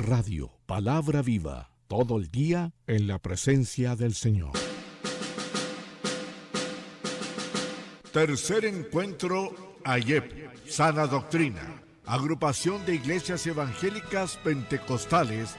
Radio Palabra Viva, todo el día en la presencia del Señor. Tercer encuentro AYEP, Sana Doctrina, agrupación de iglesias evangélicas pentecostales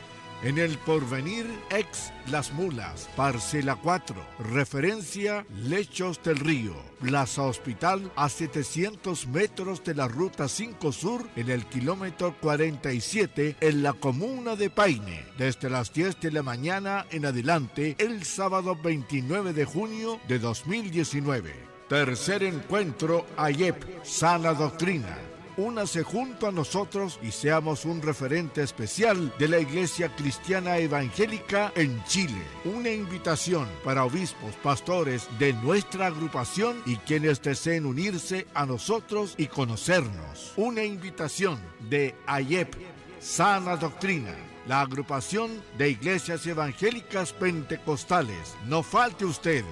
en el Porvenir ex Las Mulas, parcela 4, referencia Lechos del Río, Plaza Hospital a 700 metros de la Ruta 5 Sur en el kilómetro 47 en la comuna de Paine, desde las 10 de la mañana en adelante el sábado 29 de junio de 2019. Tercer encuentro AYEP, Sana Doctrina. Únase junto a nosotros y seamos un referente especial de la Iglesia Cristiana Evangélica en Chile. Una invitación para obispos, pastores de nuestra agrupación y quienes deseen unirse a nosotros y conocernos. Una invitación de AYEP, Sana Doctrina, la agrupación de iglesias evangélicas pentecostales. No falte usted,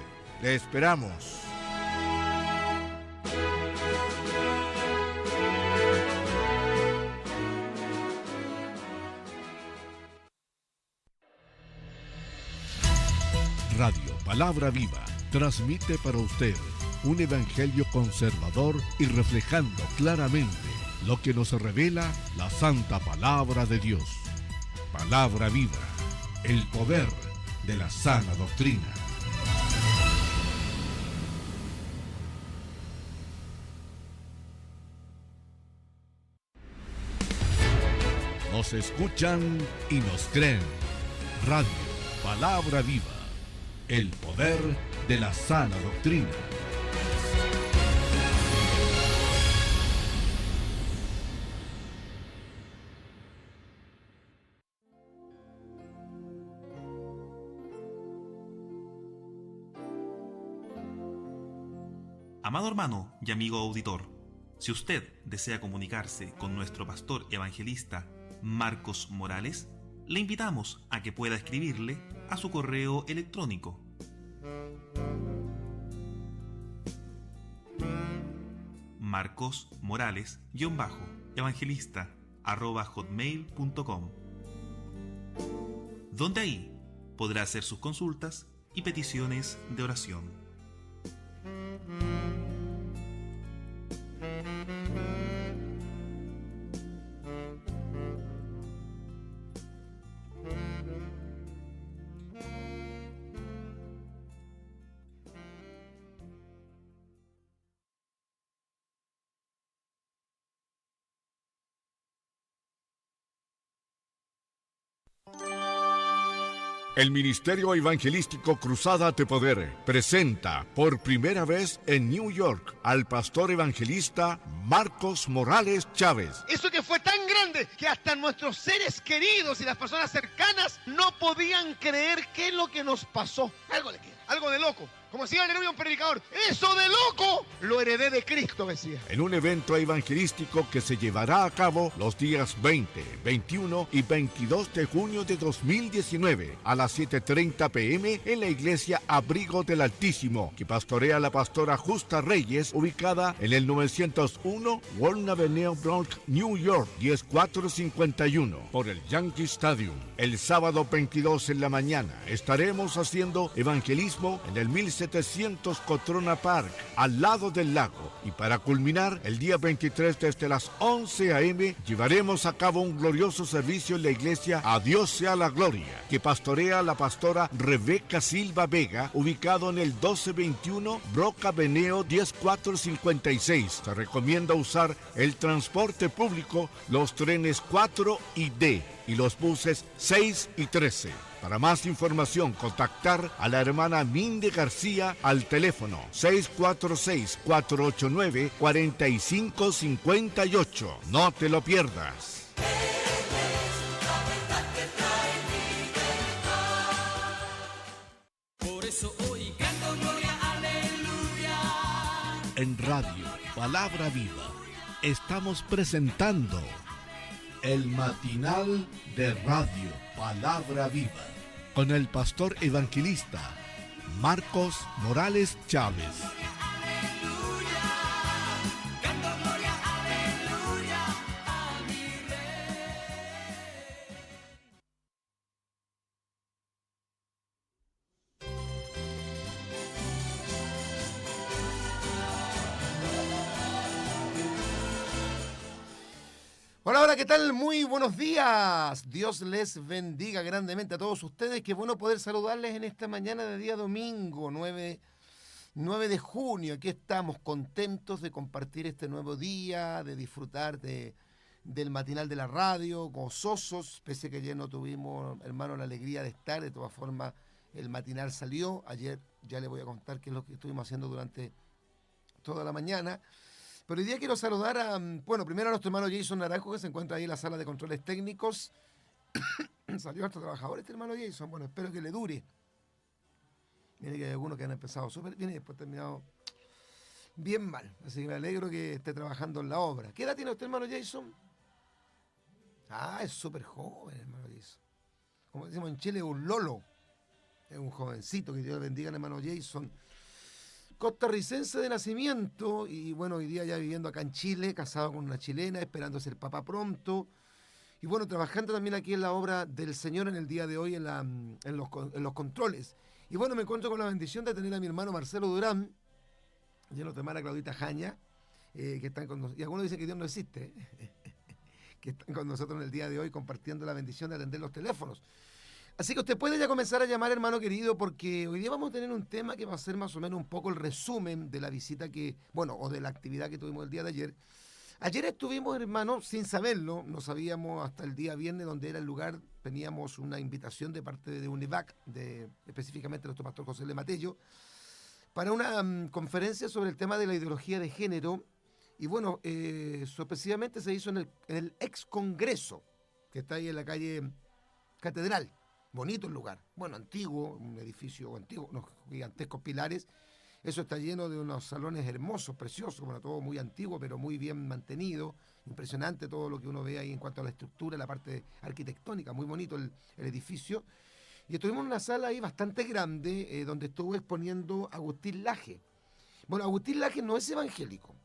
le esperamos. Radio Palabra Viva transmite para usted un evangelio conservador y reflejando claramente lo que nos revela la santa palabra de Dios. Palabra Viva, el poder de la sana doctrina. Nos escuchan y nos creen. Radio Palabra Viva, el poder de la sana doctrina. Amado hermano y amigo auditor, si usted desea comunicarse con nuestro pastor evangelista Marcos Morales, le invitamos a que pueda escribirle a su correo electrónico marcosmorales-evangelista@hotmail.com, donde ahí podrá hacer sus consultas y peticiones de oración. El Ministerio Evangelístico Cruzada de Poder presenta por primera vez en New York al pastor evangelista Marcos Morales Chávez. Eso que fue tan grande que hasta nuestros seres queridos y las personas cercanas no podían creer qué es lo que nos pasó. Algo le queda, algo de loco. Como decía aleluya un predicador, eso de loco lo heredé de Cristo, decía. En un evento evangelístico que se llevará a cabo los días 20, 21 y 22 de junio de 2019 a las 7:30 p.m. en la iglesia Abrigo del Altísimo, que pastorea la pastora Justa Reyes, ubicada en el 901 Walnut Avenue, Bronx, New York, 10451, por el Yankee Stadium. El sábado 22 en la mañana estaremos haciendo evangelismo en el 1700 Cotrona Park, al lado del lago. Y para culminar, el día 23 desde las 11 a.m. llevaremos a cabo un glorioso servicio en la iglesia A Dios sea la gloria, que pastorea la pastora Rebeca Silva Vega, ubicado en el 1221 Broca Avenue 10456. Se recomienda usar el transporte público, los trenes 4 y D y los buses 6 y 13. Para más información, contactar a la hermana Minde García al teléfono 646-489-4558. No te lo pierdas. Por eso hoy canto gloria, aleluya. En Radio Palabra Viva estamos presentando el matinal de Radio Palabra Viva con el pastor evangelista Marcos Morales Chávez. Hola, hola, ¿qué tal? Muy buenos días. Dios les bendiga grandemente a todos ustedes. Qué bueno poder saludarles en esta mañana de día domingo, 9 de junio. Aquí estamos contentos de compartir este nuevo día, de disfrutar del matinal de la radio, gozosos, pese a que ayer no tuvimos, hermano, la alegría de estar. De todas formas, el matinal salió. Ayer ya les voy a contar qué es lo que estuvimos haciendo durante toda la mañana. Pero hoy día quiero saludar primero a nuestro hermano Jason Naranjo, que se encuentra ahí en la sala de controles técnicos. Salió harto trabajador este hermano Jason. Bueno, espero que le dure. Viene que hay algunos que han empezado súper bien y después terminado bien mal. Así que me alegro que esté trabajando en la obra. ¿Qué edad tiene usted, hermano Jason? Ah, es súper joven, hermano Jason. Como decimos en Chile, un lolo. Es un jovencito, que Dios le bendiga, hermano Jason. Costarricense de nacimiento y bueno, hoy día ya viviendo acá en Chile, casado con una chilena, esperando ser papá pronto. Y bueno, trabajando también aquí en la obra del Señor en el día de hoy en los controles. Y bueno, me encuentro con la bendición de tener a mi hermano Marcelo Durán y a nuestra hermana Claudita Jaña, que están con nosotros. Y algunos dicen que Dios no existe, que están con nosotros en el día de hoy compartiendo la bendición de atender los teléfonos. Así que usted puede ya comenzar a llamar, hermano querido, porque hoy día vamos a tener un tema que va a ser más o menos un poco el resumen de la visita o de la actividad que tuvimos el día de ayer. Ayer estuvimos, hermano, sin saberlo, no sabíamos hasta el día viernes dónde era el lugar. Teníamos una invitación de parte de UNIVAC, específicamente nuestro pastor José Le Matello, para una conferencia sobre el tema de la ideología de género. Y bueno, sorpresivamente se hizo en el ex Congreso, que está ahí en la calle Catedral. Bonito el lugar, bueno, antiguo, un edificio antiguo, unos gigantescos pilares. Eso está lleno de unos salones hermosos, preciosos, bueno, todo muy antiguo, pero muy bien mantenido. Impresionante todo lo que uno ve ahí en cuanto a la estructura, la parte arquitectónica, muy bonito el edificio. Y estuvimos en una sala ahí bastante grande, donde estuvo exponiendo Agustín Laje. Bueno, Agustín Laje no es evangélico.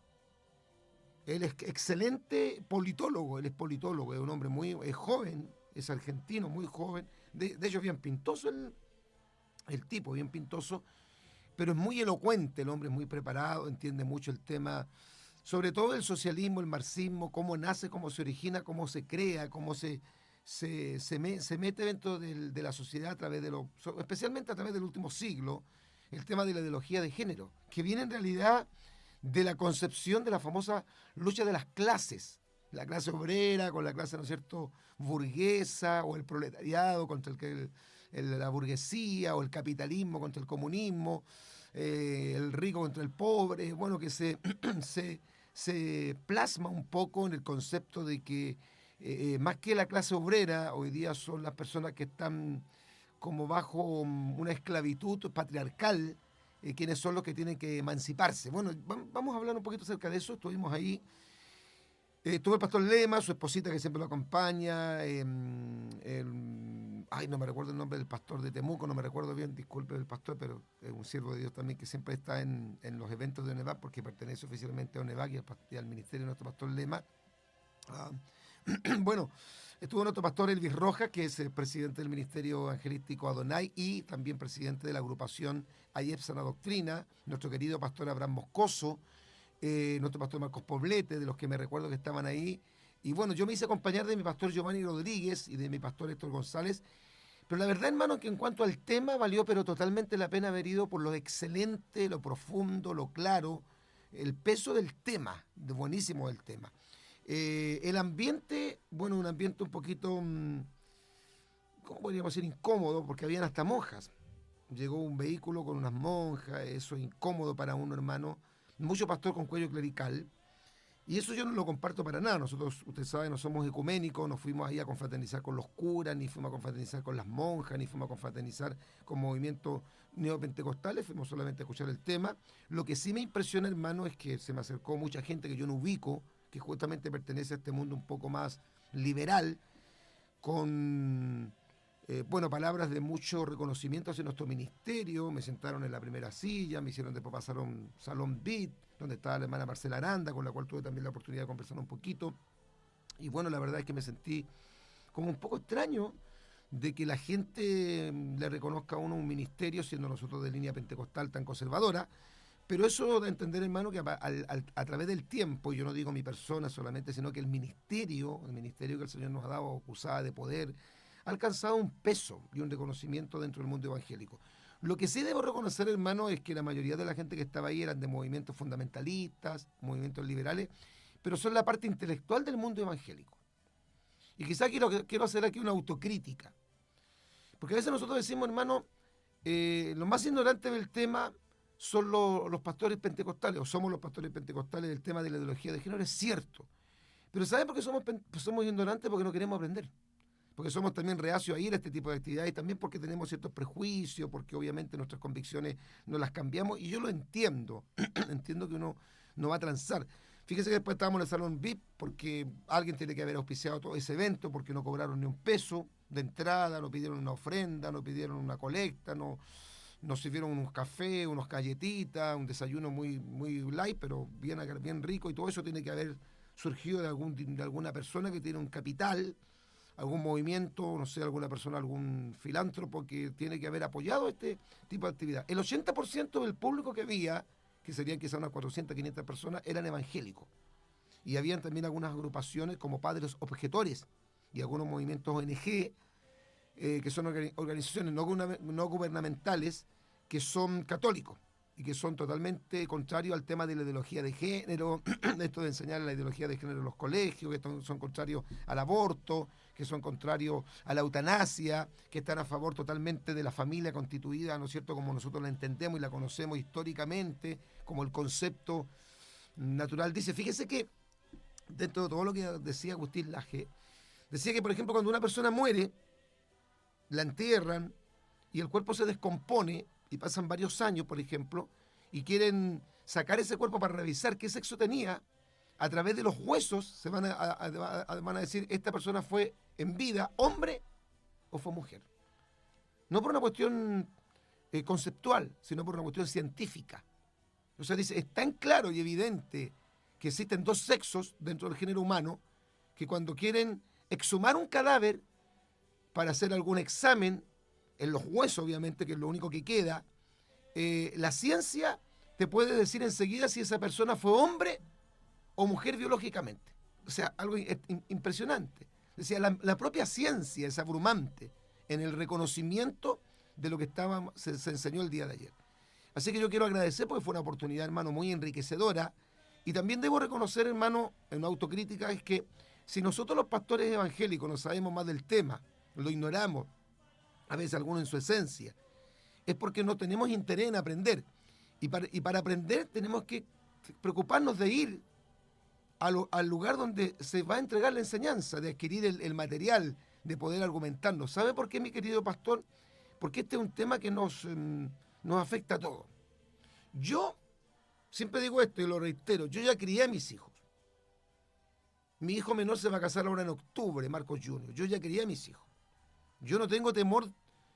Él es excelente politólogo, él es politólogo, es un hombre muy joven, es argentino, muy joven. De hecho, bien pintoso el tipo, bien pintoso, pero es muy elocuente el hombre, es muy preparado, entiende mucho el tema, sobre todo el socialismo, el marxismo, cómo nace, cómo se origina, cómo se crea, cómo se mete dentro de la sociedad a través especialmente a través del último siglo, el tema de la ideología de género, que viene en realidad de la concepción de la famosa lucha de las clases. La clase obrera con la clase, ¿no es cierto?, burguesa, o el proletariado contra la burguesía, o el capitalismo contra el comunismo, el rico contra el pobre. Bueno, que se plasma un poco en el concepto de que más que la clase obrera, hoy día son las personas que están como bajo una esclavitud patriarcal, quienes son los que tienen que emanciparse. Bueno, vamos a hablar un poquito acerca de eso. Estuvimos ahí. Estuvo el pastor Lema, su esposita que siempre lo acompaña, no me recuerdo el nombre del pastor de Temuco, no me recuerdo bien, disculpe el pastor, pero es un siervo de Dios también que siempre está en los eventos de ONEVAC, porque pertenece oficialmente a ONEVAC y al ministerio de nuestro pastor Lema. Bueno, estuvo nuestro pastor Elvis Rojas, que es el presidente del Ministerio Evangelístico Adonai y también presidente de la agrupación AYEP Sana Doctrina, nuestro querido pastor Abraham Moscoso, nuestro pastor Marcos Poblete, de los que me recuerdo que estaban ahí. Y bueno, yo me hice acompañar de mi pastor Giovanni Rodríguez y de mi pastor Héctor González. Pero la verdad, hermano, que en cuanto al tema valió pero totalmente la pena haber ido por lo excelente, lo profundo, lo claro, el peso del tema, buenísimo del tema. El ambiente, bueno, un ambiente un poquito, ¿cómo podríamos decir? Incómodo, porque habían hasta monjas. Llegó un vehículo con unas monjas, eso es incómodo para uno, hermano. Mucho pastor con cuello clerical, y eso yo no lo comparto para nada. Nosotros, usted sabe, no somos ecuménicos, no fuimos ahí a confraternizar con los curas, ni fuimos a confraternizar con las monjas, ni fuimos a confraternizar con movimientos neopentecostales, fuimos solamente a escuchar el tema. Lo que sí me impresiona, hermano, es que se me acercó mucha gente que yo no ubico, que justamente pertenece a este mundo un poco más liberal, con palabras de mucho reconocimiento hacia nuestro ministerio. Me sentaron en la primera silla, me hicieron después pasar a un salón VIP, donde estaba la hermana Marcela Aranda, con la cual tuve también la oportunidad de conversar un poquito. Y bueno, la verdad es que me sentí como un poco extraño de que la gente le reconozca a uno un ministerio, siendo nosotros de línea pentecostal tan conservadora, Pero eso da a entender, hermano, que a través del tiempo, y yo no digo mi persona solamente, sino que el ministerio que el Señor nos ha dado, usada de poder, ha alcanzado un peso y un reconocimiento dentro del mundo evangélico. Lo que sí debo reconocer, hermano, es que la mayoría de la gente que estaba ahí eran de movimientos fundamentalistas, movimientos liberales, pero son la parte intelectual del mundo evangélico. Y quizá quiero hacer aquí una autocrítica. Porque a veces nosotros decimos, hermano, lo más ignorante del tema son los pastores pentecostales, o somos los pastores pentecostales del tema de la ideología de género, es cierto. Pero ¿saben por qué somos ignorantes? Porque no queremos aprender. Porque somos también reacios a ir a este tipo de actividades, y también porque tenemos ciertos prejuicios, porque obviamente nuestras convicciones no las cambiamos, y yo lo entiendo, entiendo que uno no va a transar. Fíjese que después estábamos en el salón VIP, porque alguien tiene que haber auspiciado todo ese evento, porque no cobraron ni un peso de entrada, no pidieron una ofrenda, no pidieron una colecta, nos sirvieron unos cafés, unas galletitas, un desayuno muy, muy light, pero bien rico, y todo eso tiene que haber surgido de alguna persona que tiene un capital, algún movimiento, no sé, alguna persona, algún filántropo que tiene que haber apoyado este tipo de actividad. El 80% del público que había, que serían quizás unas 400, 500 personas, eran evangélicos. Y habían también algunas agrupaciones como Padres Objetores y algunos movimientos ONG, que son organizaciones no gubernamentales, que son católicos y que son totalmente contrarios al tema de la ideología de género, esto de enseñar la ideología de género en los colegios, que son contrarios al aborto, que son contrarios a la eutanasia, que están a favor totalmente de la familia constituida, ¿no es cierto?, como nosotros la entendemos y la conocemos históricamente, como el concepto natural dice. Fíjese que dentro de todo lo que decía Agustín Laje, decía que, por ejemplo, cuando una persona muere, la entierran y el cuerpo se descompone y pasan varios años, por ejemplo, y quieren sacar ese cuerpo para revisar qué sexo tenía, a través de los huesos se van a decir, esta persona fue en vida hombre o fue mujer. No por una cuestión conceptual, sino por una cuestión científica. O sea, dice, es tan claro y evidente que existen dos sexos dentro del género humano, que cuando quieren exhumar un cadáver para hacer algún examen, en los huesos obviamente, que es lo único que queda, la ciencia te puede decir enseguida si esa persona fue hombre o mujer biológicamente. O sea, algo impresionante. Decía, la propia ciencia es abrumante en el reconocimiento de lo que se enseñó el día de ayer. Así que yo quiero agradecer porque fue una oportunidad, hermano, muy enriquecedora. Y también debo reconocer, hermano, en una autocrítica, es que si nosotros los pastores evangélicos no sabemos más del tema, lo ignoramos, a veces algunos en su esencia, es porque no tenemos interés en aprender. Y para aprender tenemos que preocuparnos de ir al lugar donde se va a entregar la enseñanza, de adquirir el material, de poder argumentarnos. ¿Sabe por qué, mi querido pastor? Porque este es un tema que nos afecta a todos. Yo siempre digo esto y lo reitero, yo ya crié a mis hijos. Mi hijo menor se va a casar ahora en octubre, Marcos Junior. Yo ya crié a mis hijos. Yo no tengo temor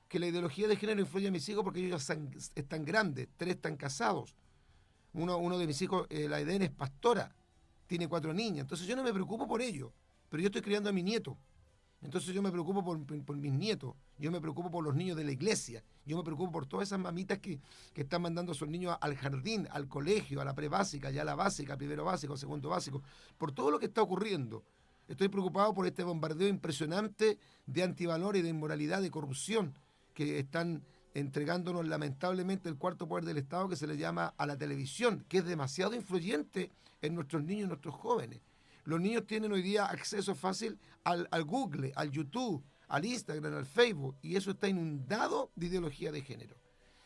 que la ideología de género influya a mis hijos porque ellos ya están grandes, 3 están casados. Uno de mis hijos, la Eden, es pastora, tiene 4 niñas. Entonces yo no me preocupo por ellos, pero yo estoy criando a mi nieto. Entonces yo me preocupo por mis nietos, yo me preocupo por los niños de la iglesia, yo me preocupo por todas esas mamitas que están mandando a sus niños al jardín, al colegio, a la prebásica, ya a la básica, primero básico, segundo básico, por todo lo que está ocurriendo. Estoy preocupado por este bombardeo impresionante de antivalor y de inmoralidad, de corrupción, que están entregándonos lamentablemente el cuarto poder del Estado, que se le llama a la televisión, que es demasiado influyente en nuestros niños y nuestros jóvenes. Los niños tienen hoy día acceso fácil al Google, al YouTube, al Instagram, al Facebook, y eso está inundado de ideología de género.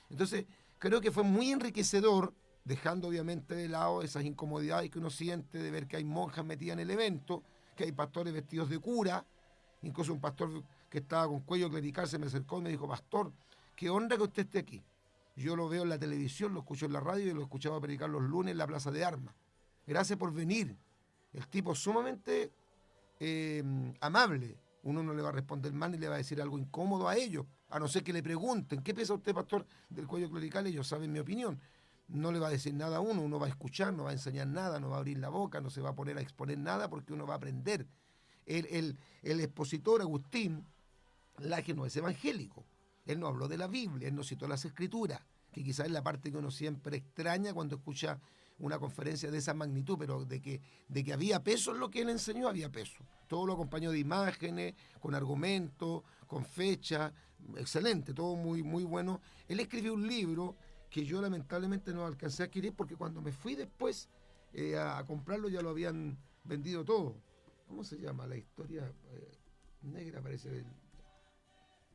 Entonces, creo que fue muy enriquecedor, dejando obviamente de lado esas incomodidades que uno siente de ver que hay monjas metidas en el evento, que hay pastores vestidos de cura, incluso un pastor que estaba con cuello clerical se me acercó y me dijo, pastor, qué honra que usted esté aquí. Yo lo veo en la televisión, lo escucho en la radio y lo escuchaba predicar los lunes en la Plaza de Armas. Gracias por venir. El tipo sumamente amable. Uno no le va a responder mal ni le va a decir algo incómodo a ellos, a no ser que le pregunten, ¿qué piensa usted, pastor, del cuello clerical? Ellos saben mi opinión. No le va a decir nada a uno va a escuchar, no va a enseñar nada, no va a abrir la boca, no se va a poner a exponer nada porque uno va a aprender. El expositor Agustín Laje no es evangélico. Él no habló de la Biblia, él no citó las Escrituras, que quizás es la parte que uno siempre extraña cuando escucha una conferencia de esa magnitud, pero de que había peso en lo que él enseñó, había peso. Todo lo acompañó de imágenes, con argumentos, con fechas, excelente, todo muy, muy bueno. Él escribió un libro que yo lamentablemente no alcancé a adquirir porque cuando me fui después a comprarlo ya lo habían vendido todo. ¿Cómo se llama? La historia negra parece,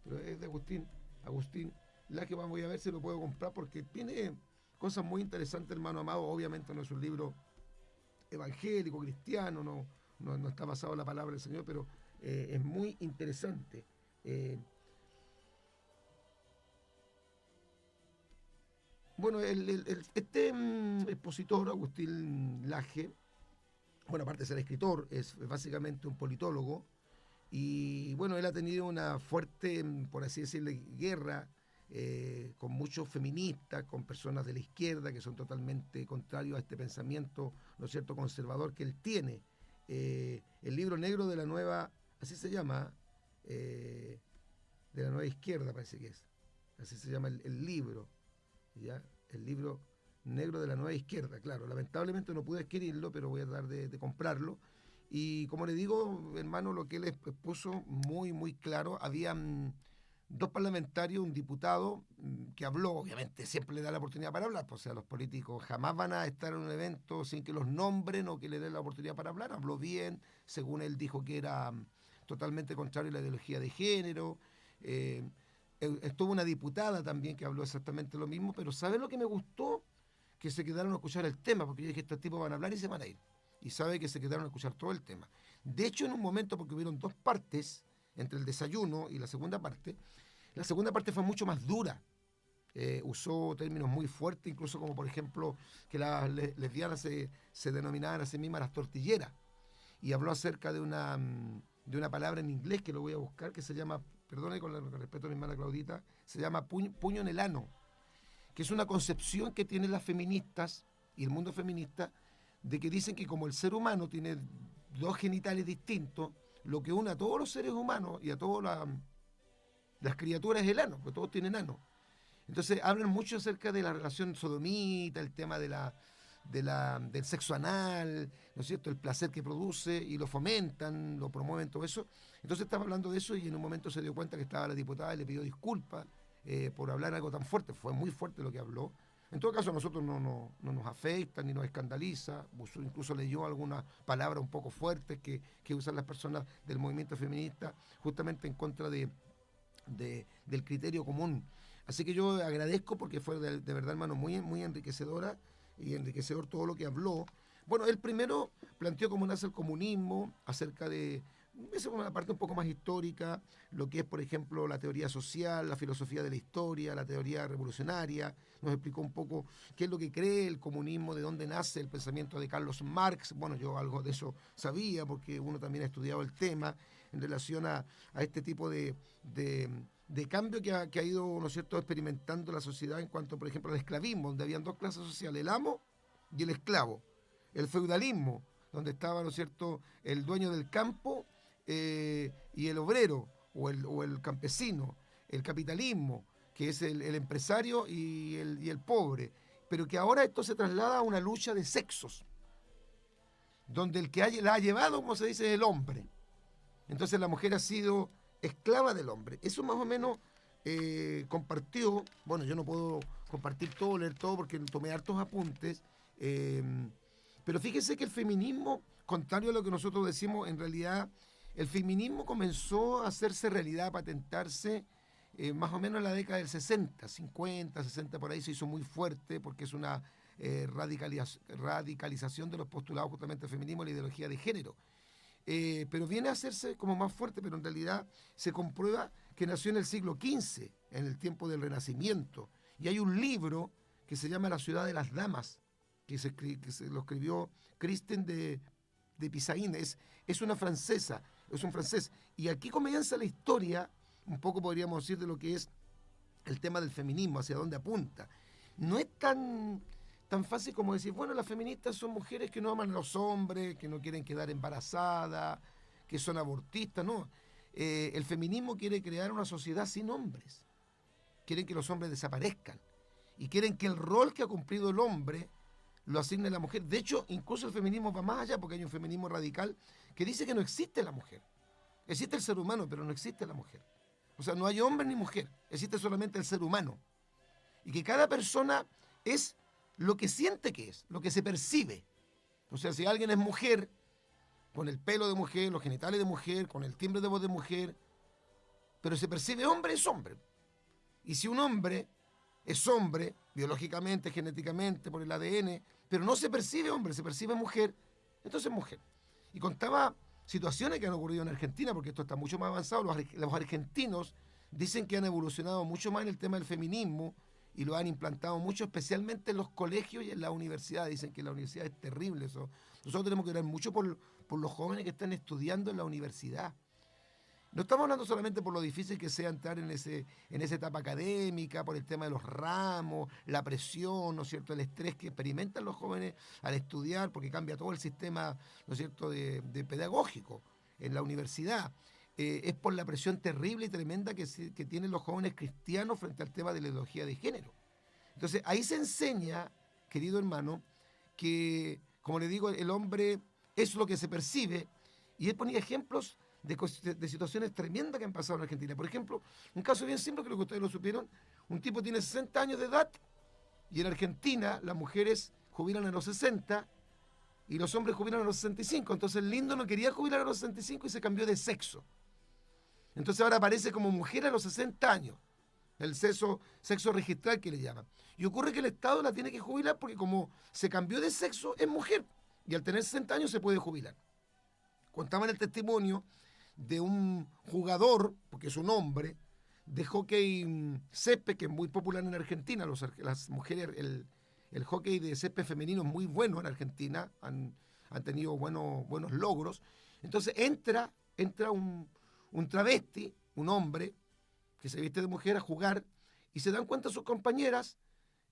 pero es de Agustín Laje. Voy a ver si lo puedo comprar porque tiene cosas muy interesantes, hermano amado. Obviamente no es un libro evangélico, cristiano, no está basado en la palabra del Señor, pero es muy interesante. Bueno, este expositor, Agustín Laje, bueno, aparte de ser escritor, es básicamente un politólogo, y bueno, él ha tenido una fuerte, por así decirlo, guerra con muchos feministas, con personas de la izquierda que son totalmente contrarios a este pensamiento, ¿no es cierto?, conservador que él tiene. El libro negro de la nueva, así se llama, de la nueva izquierda parece que es, así se llama el libro, ¿ya? El libro negro de la nueva izquierda, claro, lamentablemente no pude adquirirlo, pero voy a tratar de comprarlo. Y como le digo, hermano, lo que él expuso muy, muy claro, habían dos parlamentarios, un diputado que habló, obviamente siempre le da la oportunidad para hablar, pues, o sea, los políticos jamás van a estar en un evento sin que los nombren o que le den la oportunidad para hablar. Habló bien, según él dijo que era totalmente contrario a la ideología de género. Estuvo una diputada también que habló exactamente lo mismo, pero ¿sabe lo que me gustó? Que se quedaron a escuchar el tema, porque yo dije, estos tipos van a hablar y se van a ir. Y sabe que se quedaron a escuchar todo el tema. De hecho, en un momento, porque hubieron dos partes, entre el desayuno y la segunda parte fue mucho más dura. Usó términos muy fuertes, incluso como por ejemplo que las lesbianas se denominaban a sí mismas las tortilleras. Y habló acerca de una palabra en inglés que lo voy a buscar, que se llama, perdone con el respeto a mi hermana Claudita, se llama puño en el ano, que es una concepción que tienen las feministas y el mundo feminista, de que dicen que como el ser humano tiene dos genitales distintos, lo que une a todos los seres humanos y a todas las criaturas es el ano, porque todos tienen ano. Entonces hablan mucho acerca de la relación sodomita, el tema del sexo anal, ¿no es cierto?, el placer que produce, y lo fomentan, lo promueven, todo eso. Entonces estaba hablando de eso y en un momento se dio cuenta que estaba la diputada y le pidió disculpas por hablar algo tan fuerte. Fue muy fuerte lo que habló. En todo caso, a nosotros no nos afecta ni nos escandaliza. Incluso leyó algunas palabras un poco fuertes que usan las personas del movimiento feminista justamente en contra del criterio común. Así que yo agradezco porque fue de verdad, hermano, muy, muy enriquecedora y enriquecedor todo lo que habló. Bueno, él primero planteó cómo nace el comunismo, acerca de, esa es una parte un poco más histórica, lo que es, por ejemplo, la teoría social, la filosofía de la historia, la teoría revolucionaria. Nos explicó un poco qué es lo que cree el comunismo, de dónde nace el pensamiento de Carlos Marx. Bueno, yo algo de eso sabía porque uno también ha estudiado el tema en relación a este tipo de cambio que ha ido, ¿no es cierto?, experimentando la sociedad en cuanto, por ejemplo, al esclavismo, donde habían dos clases sociales, el amo y el esclavo. El feudalismo, donde estaba, ¿no es cierto?, el dueño del campo y el obrero o el campesino. El capitalismo, que es el empresario y el pobre. Pero que ahora esto se traslada a una lucha de sexos, donde el que la ha llevado, como se dice, es el hombre. Entonces la mujer ha sido esclava del hombre. Eso más o menos compartió. Bueno, yo no puedo compartir todo, leer todo, porque tomé hartos apuntes. Pero fíjese que el feminismo, contrario a lo que nosotros decimos, en realidad el feminismo comenzó a hacerse realidad, a patentarse más o menos en la década del 60, 50, 60, por ahí se hizo muy fuerte, porque es una radicalización de los postulados justamente del feminismo y la ideología de género. Pero viene a hacerse como más fuerte, pero en realidad se comprueba que nació en el siglo XV, en el tiempo del Renacimiento. Y hay un libro que se llama La ciudad de las damas, que se lo escribió Christine de Pisaín, es una francesa, es un francés. Y aquí comienza la historia, un poco podríamos decir, de lo que es el tema del feminismo, hacia dónde apunta. No es tan fácil como decir, bueno, las feministas son mujeres que no aman a los hombres, que no quieren quedar embarazadas, que son abortistas, no. El feminismo quiere crear una sociedad sin hombres. Quieren que los hombres desaparezcan. y quieren que el rol que ha cumplido el hombre lo asigne la mujer. De hecho, incluso el feminismo va más allá, porque hay un feminismo radical que dice que no existe la mujer. Existe el ser humano, pero no existe la mujer. O sea, no hay hombre ni mujer, existe solamente el ser humano. Y que cada persona es lo que siente que es, lo que se percibe. O sea, si alguien es mujer, con el pelo de mujer, los genitales de mujer, con el timbre de voz de mujer, pero se percibe hombre, es hombre. Y si un hombre es hombre, biológicamente, genéticamente, por el ADN, pero no se percibe hombre, se percibe mujer, entonces es mujer. Y contaba situaciones que han ocurrido en Argentina, porque esto está mucho más avanzado. Los argentinos dicen que han evolucionado mucho más en el tema del feminismo y lo han implantado mucho, especialmente en los colegios y en la universidad. Dicen que la universidad es terrible eso. Nosotros tenemos que orar mucho por los jóvenes que están estudiando en la universidad. No estamos hablando solamente por lo difícil que sea entrar en esa etapa académica, por el tema de los ramos, la presión, ¿no es cierto?, el estrés que experimentan los jóvenes al estudiar, porque cambia todo el sistema, ¿no es cierto?, de pedagógico en la universidad. Es por la presión terrible y tremenda que tienen los jóvenes cristianos frente al tema de la ideología de género. Entonces, ahí se enseña, querido hermano, que, como le digo, el hombre es lo que se percibe, y él ponía ejemplos de situaciones tremendas que han pasado en Argentina. Por ejemplo, un caso bien simple, creo que ustedes lo supieron, un tipo tiene 60 años de edad y en Argentina las mujeres jubilan a los 60 y los hombres jubilan a los 65. Entonces el lindo no quería jubilar a los 65 y se cambió de sexo. Entonces ahora aparece como mujer a los 60 años, el sexo registral que le llaman. Y ocurre que el Estado la tiene que jubilar porque como se cambió de sexo es mujer y al tener 60 años se puede jubilar. Contaban el testimonio de un jugador, porque es un hombre, de hockey césped, que es muy popular en Argentina. Las mujeres, el hockey de césped femenino es muy bueno en Argentina, han tenido buenos logros. Entonces entra un travesti, un hombre, que se viste de mujer a jugar, y se dan cuenta sus compañeras,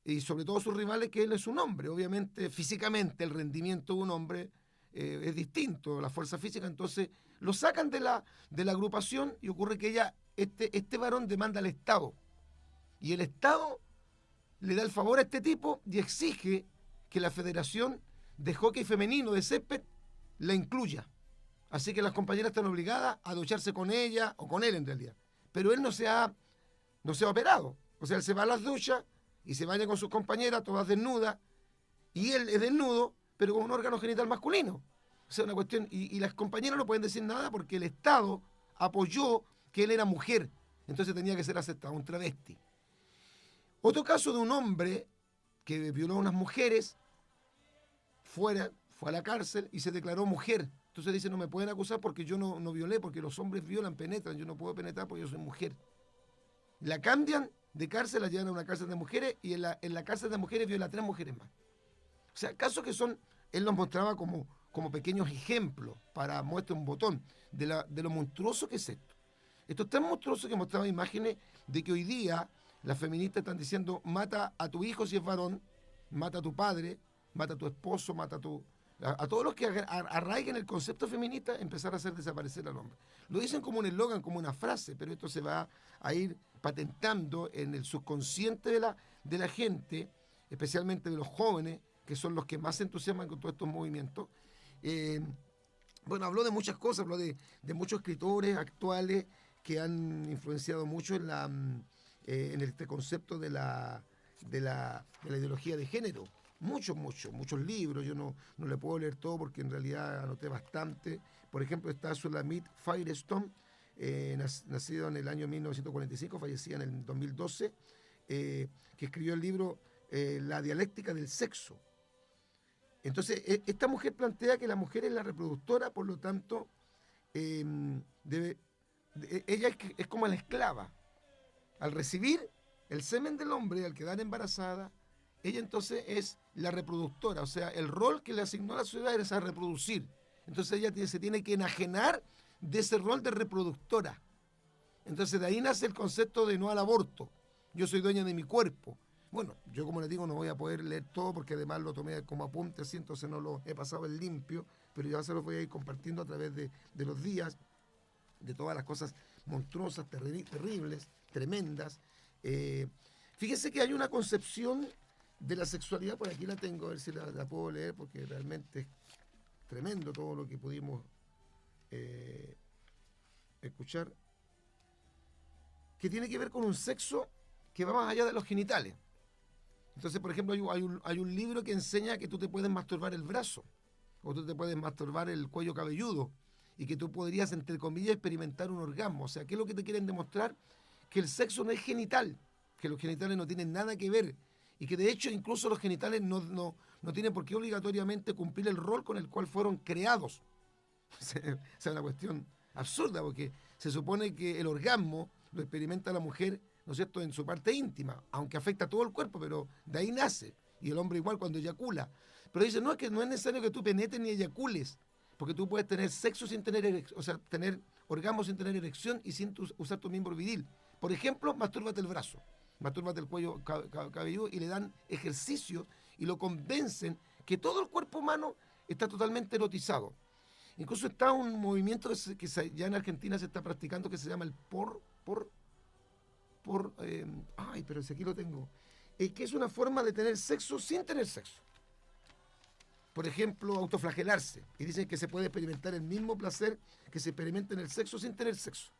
y sobre todo sus rivales, que él es un hombre. Obviamente, físicamente, el rendimiento de un hombre es distinto, la fuerza física. Entonces lo sacan de la agrupación y ocurre que este varón demanda al Estado y el Estado le da el favor a este tipo y exige que la Federación de Hockey Femenino de Césped la incluya. Así que las compañeras están obligadas a ducharse con ella o con él en realidad, pero él no se ha operado. O sea, él se va a las duchas y se baña con sus compañeras todas desnudas y él es desnudo pero con un órgano genital masculino. O sea, una cuestión, y las compañeras no pueden decir nada porque el Estado apoyó que él era mujer, entonces tenía que ser aceptado, un travesti. Otro caso de un hombre que violó a unas mujeres, fue a la cárcel y se declaró mujer. Entonces dice, no me pueden acusar porque yo no violé, porque los hombres violan, penetran, yo no puedo penetrar porque yo soy mujer. La cambian de cárcel, la llevan a una cárcel de mujeres y en la cárcel de mujeres viola a 3 mujeres más. O sea, casos que él los mostraba como pequeños ejemplos para muestra un botón de lo monstruoso que es esto. Esto es tan monstruoso que mostraba imágenes de que hoy día las feministas están diciendo, mata a tu hijo si es varón, mata a tu padre, mata a tu esposo, mata a todos los que arraiguen el concepto feminista, empezar a hacer desaparecer al hombre. Lo dicen como un eslogan, como una frase, pero esto se va a ir patentando en el subconsciente de la gente, especialmente de los jóvenes, que son los que más se entusiasman con todos estos movimientos. Habló de muchas cosas, habló de muchos escritores actuales que han influenciado mucho en este concepto de la ideología de género. Muchos libros, yo no le puedo leer todo porque en realidad anoté bastante. Por ejemplo, está Sulamit Firestone, nacido en el año 1945, fallecida en el 2012, que escribió el libro La dialéctica del sexo. Entonces, esta mujer plantea que la mujer es la reproductora, por lo tanto, ella es como la esclava. Al recibir el semen del hombre, al quedar embarazada, ella entonces es la reproductora, o sea, el rol que le asignó a la sociedad es a reproducir. Entonces ella se tiene que enajenar de ese rol de reproductora. Entonces de ahí nace el concepto de no al aborto. Yo soy dueña de mi cuerpo. Bueno, yo como les digo no voy a poder leer todo porque además lo tomé como apunte, así, entonces no lo he pasado en limpio, pero ya se los voy a ir compartiendo a través de los días, de todas las cosas monstruosas, terribles, tremendas. Fíjese que hay una concepción de la sexualidad, por aquí la tengo, a ver si la puedo leer, porque realmente es tremendo todo lo que pudimos escuchar, que tiene que ver con un sexo que va más allá de los genitales. Entonces, por ejemplo, hay un libro que enseña que tú te puedes masturbar el brazo, o tú te puedes masturbar el cuello cabelludo, y que tú podrías, entre comillas, experimentar un orgasmo. O sea, ¿qué es lo que te quieren demostrar? Que el sexo no es genital, que los genitales no tienen nada que ver, y que de hecho incluso los genitales no tienen por qué obligatoriamente cumplir el rol con el cual fueron creados. O sea, es una cuestión absurda, porque se supone que el orgasmo lo experimenta la mujer, ¿no es cierto?, en su parte íntima, aunque afecta a todo el cuerpo, pero de ahí nace. Y el hombre igual cuando eyacula. Pero dice, no, es que no es necesario que tú penetres ni eyacules, porque tú puedes tener sexo sin tener erección, o sea, tener orgasmo sin tener erección y sin usar tu miembro viril. Por ejemplo, mastúrbate el brazo, mastúrbate el cuello cabelludo, y le dan ejercicio y lo convencen que todo el cuerpo humano está totalmente erotizado. Incluso está un movimiento que ya en Argentina se está practicando, que se llama el pero si aquí lo tengo, que es una forma de tener sexo sin tener sexo. Por ejemplo, autoflagelarse. Y dicen que se puede experimentar el mismo placer que se experimenta en el sexo sin tener sexo.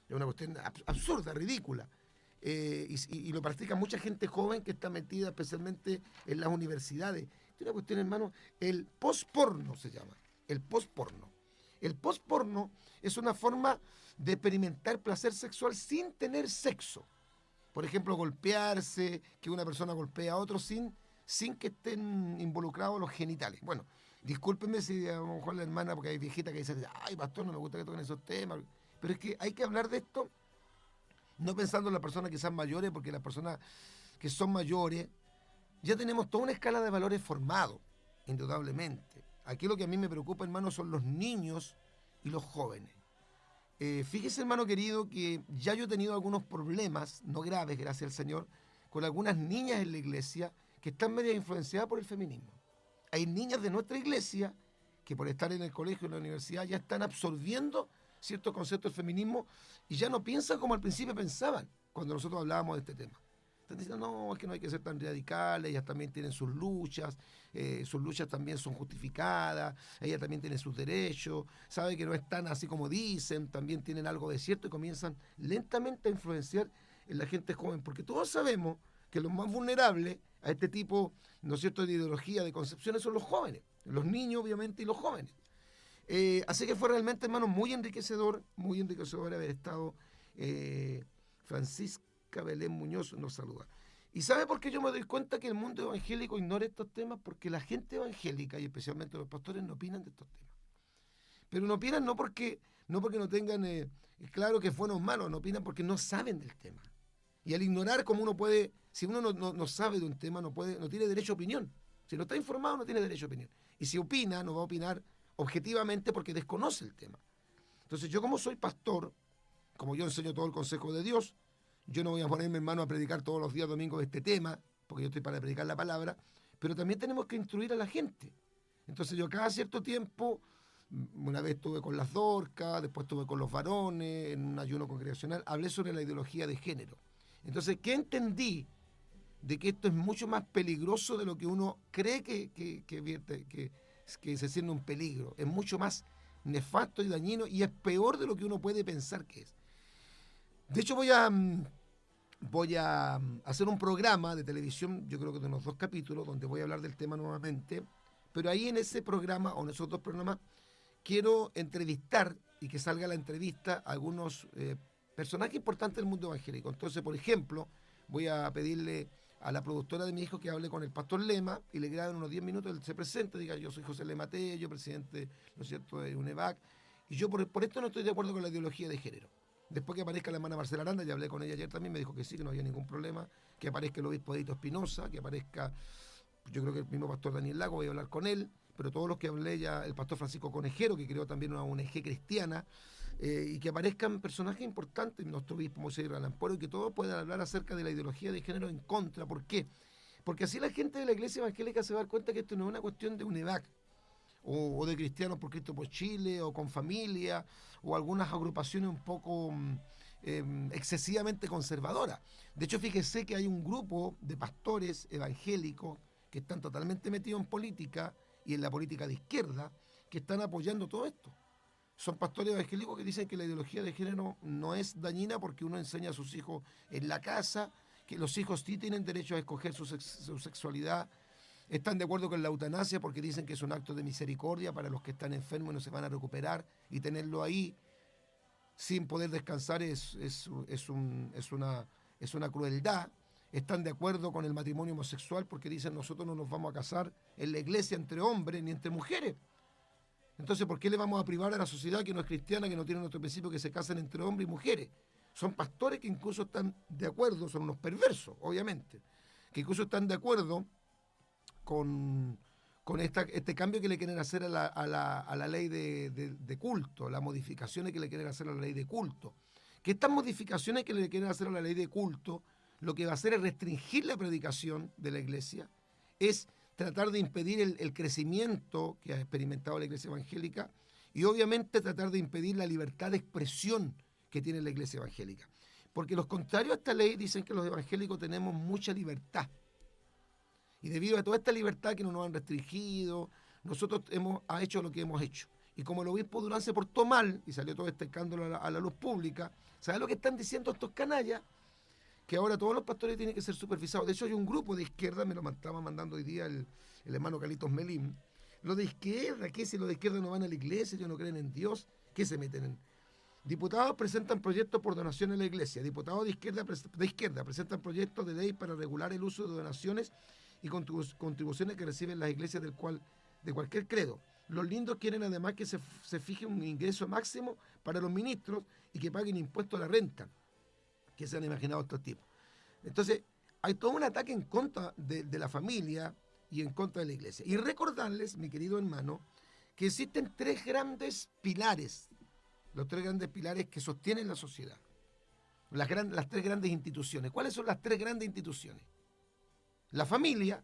Es una cuestión absurda, ridícula. Y lo practica mucha gente joven que está metida especialmente en las universidades. Es una cuestión, hermano, el post-porno se llama. El post-porno. El post-porno es una forma de experimentar placer sexual sin tener sexo. Por ejemplo, golpearse, que una persona golpee a otro sin que estén involucrados los genitales. Bueno, discúlpenme si a lo mejor la hermana, porque hay viejitas que dicen, ay, pastor, no me gusta que toquen esos temas. Pero es que hay que hablar de esto no pensando en las personas que sean mayores, porque las personas que son mayores ya tenemos toda una escala de valores formados, indudablemente. Aquí lo que a mí me preocupa, hermano, son los niños y los jóvenes. Fíjese, hermano querido, que ya yo he tenido algunos problemas, no graves, gracias al Señor, con algunas niñas en la iglesia que están medio influenciadas por el feminismo. Hay niñas de nuestra iglesia que por estar en el colegio, en la universidad, ya están absorbiendo ciertos conceptos del feminismo y ya no piensan como al principio pensaban cuando nosotros hablábamos de este tema. Están diciendo, no, es que no hay que ser tan radicales, ellas también tienen sus luchas también son justificadas, ellas también tienen sus derechos, sabe que no están así como dicen, también tienen algo de cierto, y comienzan lentamente a influenciar en la gente joven, porque todos sabemos que los más vulnerables a este tipo, ¿no es cierto?, de ideología, de concepciones son los jóvenes, los niños obviamente y los jóvenes. Así que fue realmente, hermano, muy enriquecedor haber estado. Francisca Belén Muñoz nos saluda. ¿Y sabe por qué yo me doy cuenta que el mundo evangélico ignora estos temas? Porque la gente evangélica, y especialmente los pastores, no opinan de estos temas. Pero no opinan no porque no tengan claro que es bueno o malo, no opinan porque no saben del tema. Y al ignorar, como uno puede, si uno no sabe de un tema, no tiene derecho a opinión. Si no está informado, no tiene derecho a opinión. Y si opina, no va a opinar objetivamente porque desconoce el tema. Entonces yo, como soy pastor, como yo enseño todo el consejo de Dios, yo no voy a ponerme, hermano, a predicar todos los días domingos de este tema, porque yo estoy para predicar la palabra, pero también tenemos que instruir a la gente. Entonces yo cada cierto tiempo, una vez estuve con las Dorcas, después estuve con los varones, en un ayuno congregacional, hablé sobre la ideología de género. Entonces, ¿qué entendí? De que esto es mucho más peligroso de lo que uno cree que se siente un peligro. Es mucho más nefasto y dañino y es peor de lo que uno puede pensar que es. De hecho, voy a hacer un programa de televisión, yo creo que de unos 2 capítulos, donde voy a hablar del tema nuevamente, pero ahí en ese programa, o en esos 2 programas, quiero entrevistar y que salga la entrevista a algunos personajes importantes del mundo evangélico. Entonces, por ejemplo, voy a pedirle a la productora de mi hijo que hable con el pastor Lema y le graben unos 10 minutos, él se presente, diga, yo soy José Lema Tello, presidente, ¿no es cierto?, de UNEVAC, y yo por esto no estoy de acuerdo con la ideología de género. Después que aparezca la hermana Marcela Aranda, ya hablé con ella ayer también, me dijo que sí, que no había ningún problema, que aparezca el obispo Edito Espinosa, que aparezca, yo creo que el mismo pastor Daniel Lago, voy a hablar con él, pero todos los que hablé ya, el pastor Francisco Conejero, que creó también una ONG cristiana, y que aparezcan personajes importantes, nuestro obispo Moisés Ralampuero, y que todos puedan hablar acerca de la ideología de género en contra. ¿Por qué? Porque así la gente de la iglesia evangélica se va a dar cuenta que esto no es una cuestión de UNEVAC, o de Cristianos por Cristo por Chile, o con familia, o algunas agrupaciones un poco excesivamente conservadora. De hecho, fíjese que hay un grupo de pastores evangélicos que están totalmente metidos en política y en la política de izquierda, que están apoyando todo esto. Son pastores evangélicos que dicen que la ideología de género no es dañina porque uno enseña a sus hijos en la casa, que los hijos sí tienen derecho a escoger su sexualidad. Están de acuerdo con la eutanasia porque dicen que es un acto de misericordia para los que están enfermos y no se van a recuperar, y tenerlo ahí sin poder descansar es una crueldad. Están de acuerdo con el matrimonio homosexual porque dicen nosotros no nos vamos a casar en la iglesia entre hombres ni entre mujeres. Entonces, ¿por qué le vamos a privar a la sociedad que no es cristiana, que no tiene nuestro principio, que se casen entre hombres y mujeres? Son pastores que incluso están de acuerdo, son unos perversos, obviamente, que incluso están de acuerdo con este cambio que le quieren hacer a la ley de culto, las modificaciones que le quieren hacer a la ley de culto. Que estas modificaciones que le quieren hacer a la ley de culto, lo que va a hacer es restringir la predicación de la iglesia, es tratar de impedir el crecimiento que ha experimentado la iglesia evangélica y obviamente tratar de impedir la libertad de expresión que tiene la iglesia evangélica. Porque los contrarios a esta ley dicen que los evangélicos tenemos mucha libertad. Y debido a toda esta libertad que no nos han restringido, nosotros hemos hecho lo que hemos hecho. Y como el obispo Durán se portó mal, y salió todo este escándalo a la luz pública, ¿sabes lo que están diciendo estos canallas? Que ahora todos los pastores tienen que ser supervisados. De hecho, hay un grupo de izquierda, me lo estaba mandando hoy día el hermano Carlitos Melín. Lo de izquierda, ¿qué si los de izquierda no van a la iglesia, ellos no creen en Dios? ¿Qué se meten en? Diputados presentan proyectos por donación a la iglesia. Diputados de izquierda presentan proyectos de ley para regular el uso de donaciones y contribuciones que reciben las iglesias de cualquier credo. Los lindos quieren además que se fije un ingreso máximo para los ministros y que paguen impuestos a la renta. Que se han imaginado estos tipos. Entonces, hay todo un ataque en contra de la familia y en contra de la iglesia. Y recordarles, mi querido hermano, que existen tres grandes pilares, los tres grandes pilares que sostienen la sociedad. Las tres grandes instituciones. ¿Cuáles son las tres grandes instituciones? La familia,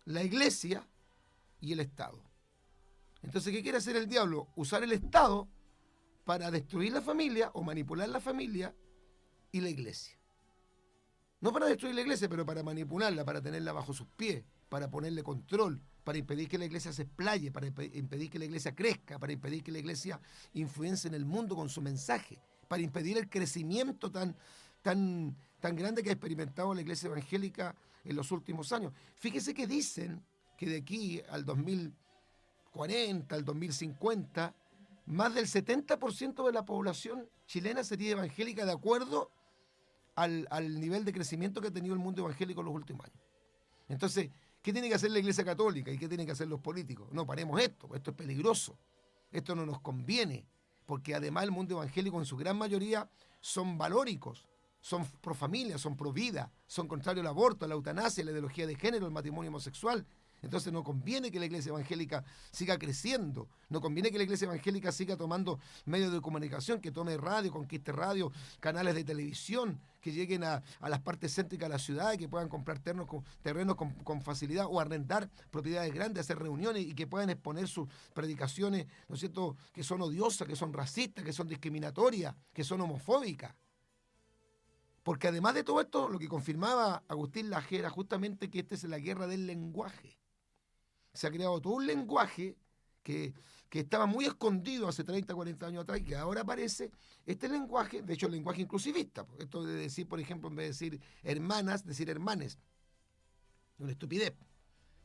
la iglesia y el Estado. Entonces, ¿qué quiere hacer el diablo? Usar el Estado para destruir la familia o manipular la familia y la iglesia. No para destruir la iglesia, pero para manipularla, para tenerla bajo sus pies, para ponerle control, para impedir que la iglesia se explaye, para impedir que la iglesia crezca, para impedir que la iglesia influencie en el mundo con su mensaje, para impedir el crecimiento tan grande que ha experimentado la iglesia evangélica en los últimos años. Fíjese que dicen que de aquí al 2040, al 2050, más del 70% de la población chilena sería evangélica de acuerdo al nivel de crecimiento que ha tenido el mundo evangélico en los últimos años. Entonces, ¿qué tiene que hacer la Iglesia Católica y qué tienen que hacer los políticos? No, paremos esto es peligroso, esto no nos conviene, porque además el mundo evangélico en su gran mayoría son valóricos, son pro familia, son pro vida, son contrarios al aborto, a la eutanasia, a la ideología de género, al matrimonio homosexual. Entonces no conviene que la iglesia evangélica siga creciendo, no conviene que la iglesia evangélica siga tomando medios de comunicación, que tome radio, conquiste radio, canales de televisión, que lleguen a las partes céntricas de la ciudad y que puedan comprar terrenos con facilidad o arrendar propiedades grandes, hacer reuniones y que puedan exponer sus predicaciones, ¿no es cierto?, que son odiosas, que son racistas, que son discriminatorias, que son homofóbicas. Porque además de todo esto, lo que confirmaba Agustín Laje era justamente que esta es la guerra del lenguaje. Se ha creado todo un lenguaje que estaba muy escondido hace 30, 40 años atrás y que ahora aparece. Este lenguaje, de hecho el lenguaje inclusivista, esto de decir, por ejemplo, en vez de decir hermanas, decir hermanes, una estupidez.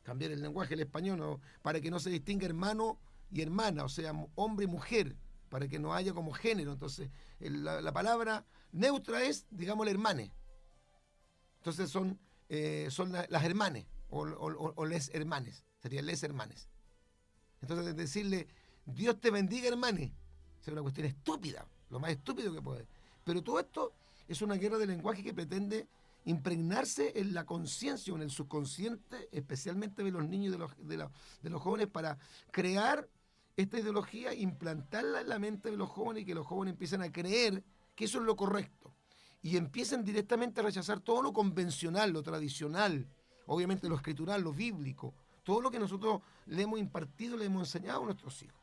Cambiar el lenguaje, el español, para que no se distinga hermano y hermana, o sea, hombre y mujer, para que no haya como género. Entonces, la palabra neutra es, digamos, el hermane. Entonces son las hermanes o les hermanes. Serían les hermanes. Entonces, decirle, Dios te bendiga, hermane, es una cuestión estúpida, lo más estúpido que puede. Pero todo esto es una guerra de lenguaje que pretende impregnarse en la conciencia o en el subconsciente, especialmente de los niños y de los jóvenes, para crear esta ideología, implantarla en la mente de los jóvenes y que los jóvenes empiecen a creer que eso es lo correcto. Y empiecen directamente a rechazar todo lo convencional, lo tradicional, obviamente lo escritural, lo bíblico, todo lo que nosotros le hemos impartido, le hemos enseñado a nuestros hijos.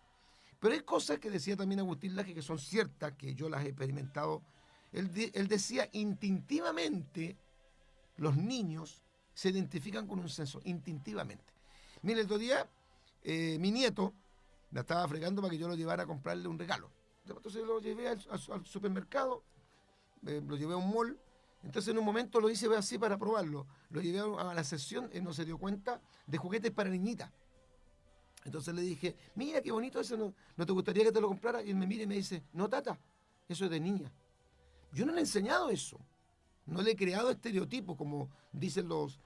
Pero hay cosas que decía también Agustín Laje que son ciertas, que yo las he experimentado. Él decía, instintivamente, los niños se identifican con un censo, instintivamente. Mire, el otro día, mi nieto la estaba fregando para que yo lo llevara a comprarle un regalo. Entonces lo llevé al supermercado, lo llevé a un mall. Entonces en un momento lo hice así para probarlo. Lo llevé a la sección, él no se dio cuenta, de juguetes para niñitas. Entonces le dije, mira qué bonito eso, ¿no te gustaría que te lo comprara? Y él me mira y me dice, no, tata, eso es de niña. Yo no le he enseñado eso. No le he creado estereotipos, como dicen los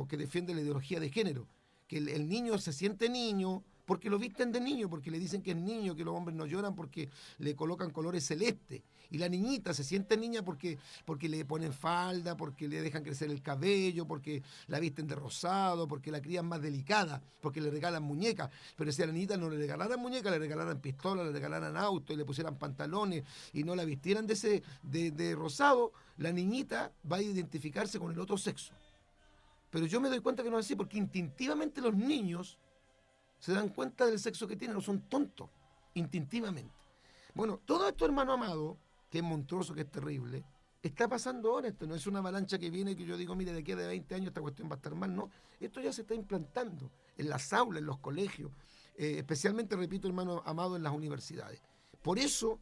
que defienden la ideología de género. Que el niño se siente niño porque lo visten de niño, porque le dicen que es niño, que los hombres no lloran porque le colocan colores celestes. Y la niñita se siente niña porque le ponen falda, porque le dejan crecer el cabello, porque la visten de rosado, porque la crían más delicada, porque le regalan muñecas. Pero si a la niñita no le regalaran muñecas, le regalaran pistolas, le regalaran autos y le pusieran pantalones y no la vistieran de rosado, la niñita va a identificarse con el otro sexo. Pero yo me doy cuenta que no es así, porque instintivamente los niños se dan cuenta del sexo que tienen, no son tontos, instintivamente. Bueno, todo esto, hermano amado, que es monstruoso, que es terrible, está pasando ahora. Esto no es una avalancha que viene y que yo digo, mire, de aquí a 20 años esta cuestión va a estar mal. No, esto ya se está implantando en las aulas, en los colegios, especialmente, repito, hermano amado, en las universidades. Por eso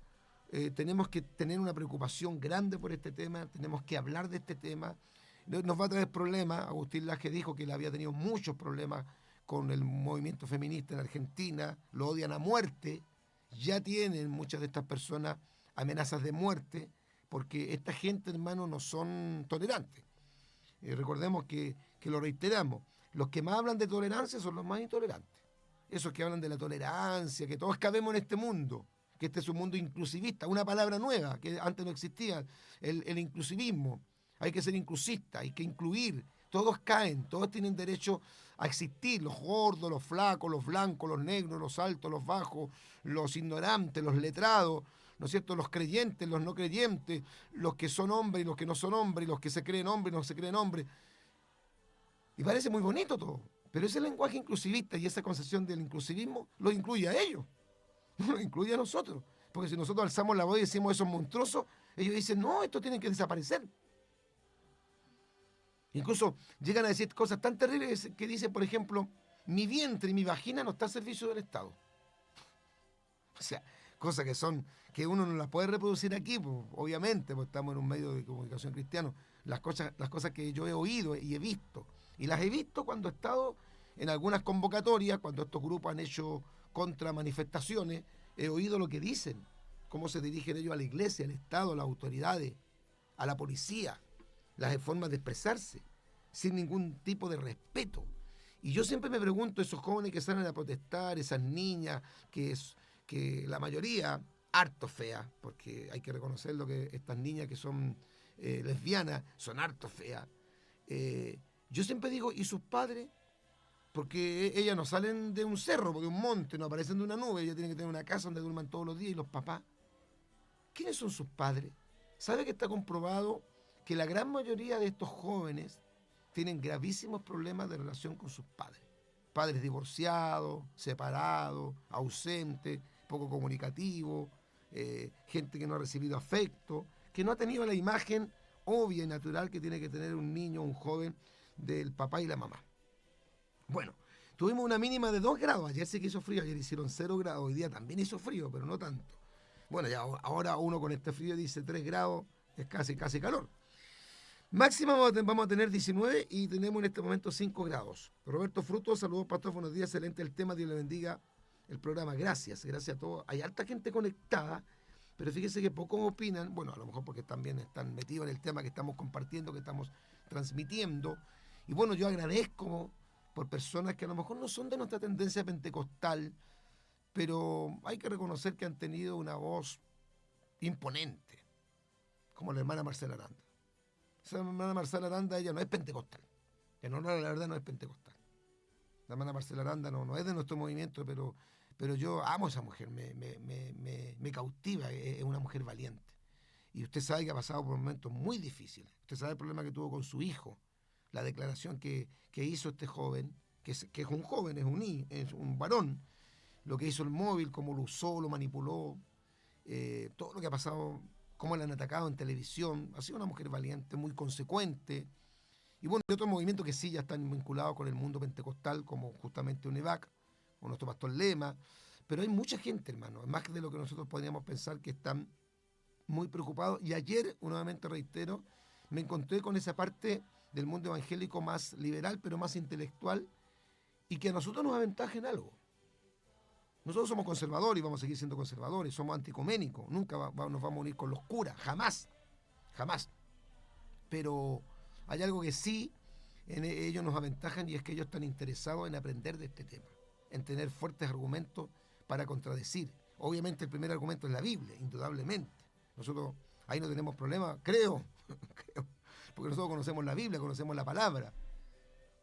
tenemos que tener una preocupación grande por este tema, tenemos que hablar de este tema. Nos va a traer problemas. Agustín Laje dijo que él había tenido muchos problemas con el movimiento feminista en Argentina, lo odian a muerte, ya tienen muchas de estas personas amenazas de muerte, porque esta gente, hermano, no son tolerantes. Recordemos que lo reiteramos, los que más hablan de tolerancia son los más intolerantes. Esos que hablan de la tolerancia, que todos cabemos en este mundo, que este es un mundo inclusivista, una palabra nueva que antes no existía, el inclusivismo. Hay que ser inclusista, hay que incluir. Todos caen, todos tienen derecho a existir. Los gordos, los flacos, los blancos, los negros, los altos, los bajos, los ignorantes, los letrados, ¿no es cierto? Los creyentes, los no creyentes, los que son hombres y los que no son hombres, los que se creen hombres y los que se creen hombres. Y parece muy bonito todo, pero ese lenguaje inclusivista y esa concepción del inclusivismo lo incluye a ellos, no lo incluye a nosotros. Porque si nosotros alzamos la voz y decimos eso es monstruoso, ellos dicen, no, esto tiene que desaparecer. Incluso llegan a decir cosas tan terribles que dicen, por ejemplo, mi vientre y mi vagina no está al servicio del Estado. O sea, cosas que uno no las puede reproducir aquí, pues, obviamente, porque estamos en un medio de comunicación cristiano. Las cosas que yo he oído y he visto. Y las he visto cuando he estado en algunas convocatorias, cuando estos grupos han hecho contramanifestaciones, he oído lo que dicen, cómo se dirigen ellos a la iglesia, al Estado, a las autoridades, a la policía. Las formas de expresarse, sin ningún tipo de respeto. Y yo siempre me pregunto, esos jóvenes que salen a protestar, esas niñas, que la mayoría, harto feas, porque hay que reconocerlo que estas niñas que son lesbianas, son harto feas. Yo siempre digo, ¿y sus padres? Porque ellas no salen de un cerro, porque un monte, no aparecen de una nube, ellas tienen que tener una casa donde duerman todos los días, y los papás. ¿Quiénes son sus padres? ¿Sabe que está comprobado que la gran mayoría de estos jóvenes tienen gravísimos problemas de relación con sus padres? Padres divorciados, separados, ausentes, poco comunicativos, gente que no ha recibido afecto, que no ha tenido la imagen obvia y natural que tiene que tener un niño, un joven, del papá y la mamá. Bueno, tuvimos una mínima de 2 grados, ayer sí que hizo frío, ayer hicieron 0 grados, hoy día también hizo frío, pero no tanto. Bueno, ya ahora uno con este frío dice 3 grados, es casi calor. Máxima vamos a tener 19 y tenemos en este momento 5 grados. Roberto Fruto, saludos pastor, buenos días, excelente el tema, Dios le bendiga el programa. Gracias a todos. Hay harta gente conectada, pero fíjese que pocos opinan, bueno, a lo mejor porque también están metidos en el tema que estamos compartiendo, que estamos transmitiendo. Y bueno, yo agradezco por personas que a lo mejor no son de nuestra tendencia pentecostal, pero hay que reconocer que han tenido una voz imponente, como la hermana Marcela Aranda. Esa hermana Marcela Aranda, ella no es pentecostal. En honor a la verdad, no es pentecostal. La hermana Marcela Aranda no es de nuestro movimiento, pero yo amo a esa mujer, me cautiva, es una mujer valiente. Y usted sabe que ha pasado por momentos muy difíciles. Usted sabe el problema que tuvo con su hijo, la declaración que hizo este joven, que es un joven, es un varón, lo que hizo el móvil, cómo lo usó, lo manipuló, todo lo que ha pasado, cómo la han atacado en televisión. Ha sido una mujer valiente, muy consecuente. Y bueno, hay otros movimientos que sí ya están vinculados con el mundo pentecostal, como justamente UNEVAC, con nuestro pastor Lema. Pero hay mucha gente, hermano, más de lo que nosotros podríamos pensar, que están muy preocupados. Y ayer, nuevamente reitero, me encontré con esa parte del mundo evangélico más liberal, pero más intelectual, y que a nosotros nos aventaja en algo. Nosotros somos conservadores y vamos a seguir siendo conservadores, somos anticoménicos, nunca nos vamos a unir con los curas, jamás, jamás. Pero hay algo que sí ellos nos aventajan, y es que ellos están interesados en aprender de este tema, en tener fuertes argumentos para contradecir. Obviamente el primer argumento es la Biblia, indudablemente. Nosotros ahí no tenemos problema, creo, porque nosotros conocemos la Biblia, conocemos la palabra.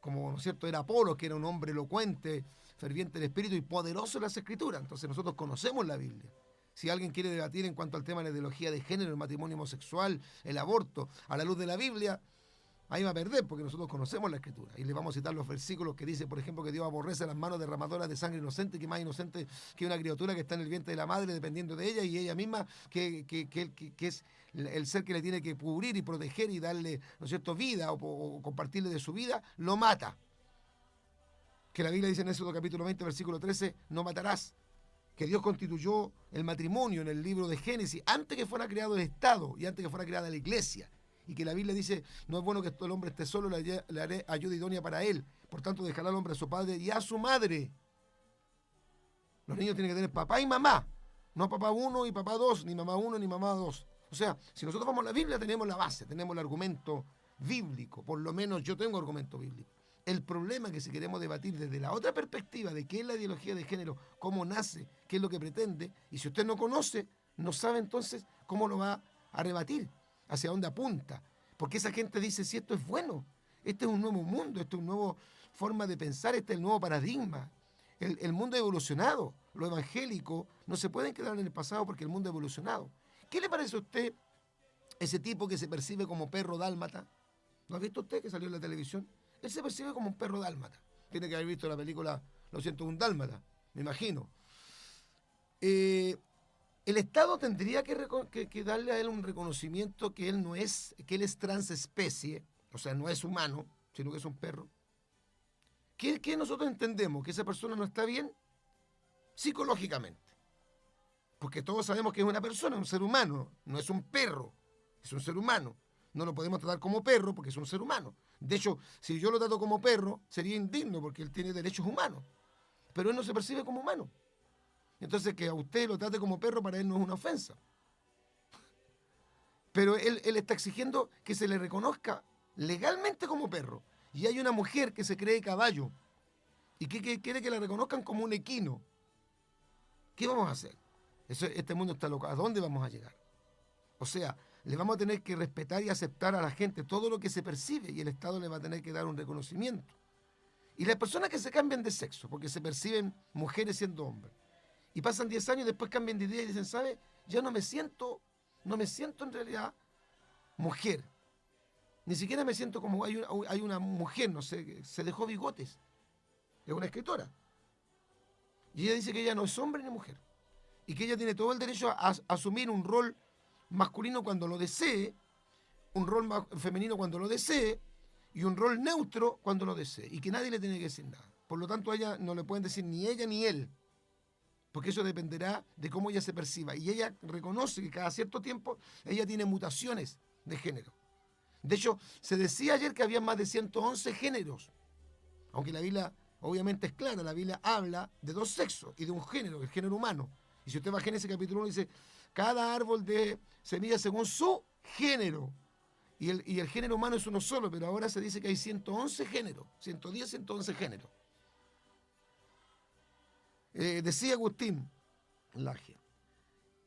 Como, ¿no es cierto?, era Apolos, que era un hombre elocuente, ferviente del espíritu y poderoso en las escrituras. Entonces nosotros conocemos la Biblia. Si alguien quiere debatir en cuanto al tema de la ideología de género, el matrimonio homosexual, el aborto, a la luz de la Biblia, ahí va a perder, porque nosotros conocemos la escritura. Y le vamos a citar los versículos que dice, por ejemplo, que Dios aborrece las manos derramadoras de sangre inocente, que más inocente que una criatura que está en el vientre de la madre, dependiendo de ella, y ella misma, que es el ser que le tiene que cubrir y proteger y darle, ¿no es cierto?, vida o compartirle de su vida, lo mata. Que la Biblia dice en Éxodo capítulo 20, versículo 13, no matarás. Que Dios constituyó el matrimonio en el libro de Génesis antes que fuera creado el Estado y antes que fuera creada la iglesia. Y que la Biblia dice, no es bueno que el hombre esté solo, le haré ayuda idónea para él. Por tanto, dejará al hombre a su padre y a su madre. Los niños tienen que tener papá y mamá. No papá 1 y papá 2, ni mamá 1 ni mamá 2. O sea, si nosotros vamos a la Biblia, tenemos la base, tenemos el argumento bíblico. Por lo menos yo tengo argumento bíblico. El problema es que si queremos debatir desde la otra perspectiva de qué es la ideología de género, cómo nace, qué es lo que pretende, y si usted no conoce, no sabe entonces cómo lo va a rebatir, hacia dónde apunta. Porque esa gente dice, si esto es bueno, este es un nuevo mundo, esto es una nueva forma de pensar, este es el nuevo paradigma. El mundo ha evolucionado, lo evangélico no se pueden quedar en el pasado porque el mundo ha evolucionado. ¿Qué le parece a usted ese tipo que se percibe como perro dálmata? ¿Lo ha visto usted que salió en la televisión? Él se percibe como un perro dálmata. Tiene que haber visto la película Lo siento, un dálmata, me imagino. El Estado tendría que darle a él un reconocimiento que él es transespecie, o sea, no es humano, sino que es un perro. ¿Qué nosotros entendemos? ¿Que esa persona no está bien? Psicológicamente. Porque todos sabemos que es una persona, un ser humano, no es un perro, es un ser humano. No lo podemos tratar como perro porque es un ser humano. De hecho, si yo lo trato como perro, sería indigno porque él tiene derechos humanos. Pero él no se percibe como humano. Entonces, que a usted lo trate como perro, para él no es una ofensa. Pero él está exigiendo que se le reconozca legalmente como perro. Y hay una mujer que se cree caballo y que quiere que la reconozcan como un equino. ¿Qué vamos a hacer? Este mundo está loco. ¿A dónde vamos a llegar? O sea, le vamos a tener que respetar y aceptar a la gente todo lo que se percibe, y el Estado le va a tener que dar un reconocimiento. Y las personas que se cambian de sexo, porque se perciben mujeres siendo hombres, y pasan 10 años y después cambian de idea y dicen, ¿sabe? Ya no me siento en realidad mujer. Ni siquiera me siento como hay una mujer, no sé, se dejó bigotes. Es una escritora. Y ella dice que ella no es hombre ni mujer. Y que ella tiene todo el derecho a asumir un rol masculino cuando lo desee, un rol femenino cuando lo desee, y un rol neutro cuando lo desee. Y que nadie le tiene que decir nada. Por lo tanto, a ella no le pueden decir ni ella ni él. Porque eso dependerá de cómo ella se perciba. Y ella reconoce que cada cierto tiempo ella tiene mutaciones de género. De hecho, se decía ayer que había más de 111 géneros. Aunque la Biblia obviamente es clara, la Biblia habla de dos sexos y de un género, el género humano. Y si usted va a Génesis capítulo 1, dice, cada árbol de semilla según su género. Y el género humano es uno solo, pero ahora se dice que hay 111 géneros, 110, 111 géneros. Decía Agustín Laje,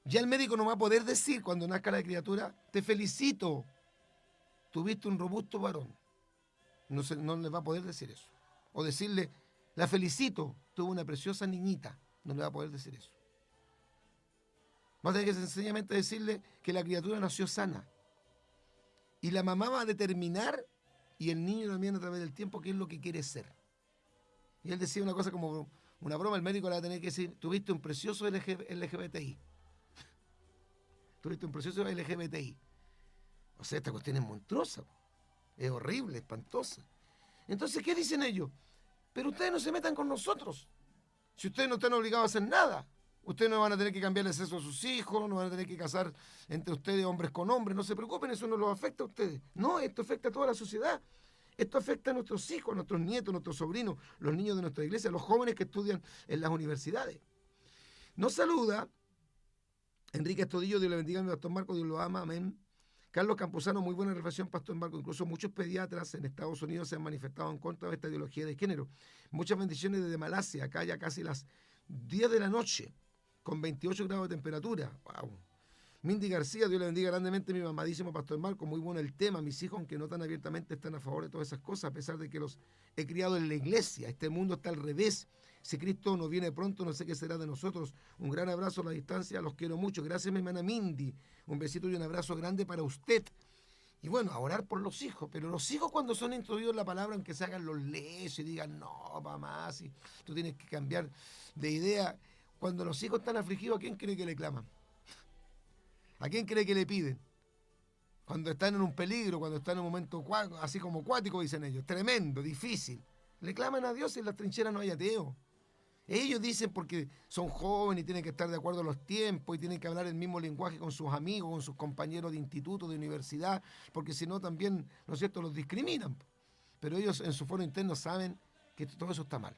ya el médico no va a poder decir cuando nazca la criatura, te felicito, tuviste un robusto varón. No le va a poder decir eso. O decirle, la felicito, tuvo una preciosa niñita. No le va a poder decir eso. Va a tener que sencillamente decirle que la criatura nació sana. Y la mamá va a determinar, y el niño también a través del tiempo, qué es lo que quiere ser. Y él decía una cosa como una broma, el médico le va a tener que decir, tuviste un precioso LGBTI. Tuviste un precioso LGBTI. O sea, esta cuestión es monstruosa. Es horrible, espantosa. Entonces, ¿qué dicen ellos? Pero ustedes no se metan con nosotros. Si ustedes no están obligados a hacer nada. Ustedes no van a tener que cambiar el sexo a sus hijos, no van a tener que casar entre ustedes hombres con hombres. No se preocupen, eso no los afecta a ustedes. No, esto afecta a toda la sociedad. Esto afecta a nuestros hijos, a nuestros nietos, a nuestros sobrinos, los niños de nuestra iglesia, a los jóvenes que estudian en las universidades. Nos saluda Enrique Estodillo, Dios le bendiga a mi pastor Marco, Dios lo ama, amén. Carlos Campuzano, muy buena reflexión, pastor Marco. Incluso muchos pediatras en Estados Unidos se han manifestado en contra de esta ideología de género. Muchas bendiciones desde Malasia, acá ya casi las 10 de la noche, con 28 grados de temperatura. Wow. Mindy García, Dios le bendiga grandemente, mi mamadísimo pastor Marco, muy bueno el tema. Mis hijos, aunque no tan abiertamente, están a favor de todas esas cosas, a pesar de que los he criado en la iglesia. Este mundo está al revés. Si Cristo no viene pronto, no sé qué será de nosotros. Un gran abrazo a la distancia, los quiero mucho. Gracias, mi hermana Mindy. Un besito y un abrazo grande para usted. Y bueno, a orar por los hijos, pero los hijos cuando son instruidos en la palabra, aunque se hagan los leyes y digan, no, mamá, si tú tienes que cambiar de idea. Cuando los hijos están afligidos, ¿a quién cree que le claman? ¿A quién cree que le piden? Cuando están en un peligro, cuando están en un momento así como cuático, dicen ellos, tremendo, difícil. Le claman a Dios y en las trincheras no hay ateo. Ellos dicen porque son jóvenes y tienen que estar de acuerdo a los tiempos y tienen que hablar el mismo lenguaje con sus amigos, con sus compañeros de instituto, de universidad, porque si no también, ¿no es cierto?, los discriminan. Pero ellos en su foro interno saben que todo eso está mal.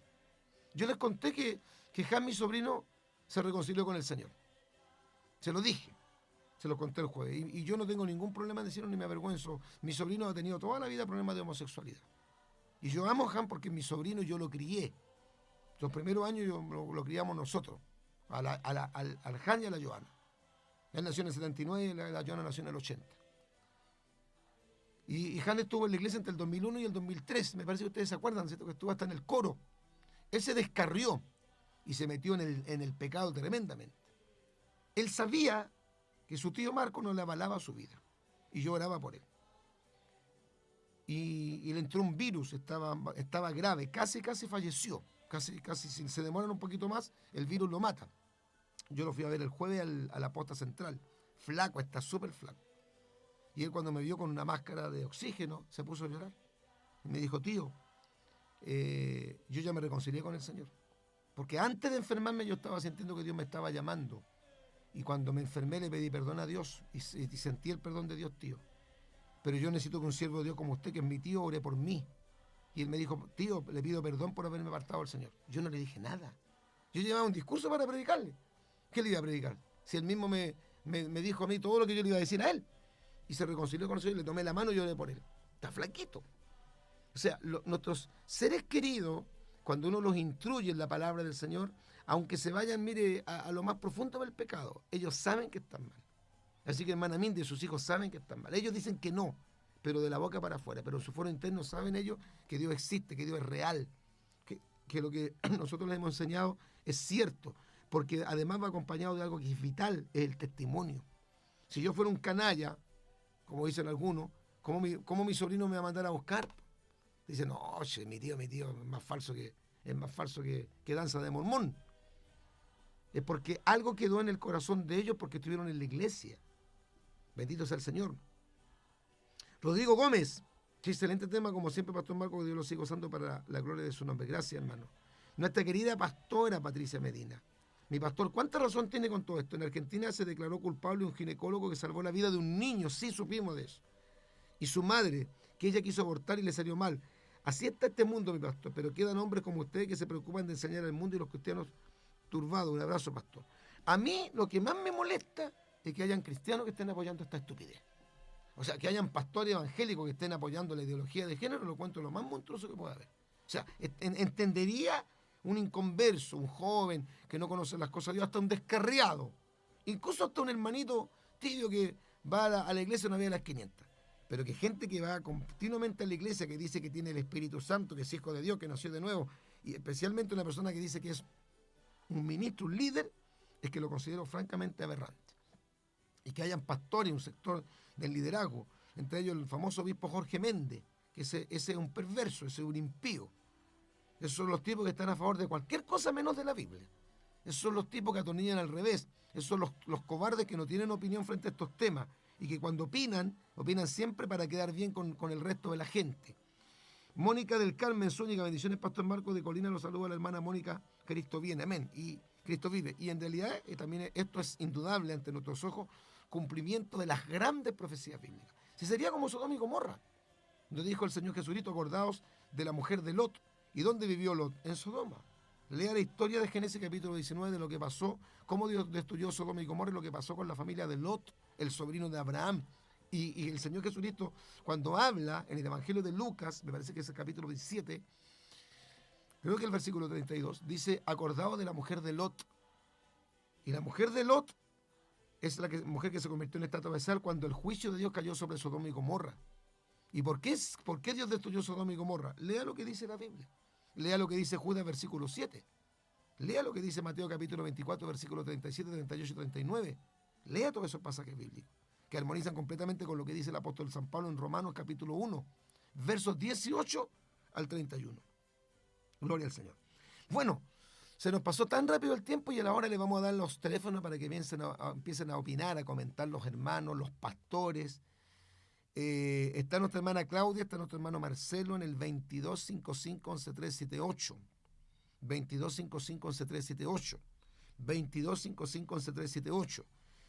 Yo les conté que Jan, mi sobrino, se reconcilió con el Señor. Se lo dije. Se lo conté el jueves. Y yo no tengo ningún problema en decirlo ni me avergüenzo. Mi sobrino ha tenido toda la vida problemas de homosexualidad. Y yo amo a Jan porque mi sobrino yo lo crié. Los primeros años lo criamos nosotros. Al Jan y a la Joana. Él nació en el 79 y la Joana nació en el 80. Y Jan estuvo en la iglesia entre el 2001 y el 2003. Me parece que ustedes se acuerdan, ¿cierto? Que estuvo hasta en el coro. Él se descarrió y se metió en el pecado tremendamente. Él sabía que su tío Marco no le avalaba su vida. Y yo oraba por él. Y le entró un virus, estaba grave, casi falleció. Casi, si se demoran un poquito más, el virus lo mata. Yo lo fui a ver el jueves a la posta central. Flaco, está súper flaco. Y él cuando me vio con una máscara de oxígeno, se puso a llorar. Y me dijo, tío, yo ya me reconcilié con el Señor. Porque antes de enfermarme yo estaba sintiendo que Dios me estaba llamando. Y cuando me enfermé le pedí perdón a Dios y sentí el perdón de Dios, tío. Pero yo necesito que un siervo de Dios como usted, que es mi tío, ore por mí. Y él me dijo, tío, le pido perdón por haberme apartado del Señor. Yo no le dije nada. Yo llevaba un discurso para predicarle. ¿Qué le iba a predicar? Si él mismo me dijo a mí todo lo que yo le iba a decir a él. Y se reconcilió con el Señor, le tomé la mano y lloré por él. Está flaquito. O sea, nuestros seres queridos, cuando uno los instruye en la palabra del Señor, aunque se vayan, mire, a lo más profundo del pecado, ellos saben que están mal. Así que hermana Mindy y sus hijos saben que están mal. Ellos dicen que no, pero de la boca para afuera. Pero en su foro interno saben ellos que Dios existe, que Dios es real, que lo que nosotros les hemos enseñado es cierto, porque además va acompañado de algo que es vital, es el testimonio. Si yo fuera un canalla, como dicen algunos, ¿cómo mi sobrino me va a mandar a buscar? Dicen, no, oye, mi tío es más falso que danza de mormón. Es porque algo quedó en el corazón de ellos porque estuvieron en la iglesia. Bendito sea el Señor. Rodrigo Gómez, qué excelente tema, como siempre, Pastor Marco, que Dios lo siga usando para la gloria de su nombre. Gracias, hermano. Nuestra querida pastora Patricia Medina. Mi pastor, ¿cuánta razón tiene con todo esto? En Argentina se declaró culpable un ginecólogo que salvó la vida de un niño, sí supimos de eso. Y su madre, que ella quiso abortar y le salió mal. Así está este mundo, mi pastor, pero quedan hombres como ustedes que se preocupan de enseñar al mundo y los cristianos turbados. Un abrazo, pastor. A mí lo que más me molesta es que hayan cristianos que estén apoyando esta estupidez. O sea, que hayan pastores evangélicos que estén apoyando la ideología de género, lo cuento lo más monstruoso que pueda haber. O sea, entendería un inconverso, un joven que no conoce las cosas de Dios, hasta un descarriado, incluso hasta un hermanito tibio que va a la iglesia una vez a las 500. Pero que gente que va continuamente a la iglesia, que dice que tiene el Espíritu Santo, que es hijo de Dios, que nació de nuevo, y especialmente una persona que dice que es un ministro, un líder, es que lo considero francamente aberrante. Y que hayan pastores, un sector del liderazgo, entre ellos el famoso obispo Jorge Méndez, que ese es un perverso, ese es un impío. Esos son los tipos que están a favor de cualquier cosa menos de la Biblia. Esos son los tipos que atornillan al revés. Esos son los cobardes que no tienen opinión frente a estos temas y que cuando opinan siempre para quedar bien con el resto de la gente. Mónica del Carmen Zúñiga, bendiciones, Pastor Marcos de Colina, los saluda a la hermana Mónica, Cristo viene, amén, y Cristo vive. Y en realidad también esto es indudable ante nuestros ojos, cumplimiento de las grandes profecías bíblicas. Si sería como Sodoma y Gomorra, donde dijo el Señor Jesucristo, acordaos de la mujer de Lot. ¿Y dónde vivió Lot? En Sodoma. Lea la historia de Génesis capítulo 19 de lo que pasó, cómo Dios destruyó Sodoma y Gomorra y lo que pasó con la familia de Lot, el sobrino de Abraham. Y el Señor Jesucristo, cuando habla en el Evangelio de Lucas, me parece que es el capítulo 17, creo que el versículo 32, dice, acordaos de la mujer de Lot. Y la mujer de Lot es la mujer que se convirtió en estatua de sal cuando el juicio de Dios cayó sobre Sodoma y Gomorra. ¿Y por qué Dios destruyó Sodoma y Gomorra? Lea lo que dice la Biblia. Lea lo que dice Judas, versículo 7. Lea lo que dice Mateo, capítulo 24, versículos 37, 38 y 39. Lea todos esos pasajes bíblicos que armonizan completamente con lo que dice el apóstol San Pablo en Romanos, capítulo 1, versos 18 al 31. Gloria al Señor. Bueno, se nos pasó tan rápido el tiempo y a la hora le vamos a dar los teléfonos para que empiecen a opinar, a comentar los hermanos, los pastores. Está nuestra hermana Claudia, está nuestro hermano Marcelo en el 2255-11378. 2255-11378. 2255-11378.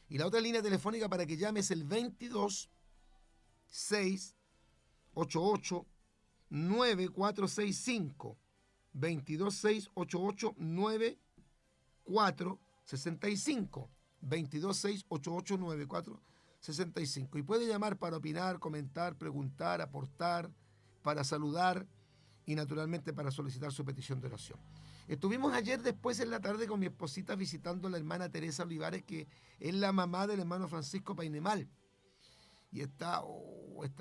Y la otra línea telefónica para que llame es el 22-688-9465. 22-688-9465. 22-688-9465. Y puede llamar para opinar, comentar, preguntar, aportar, para saludar y naturalmente para solicitar su petición de oración. Estuvimos ayer después en la tarde con mi esposita visitando a la hermana Teresa Olivares, que es la mamá del hermano Francisco Painemal. Y está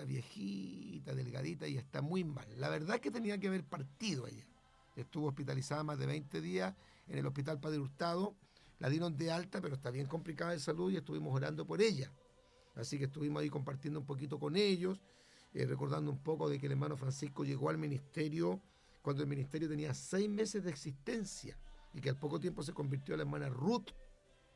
viejita, delgadita y está muy mal. La verdad es que tenía que haber partido ella. Estuvo hospitalizada más de 20 días en el Hospital Padre Hurtado. La dieron de alta, pero está bien complicada de salud y estuvimos orando por ella. Así que estuvimos ahí compartiendo un poquito con ellos, recordando un poco de que el hermano Francisco llegó al ministerio cuando el ministerio tenía 6 meses de existencia y que al poco tiempo se convirtió en la hermana Ruth,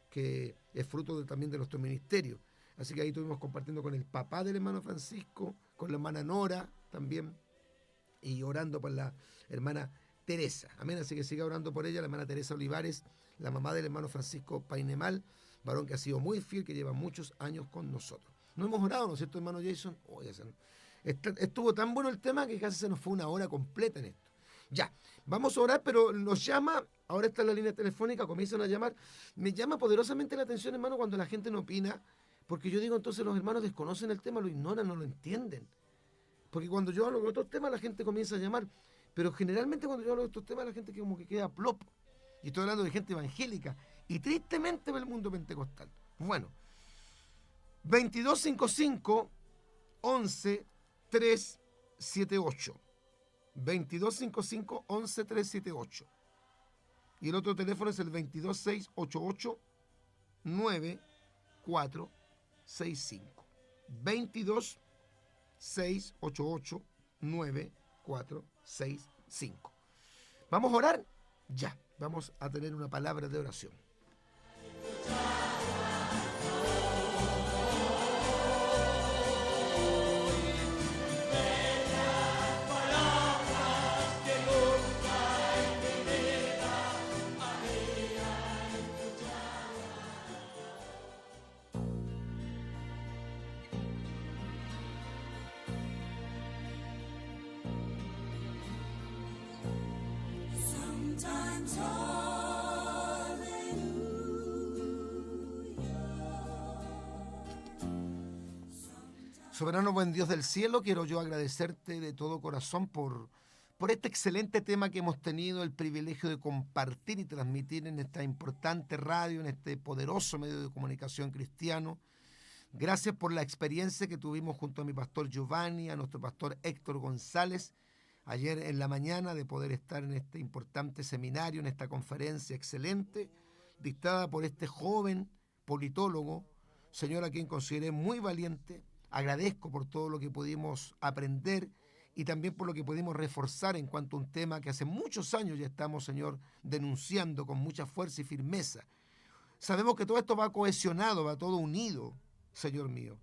que es fruto también de nuestro ministerio. Así que ahí estuvimos compartiendo con el papá del hermano Francisco, con la hermana Nora también, y orando por la hermana Teresa. Amén, así que siga orando por ella, la hermana Teresa Olivares, la mamá del hermano Francisco Painemal, varón que ha sido muy fiel, que lleva muchos años con nosotros. No hemos orado, ¿no es cierto, hermano Jason? Estuvo tan bueno el tema que casi se nos fue una hora completa en esto. Ya, vamos a orar, pero nos llama, ahora está la línea telefónica, comienzan a llamar. Me llama poderosamente la atención, hermano, cuando la gente no opina, porque yo digo, entonces los hermanos desconocen el tema, lo ignoran, no lo entienden. Porque cuando yo hablo de otros temas, la gente comienza a llamar, pero generalmente cuando yo hablo de estos temas, la gente como que queda plop. Y estoy hablando de gente evangélica, y tristemente del mundo pentecostal. Bueno, 2255 11 378. 2255 11 378. Y el otro teléfono es el 22688 9465. 22688 9465. ¿Vamos a orar? Ya, vamos a tener una palabra de oración. Soberano buen Dios del cielo, quiero yo agradecerte de todo corazón por este excelente tema que hemos tenido el privilegio de compartir y transmitir en esta importante radio, en este poderoso medio de comunicación cristiano. Gracias por la experiencia que tuvimos junto a mi pastor Giovanni, a nuestro pastor Héctor González, ayer en la mañana, de poder estar en este importante seminario, en esta conferencia excelente, dictada por este joven politólogo, señor a quien consideré muy valiente. Agradezco por todo lo que pudimos aprender y también por lo que pudimos reforzar en cuanto a un tema que hace muchos años ya estamos, Señor, denunciando con mucha fuerza y firmeza. Sabemos que todo esto va cohesionado, va todo unido, Señor mío.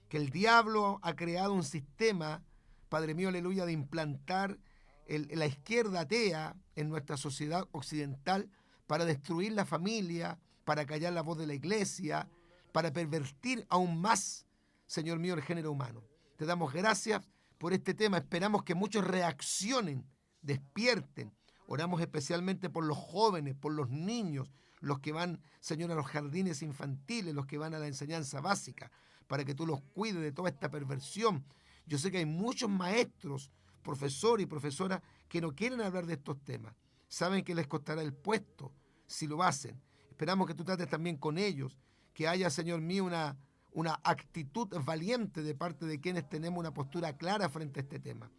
Que el diablo ha creado un sistema, Padre mío, aleluya, de implantar la izquierda atea en nuestra sociedad occidental para destruir la familia, para callar la voz de la iglesia, para pervertir aún más, Señor mío, el género humano. Te damos gracias por este tema. Esperamos que muchos reaccionen, despierten. Oramos especialmente por los jóvenes, por los niños, los que van, Señor, a los jardines infantiles, los que van a la enseñanza básica, para que tú los cuides de toda esta perversión. Yo sé que hay muchos maestros, profesores y profesoras que no quieren hablar de estos temas. Saben que les costará el puesto si lo hacen. Esperamos que tú trates también con ellos, que haya, Señor mío, una actitud valiente de parte de quienes tenemos una postura clara frente a este tema.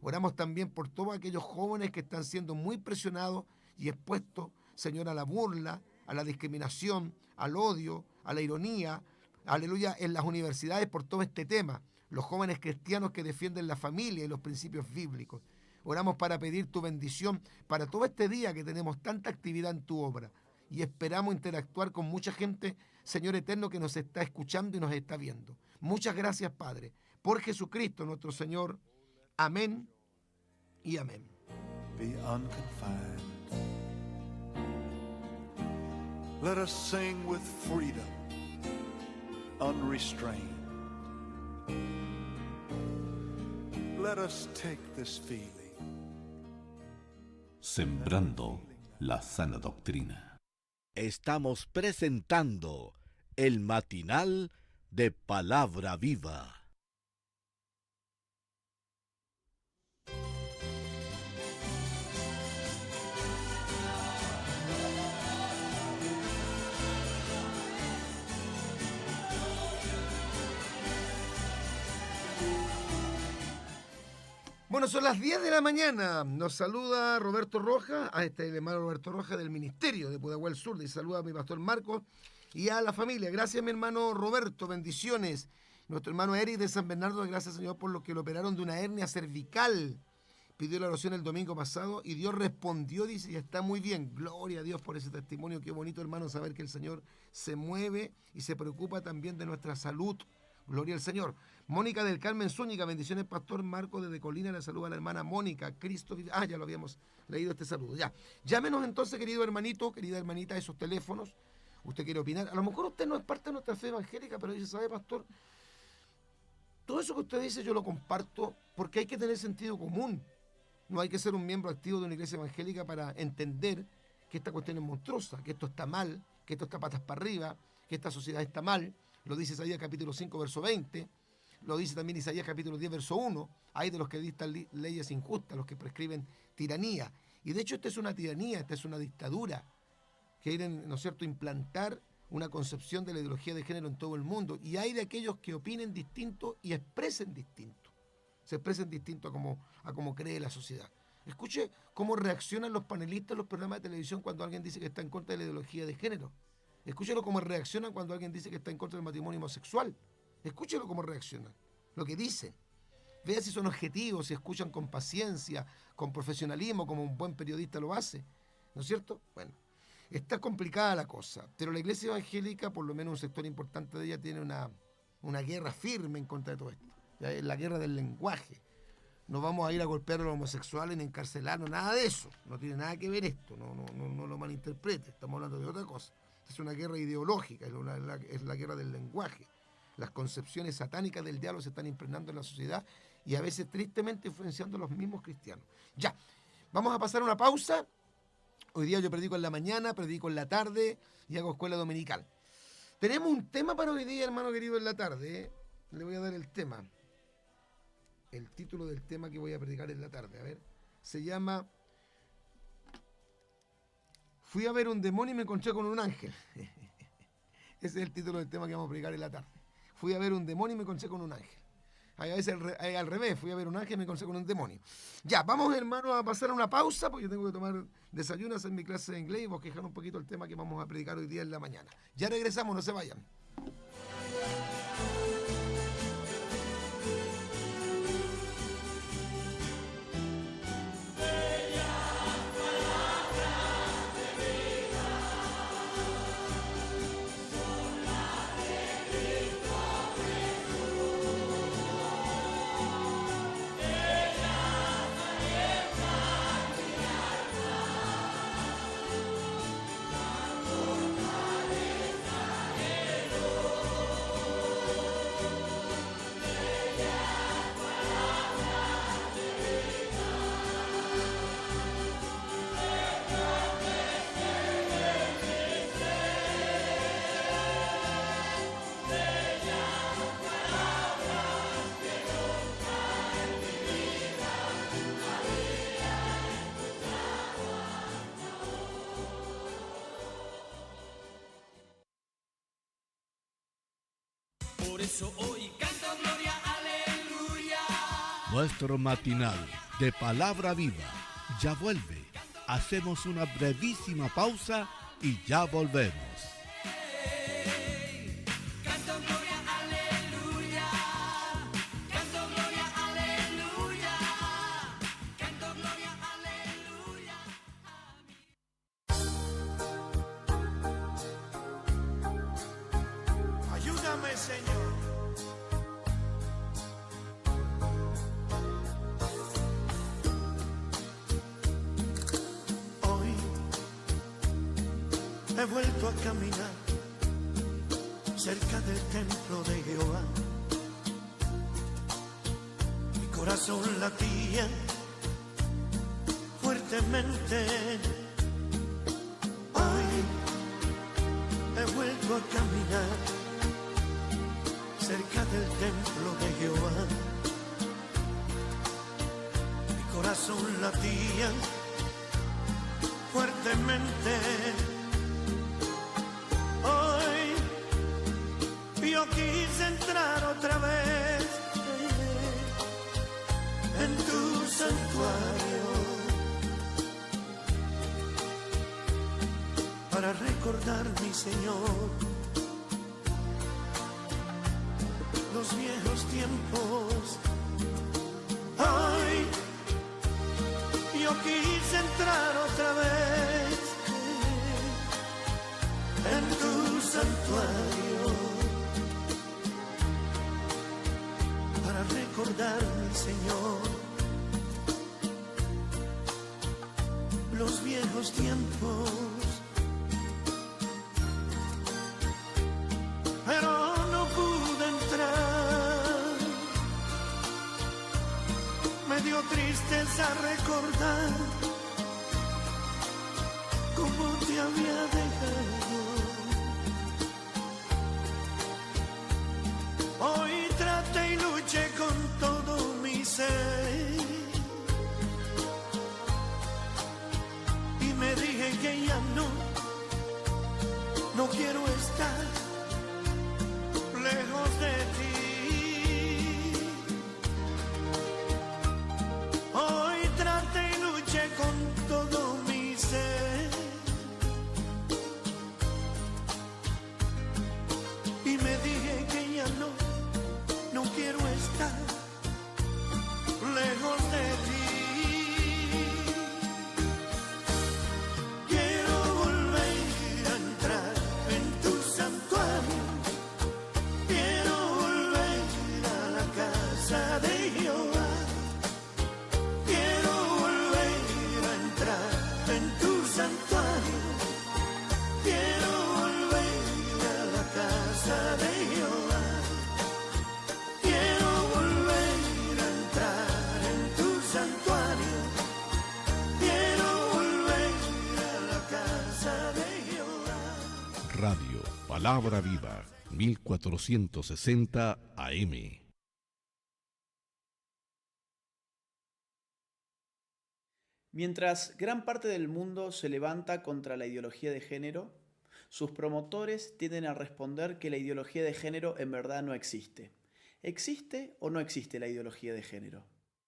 Oramos también por todos aquellos jóvenes que están siendo muy presionados y expuestos, Señor, a la burla, a la discriminación, al odio, a la ironía, aleluya, en las universidades por todo este tema. Los jóvenes cristianos que defienden la familia y los principios bíblicos. Oramos para pedir tu bendición para todo este día que tenemos tanta actividad en tu obra. Y esperamos interactuar con mucha gente, Señor eterno, que nos está escuchando y nos está viendo. Muchas gracias, Padre, por Jesucristo nuestro Señor. Amén y amén. Be unconfined. Let us sing with freedom, unrestrained. Let us take this feeling. Sembrando la sana doctrina. Estamos presentando el matinal de Palabra Viva. Bueno, son las 10 de la mañana. Nos saluda Roberto Rojas, el hermano Roberto Rojas del Ministerio de Pudahuel Sur. Y saluda a mi pastor Marcos y a la familia. Gracias, mi hermano Roberto. Bendiciones. Nuestro hermano Eric de San Bernardo, gracias, Señor, por lo que lo operaron de una hernia cervical. Pidió la oración el domingo pasado y Dios respondió, dice, y está muy bien. Gloria a Dios por ese testimonio. Qué bonito, hermano, saber que el Señor se mueve y se preocupa también de nuestra salud. Gloria al Señor. Mónica del Carmen Zúñiga, bendiciones, pastor Marco desde Colina, le saluda a la hermana Mónica. Cristo vive. Ah, ya lo habíamos leído este saludo. Ya. Llámenos entonces, querido hermanito, querida hermanita, a esos teléfonos. Usted quiere opinar. A lo mejor usted no es parte de nuestra fe evangélica, pero dice, ¿sabe, pastor? Todo eso que usted dice yo lo comparto porque hay que tener sentido común. No hay que ser un miembro activo de una iglesia evangélica para entender que esta cuestión es monstruosa, que esto está mal, que esto está patas para arriba, que esta sociedad está mal. Lo dice Isaías capítulo 5, verso 20. Lo dice también Isaías capítulo 10, verso 1. Hay de los que dictan leyes injustas, los que prescriben tiranía. Y de hecho esta es una tiranía, esta es una dictadura. Quieren, ¿no es cierto?, implantar una concepción de la ideología de género en todo el mundo. Y hay de aquellos que opinen distinto y expresen distinto. Se expresen distinto a como cree la sociedad. Escuche cómo reaccionan los panelistas en los programas de televisión cuando alguien dice que está en contra de la ideología de género. Escúchelo cómo reaccionan cuando alguien dice que está en contra del matrimonio homosexual. Escúchelo cómo reaccionan, lo que dicen. Vea si son objetivos, si escuchan con paciencia, con profesionalismo, como un buen periodista lo hace. ¿No es cierto? Bueno, está complicada la cosa, pero la iglesia evangélica, por lo menos un sector importante de ella, tiene una guerra firme en contra de todo esto. Ya es la guerra del lenguaje. No vamos a ir a golpear a los homosexuales ni encarcelarnos, nada de eso. No tiene nada que ver esto, no lo malinterprete, estamos hablando de otra cosa. Es una guerra ideológica, es la guerra del lenguaje. Las concepciones satánicas del diablo se están impregnando en la sociedad y a veces tristemente influenciando a los mismos cristianos. Ya, vamos a pasar una pausa. Hoy día yo predico en la mañana, predico en la tarde y hago escuela dominical. Tenemos un tema para hoy día, hermano querido, en la tarde. Le voy a dar el tema. El título del tema que voy a predicar en la tarde. A ver, se llama... Fui a ver un demonio y me encontré con un ángel. Ese es el título del tema que vamos a predicar en la tarde. Fui a ver un demonio y me encontré con un ángel. A veces al revés, fui a ver un ángel y me encontré con un demonio. Ya, vamos, hermano, a pasar a una pausa porque yo tengo que tomar desayuno, hacer mi clase de inglés y bosquejar un poquito el tema que vamos a predicar hoy día en la mañana. Ya regresamos, no se vayan. eso hoy canto gloria, aleluya. Nuestro matinal de Palabra Viva ya vuelve. Hacemos una brevísima pausa y ya volvemos. Canto gloria, aleluya. Canto gloria, aleluya. Canto gloria, aleluya. Ayúdame, Señor. Hoy he vuelto a caminar cerca del templo de Jehová. Mi corazón latía fuertemente. Hoy he vuelto a caminar cerca del templo de Jehová. Mi corazón latía fuertemente. Hoy yo quise entrar otra vez en tu santuario para recordar, mi Señor, los viejos tiempos. Hoy yo quise entrar otra vez en tu santuario para recordar, mi Señor, los viejos tiempos. Pero no pude entrar. Me dio tristeza recordar cómo te había dejado. Hoy traté y luché con todo mi ser y me dije que ya no quiero estar lejos de ti. Hoy traté y luché con todo mi ser y me dije que ya no quiero estar lejos de ti. Quiero volver a entrar en tu santuario. Quiero volver a la casa de Jehová. Quiero volver a entrar en tu santuario. Quiero volver a la casa de Jehová. Quiero volver a entrar en tu santuario. Quiero volver a la casa de Jehová. Radio Palabra Viva, 1460 AM. Mientras gran parte del mundo se levanta contra la ideología de género, sus promotores tienden a responder que la ideología de género en verdad no existe. ¿Existe o no existe la ideología de género?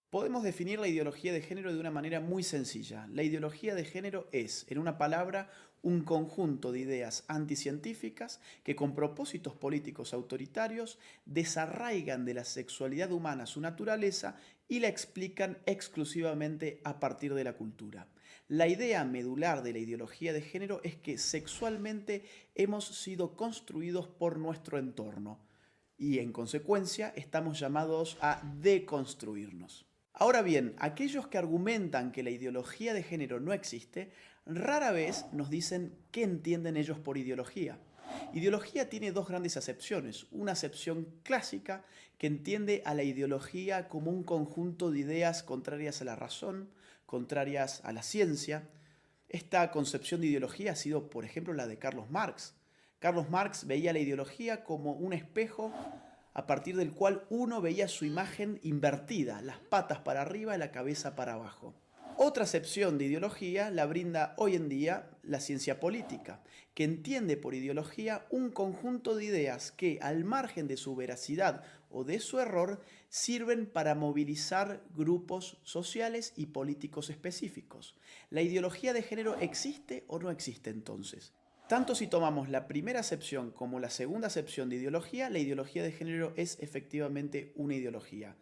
Podemos definir la ideología de género de una manera muy sencilla. La ideología de género es, en una palabra, un conjunto de ideas anticientíficas que con propósitos políticos autoritarios desarraigan de la sexualidad humana su naturaleza y la explican exclusivamente a partir de la cultura. La idea medular de la ideología de género es que sexualmente hemos sido construidos por nuestro entorno y en consecuencia estamos llamados a deconstruirnos. Ahora bien, aquellos que argumentan que la ideología de género no existe, rara vez nos dicen qué entienden ellos por ideología. Ideología tiene dos grandes acepciones. Una acepción clásica que entiende a la ideología como un conjunto de ideas contrarias a la razón, contrarias a la ciencia. Esta concepción de ideología ha sido, por ejemplo, la de Carlos Marx. Carlos Marx veía la ideología como un espejo a partir del cual uno veía su imagen invertida, las patas para arriba y la cabeza para abajo. Otra acepción de ideología la brinda hoy en día la ciencia política, que entiende por ideología un conjunto de ideas que, al margen de su veracidad o de su error, sirven para movilizar grupos sociales y políticos específicos. ¿La ideología de género existe o no existe entonces? Tanto si tomamos la primera acepción como la segunda acepción de ideología, la ideología de género es efectivamente una ideología.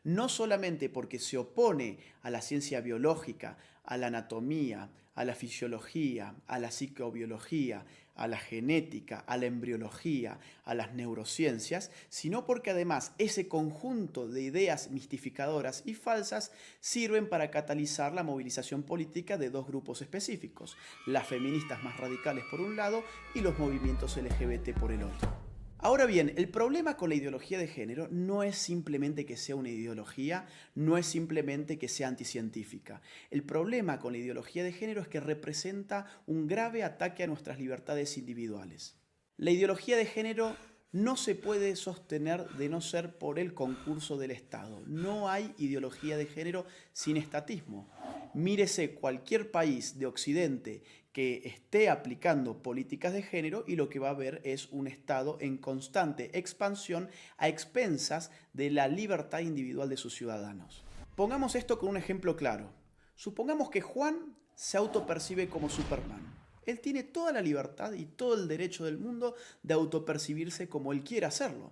No solamente porque se opone a la ciencia biológica, a la anatomía, a la fisiología, a la psicobiología, a la genética, a la embriología, a las neurociencias, sino porque además ese conjunto de ideas mistificadoras y falsas sirven para catalizar la movilización política de dos grupos específicos, las feministas más radicales por un lado y los movimientos LGBT por el otro. Ahora bien, el problema con la ideología de género no es simplemente que sea una ideología, no es simplemente que sea anticientífica. El problema con la ideología de género es que representa un grave ataque a nuestras libertades individuales. La ideología de género no se puede sostener de no ser por el concurso del Estado. No hay ideología de género sin estatismo. Mírese cualquier país de Occidente que esté aplicando políticas de género y lo que va a ver es un Estado en constante expansión a expensas de la libertad individual de sus ciudadanos. Pongamos esto con un ejemplo claro. Supongamos que Juan se autopercibe como Superman. Él tiene toda la libertad y todo el derecho del mundo de autopercibirse como él quiera hacerlo.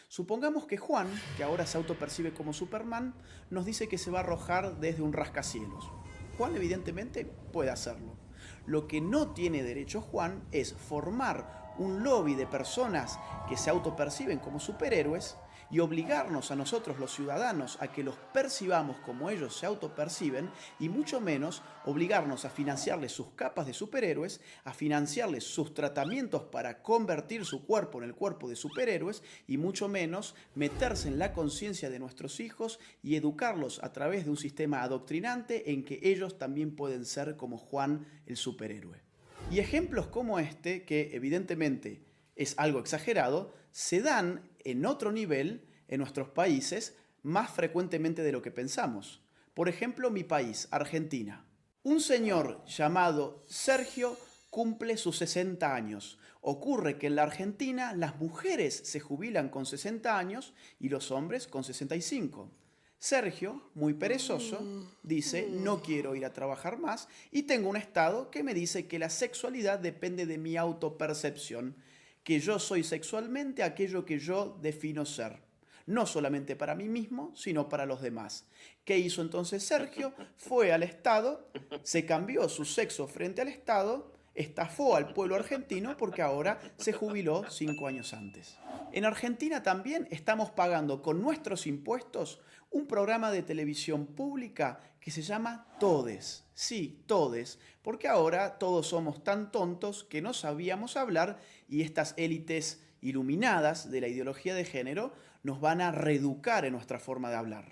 Supongamos que Juan, que ahora se autopercibe como Superman, nos dice que se va a arrojar desde un rascacielos. Juan evidentemente puede hacerlo. Lo que no tiene derecho Juan es formar un lobby de personas que se autoperciben como superhéroes y obligarnos a nosotros los ciudadanos a que los percibamos como ellos se autoperciben y mucho menos obligarnos a financiarles sus capas de superhéroes, a financiarles sus tratamientos para convertir su cuerpo en el cuerpo de superhéroes y mucho menos meterse en la conciencia de nuestros hijos y educarlos a través de un sistema adoctrinante en que ellos también pueden ser como Juan el superhéroe. Y ejemplos como este, que evidentemente es algo exagerado, se dan en otro nivel en nuestros países más frecuentemente de lo que pensamos. Por ejemplo, mi país, Argentina. Un señor llamado Sergio cumple sus 60 años. Ocurre que en la Argentina las mujeres se jubilan con 60 años y los hombres con 65. Sergio, muy perezoso, dice: no quiero ir a trabajar más y tengo un estado que me dice que la sexualidad depende de mi autopercepción, que yo soy sexualmente aquello que yo defino ser, no solamente para mí mismo, sino para los demás. ¿Qué hizo entonces Sergio? Fue al Estado, se cambió su sexo frente al Estado, estafó al pueblo argentino porque ahora se jubiló 5 años antes. En Argentina también estamos pagando con nuestros impuestos un programa de televisión pública que se llama Todes. Sí, Todes, porque ahora todos somos tan tontos que no sabíamos hablar y estas élites iluminadas de la ideología de género nos van a reeducar en nuestra forma de hablar.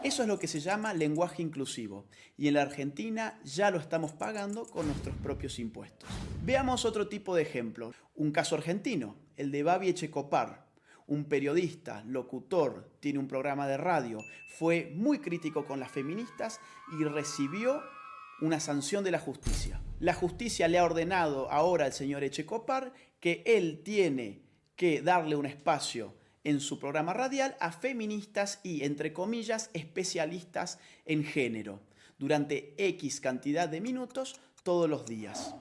Eso es lo que se llama lenguaje inclusivo y en la Argentina ya lo estamos pagando con nuestros propios impuestos. Veamos otro tipo de ejemplo, un caso argentino, el de Babi Echecopar. Un periodista, locutor, tiene un programa de radio, fue muy crítico con las feministas y recibió una sanción de la justicia. La justicia le ha ordenado ahora al señor Echecopar que él tiene que darle un espacio en su programa radial a feministas y, entre comillas, especialistas en género, durante X cantidad de minutos todos los días.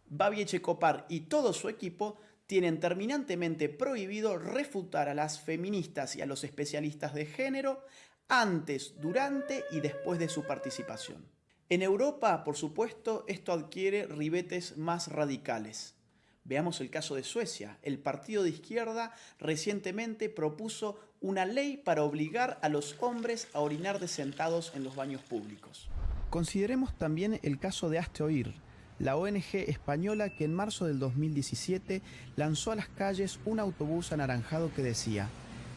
Babi Echecopar y todo su equipo tienen terminantemente prohibido refutar a las feministas y a los especialistas de género antes, durante y después de su participación. En Europa, por supuesto, esto adquiere ribetes más radicales. Veamos el caso de Suecia. El partido de izquierda recientemente propuso una ley para obligar a los hombres a orinar de sentados en los baños públicos. Consideremos también el caso de Hazte Oír, la ONG española que en marzo del 2017 lanzó a las calles un autobús anaranjado que decía: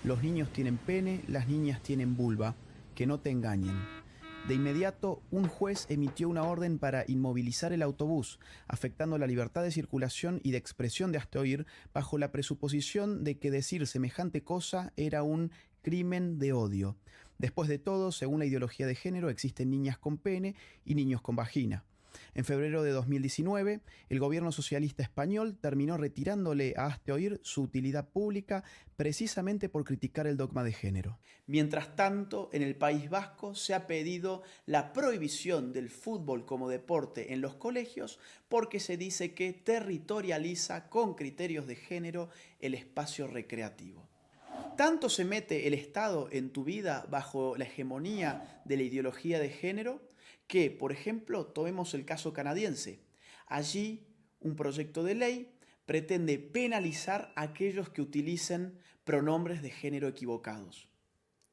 los niños tienen pene, las niñas tienen vulva, que no te engañen. De inmediato, un juez emitió una orden para inmovilizar el autobús, afectando la libertad de circulación y de expresión de Hazte Oír, bajo la presuposición de que decir semejante cosa era un crimen de odio. Después de todo, según la ideología de género, existen niñas con pene y niños con vagina. En febrero de 2019, el gobierno socialista español terminó retirándole a Hazte Oír su utilidad pública precisamente por criticar el dogma de género. Mientras tanto, en el País Vasco se ha pedido la prohibición del fútbol como deporte en los colegios porque se dice que territorializa con criterios de género el espacio recreativo. ¿Tanto se mete el Estado en tu vida bajo la hegemonía de la ideología de género que, por ejemplo, tomemos el caso canadiense? Allí, un proyecto de ley pretende penalizar a aquellos que utilicen pronombres de género equivocados.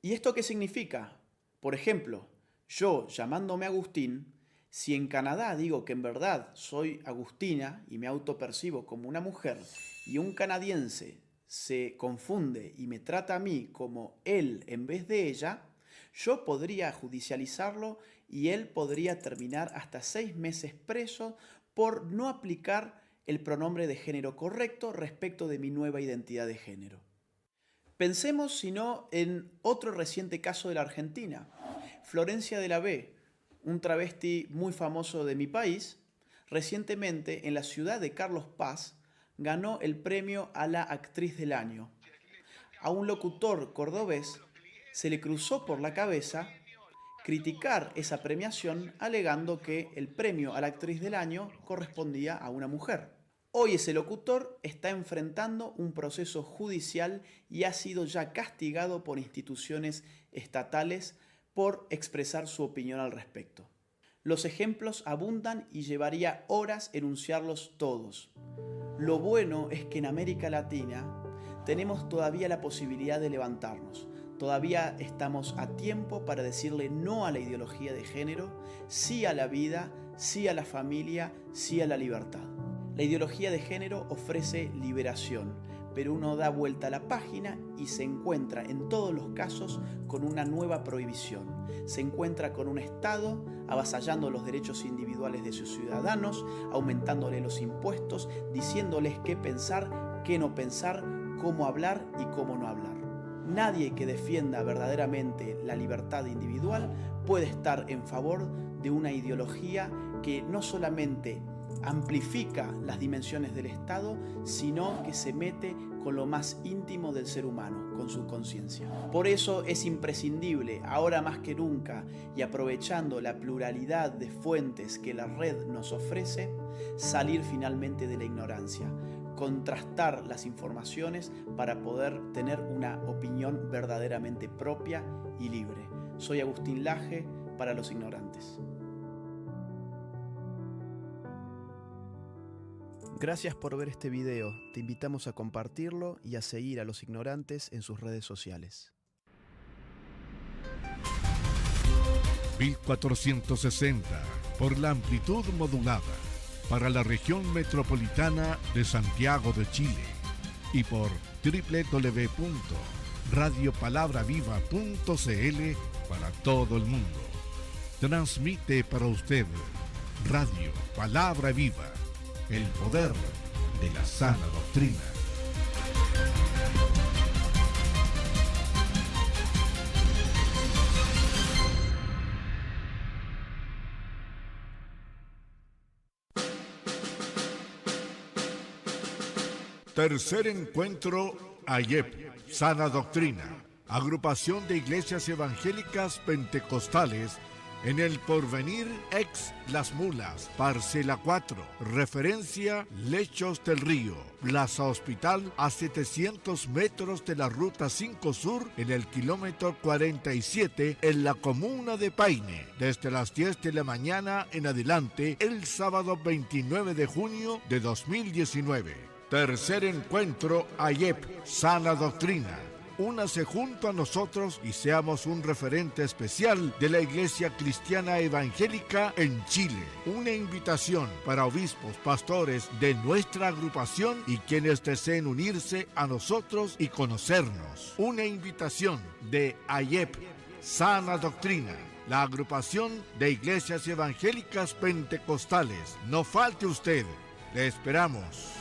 ¿Y esto qué significa? Por ejemplo, yo, llamándome Agustín, si en Canadá digo que en verdad soy Agustina y me autopercibo como una mujer, y un canadiense se confunde y me trata a mí como él en vez de ella, yo podría judicializarlo y él podría terminar hasta 6 meses preso por no aplicar el pronombre de género correcto respecto de mi nueva identidad de género. Pensemos, si no, en otro reciente caso de la Argentina. Florencia de la B, un travesti muy famoso de mi país, recientemente en la ciudad de Carlos Paz ganó el premio a la actriz del año. A un locutor cordobés se le cruzó por la cabeza criticar esa premiación alegando que el premio a la actriz del año correspondía a una mujer. Hoy ese locutor está enfrentando un proceso judicial y ha sido ya castigado por instituciones estatales por expresar su opinión al respecto. Los ejemplos abundan y llevaría horas enunciarlos todos. Lo bueno es que en América Latina tenemos todavía la posibilidad de levantarnos. Todavía estamos a tiempo para decirle no a la ideología de género, sí a la vida, sí a la familia, sí a la libertad. La ideología de género ofrece liberación, pero uno da vuelta a la página y se encuentra en todos los casos con una nueva prohibición. Se encuentra con un Estado avasallando los derechos individuales de sus ciudadanos, aumentándole los impuestos, diciéndoles qué pensar, qué no pensar, cómo hablar y cómo no hablar. Nadie que defienda verdaderamente la libertad individual puede estar en favor de una ideología que no solamente amplifica las dimensiones del Estado, sino que se mete con lo más íntimo del ser humano, con su conciencia. Por eso es imprescindible, ahora más que nunca, y aprovechando la pluralidad de fuentes que la red nos ofrece, salir finalmente de la ignorancia, contrastar las informaciones para poder tener una opinión verdaderamente propia y libre. Soy Agustín Laje para los ignorantes. Gracias por ver este video. Te invitamos a compartirlo y a seguir a los ignorantes en sus redes sociales. 1460 por la amplitud modulada para la región metropolitana de Santiago de Chile y por www.radiopalabraviva.cl para todo el mundo. Transmite para usted Radio Palabra Viva, el poder de la sana doctrina. Tercer encuentro AYEP, Sana Doctrina, agrupación de iglesias evangélicas pentecostales en el Porvenir ex Las Mulas, parcela 4, referencia Lechos del Río, Plaza Hospital a 700 metros de la Ruta 5 Sur en el kilómetro 47 en la comuna de Paine, desde las 10 de la mañana en adelante el sábado 29 de junio de 2019. Tercer encuentro AYEP, Sana Doctrina. Únase junto a nosotros y seamos un referente especial de la Iglesia Cristiana Evangélica en Chile. Una invitación para obispos, pastores de nuestra agrupación y quienes deseen unirse a nosotros y conocernos. Una invitación de AYEP, Sana Doctrina, la agrupación de iglesias evangélicas pentecostales. No falte usted, le esperamos.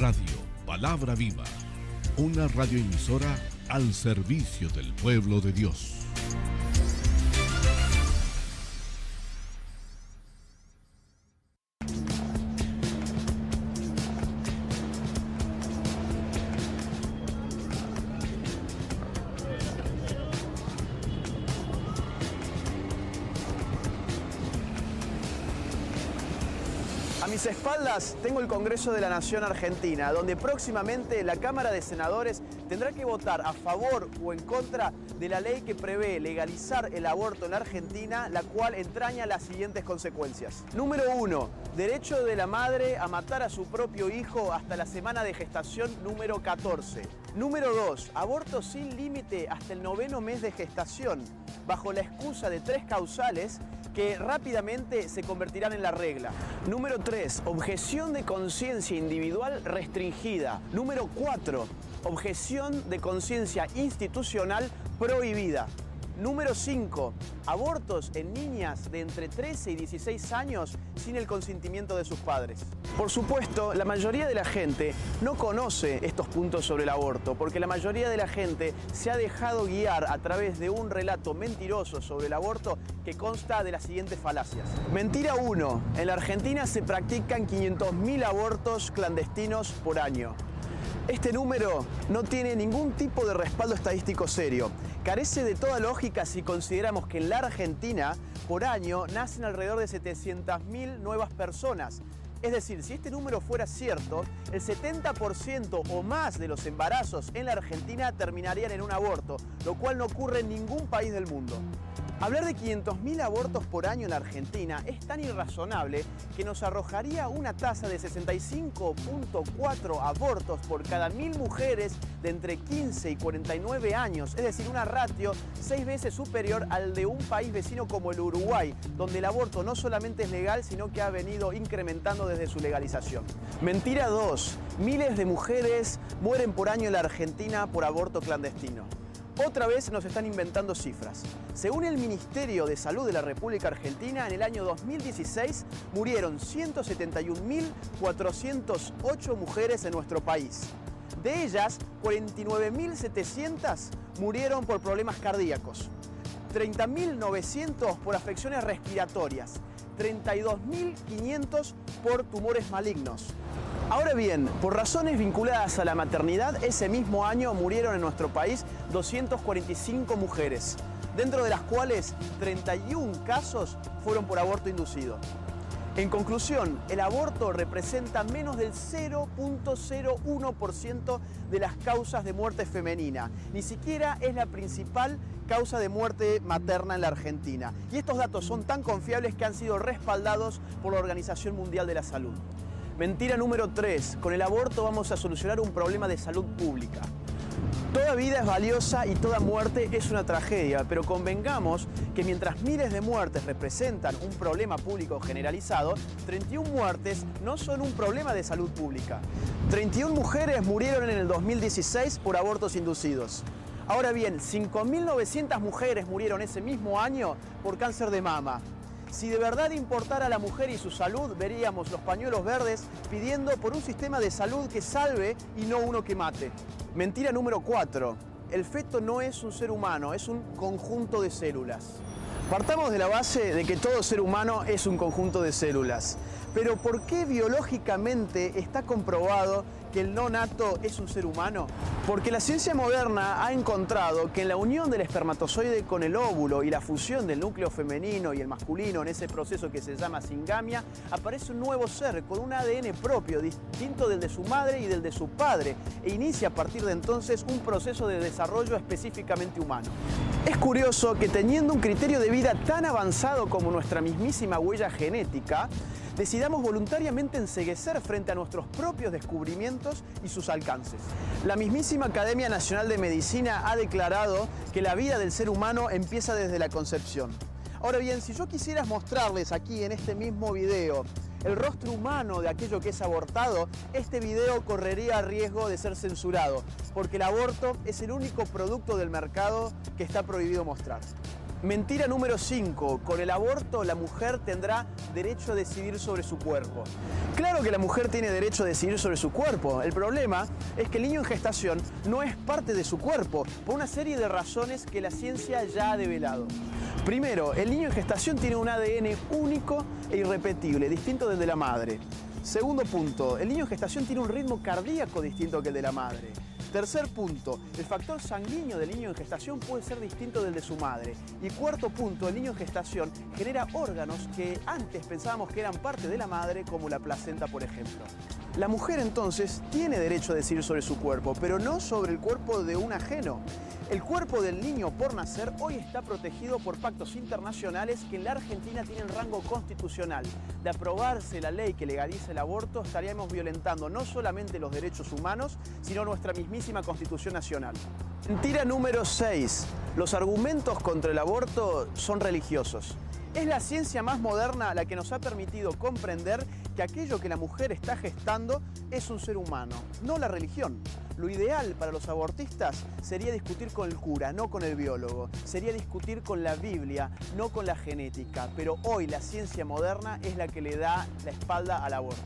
Radio, Palabra Viva, una radioemisora al servicio del pueblo de Dios. A mis espaldas tengo el Congreso de la Nación Argentina, donde próximamente la Cámara de Senadores tendrá que votar a favor o en contra de la ley que prevé legalizar el aborto en la Argentina, la cual entraña las siguientes consecuencias. Número 1. Derecho de la madre a matar a su propio hijo hasta la semana de gestación número 14. Número 2. Aborto sin límite hasta el 9º mes de gestación, bajo la excusa de 3 causales que rápidamente se convertirán en la regla. Número 3. Objeción de conciencia individual restringida. Número 4. Objeción de conciencia institucional prohibida. Número 5. Abortos en niñas de entre 13 y 16 años sin el consentimiento de sus padres. Por supuesto, la mayoría de la gente no conoce estos puntos sobre el aborto, porque la mayoría de la gente se ha dejado guiar a través de un relato mentiroso sobre el aborto que consta de las siguientes falacias. Mentira 1. En la Argentina se practican 500.000 abortos clandestinos por año. Este número no tiene ningún tipo de respaldo estadístico serio. Carece de toda lógica si consideramos que en la Argentina, por año, nacen alrededor de 700.000 nuevas personas. Es decir, si este número fuera cierto, el 70% o más de los embarazos en la Argentina terminarían en un aborto, lo cual no ocurre en ningún país del mundo. Hablar de 500.000 abortos por año en la Argentina es tan irrazonable que nos arrojaría una tasa de 65.4 abortos por cada 1.000 mujeres de entre 15 y 49 años, es decir, una ratio 6 veces superior al de un país vecino como el Uruguay, donde el aborto no solamente es legal, sino que ha venido incrementando desde su legalización. Mentira 2. Miles de mujeres mueren por año en la Argentina por aborto clandestino. Otra vez nos están inventando cifras. Según el Ministerio de Salud de la República Argentina, en el año 2016 murieron 171.408 mujeres en nuestro país. De ellas, 49.700 murieron por problemas cardíacos, 30.900 por afecciones respiratorias, 32.500 por tumores malignos. Ahora bien, por razones vinculadas a la maternidad, ese mismo año murieron en nuestro país 245 mujeres, dentro de las cuales 31 casos fueron por aborto inducido. En conclusión, el aborto representa menos del 0.01% de las causas de muerte femenina. Ni siquiera es la principal causa de muerte materna en la Argentina. Y estos datos son tan confiables que han sido respaldados por la Organización Mundial de la Salud. Mentira número 3. Con el aborto vamos a solucionar un problema de salud pública. Toda vida es valiosa y toda muerte es una tragedia, pero convengamos que mientras miles de muertes representan un problema público generalizado, 31 muertes no son un problema de salud pública. 31 mujeres murieron en el 2016 por abortos inducidos. Ahora bien, 5.900 mujeres murieron ese mismo año por cáncer de mama. Si de verdad importara a la mujer y su salud, veríamos los pañuelos verdes pidiendo por un sistema de salud que salve y no uno que mate. Mentira número 4. El feto no es un ser humano, es un conjunto de células. Partamos de la base de que todo ser humano es un conjunto de células. Pero ¿por qué biológicamente está comprobado que el no nato es un ser humano? Porque la ciencia moderna ha encontrado que en la unión del espermatozoide con el óvulo y la fusión del núcleo femenino y el masculino en ese proceso que se llama singamia, aparece un nuevo ser con un ADN propio, distinto del de su madre y del de su padre, e inicia a partir de entonces un proceso de desarrollo específicamente humano. Es curioso que teniendo un criterio de vida tan avanzado como nuestra mismísima huella genética, decidamos voluntariamente enceguecer frente a nuestros propios descubrimientos y sus alcances. La mismísima Academia Nacional de Medicina ha declarado que la vida del ser humano empieza desde la concepción. Ahora bien, si yo quisiera mostrarles aquí en este mismo video el rostro humano de aquello que es abortado, este video correría riesgo de ser censurado, porque el aborto es el único producto del mercado que está prohibido mostrar. Mentira número 5. Con el aborto la mujer tendrá derecho a decidir sobre su cuerpo. Claro que la mujer tiene derecho a decidir sobre su cuerpo. El problema es que el niño en gestación no es parte de su cuerpo por una serie de razones que la ciencia ya ha develado. Primero, el niño en gestación tiene un ADN único e irrepetible, distinto del de la madre. Segundo punto, el niño en gestación tiene un ritmo cardíaco distinto que el de la madre. Tercer punto, el factor sanguíneo del niño en gestación puede ser distinto del de su madre. Y cuarto punto, el niño en gestación genera órganos que antes pensábamos que eran parte de la madre, como la placenta, por ejemplo. La mujer entonces tiene derecho a decidir sobre su cuerpo, pero no sobre el cuerpo de un ajeno. El cuerpo del niño por nacer hoy está protegido por pactos internacionales que en la Argentina tienen rango constitucional. De aprobarse la ley que legaliza el aborto, estaríamos violentando no solamente los derechos humanos, sino nuestra mismísima Constitución Nacional. Mentira número 6. Los argumentos contra el aborto son religiosos. Es la ciencia más moderna la que nos ha permitido comprender que aquello que la mujer está gestando es un ser humano, no la religión. Lo ideal para los abortistas sería discutir con el cura, no con el biólogo. Sería discutir con la Biblia, no con la genética. Pero hoy la ciencia moderna es la que le da la espalda al aborto.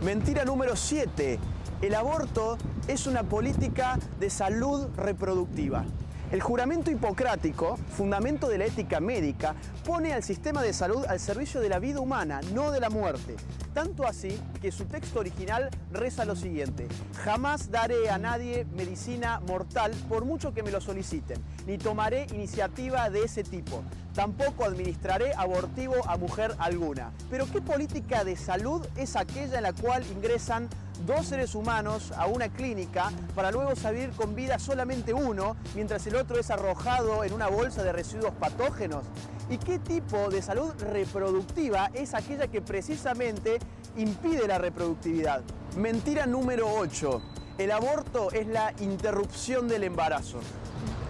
Mentira número 7. El aborto es una política de salud reproductiva. El juramento hipocrático, fundamento de la ética médica, pone al sistema de salud al servicio de la vida humana, no de la muerte. Tanto así que su texto original reza lo siguiente: jamás daré a nadie medicina mortal por mucho que me lo soliciten, ni tomaré iniciativa de ese tipo. Tampoco administraré abortivo a mujer alguna. Pero ¿qué política de salud es aquella en la cual ingresan dos seres humanos a una clínica para luego salir con vida solamente uno, mientras el otro es arrojado en una bolsa de residuos patógenos? ¿Y qué tipo de salud reproductiva es aquella que precisamente impide la reproductividad? Mentira número 8. El aborto es la interrupción del embarazo.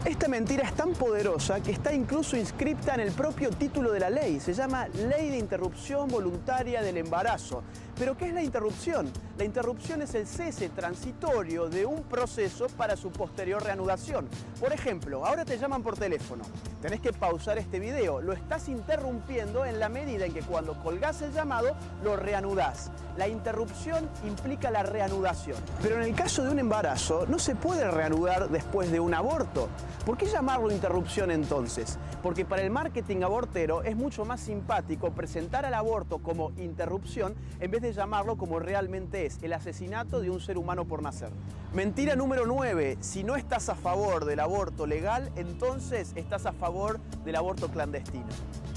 Esta mentira es tan poderosa que está incluso inscripta en el propio título de la ley. Se llama Ley de Interrupción Voluntaria del Embarazo. ¿Pero qué es la interrupción? La interrupción es el cese transitorio de un proceso para su posterior reanudación. Por ejemplo, ahora te llaman por teléfono. Tenés que pausar este video. Lo estás interrumpiendo en la medida en que cuando colgás el llamado, lo reanudás. La interrupción implica la reanudación. Pero en el caso de un embarazo, no se puede reanudar después de un aborto. ¿Por qué llamarlo interrupción entonces? Porque para el marketing abortero es mucho más simpático presentar al aborto como interrupción en vez de llamarlo como realmente es, el asesinato de un ser humano por nacer. Mentira número 9. Si no estás a favor del aborto legal, entonces estás a favor del aborto clandestino.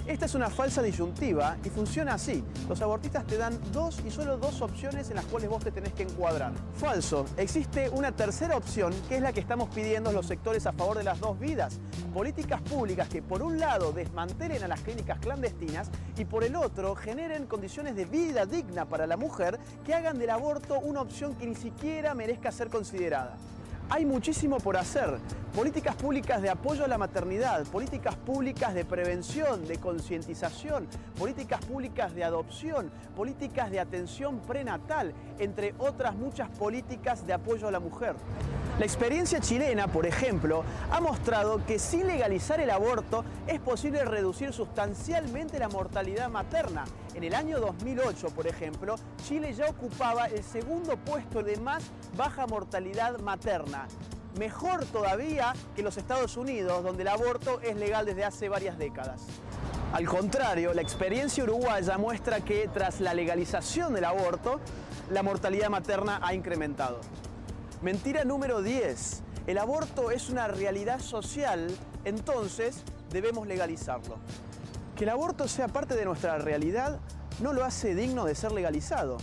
Esta es una falsa disyuntiva y funciona así. Los abortistas te dan dos y solo dos opciones en las cuales vos te tenés que encuadrar. Falso. Existe una tercera opción que es la que estamos pidiendo los sectores a favor de las dos vidas. Políticas públicas que por un lado desmantelen a las clínicas clandestinas y por el otro generen condiciones de vida digna para la mujer que hagan del aborto una opción que ni siquiera merezca ser considerada. Hay muchísimo por hacer. Políticas públicas de apoyo a la maternidad, políticas públicas de prevención, de concientización, políticas públicas de adopción, políticas de atención prenatal, entre otras muchas políticas de apoyo a la mujer. La experiencia chilena, por ejemplo, ha mostrado que sin legalizar el aborto es posible reducir sustancialmente la mortalidad materna. En el año 2008, por ejemplo, Chile ya ocupaba el segundo puesto de más baja mortalidad materna. Mejor todavía que los Estados Unidos, donde el aborto es legal desde hace varias décadas. Al contrario, la experiencia uruguaya muestra que tras la legalización del aborto, la mortalidad materna ha incrementado. Mentira número 10. El aborto es una realidad social, entonces debemos legalizarlo. Que el aborto sea parte de nuestra realidad no lo hace digno de ser legalizado.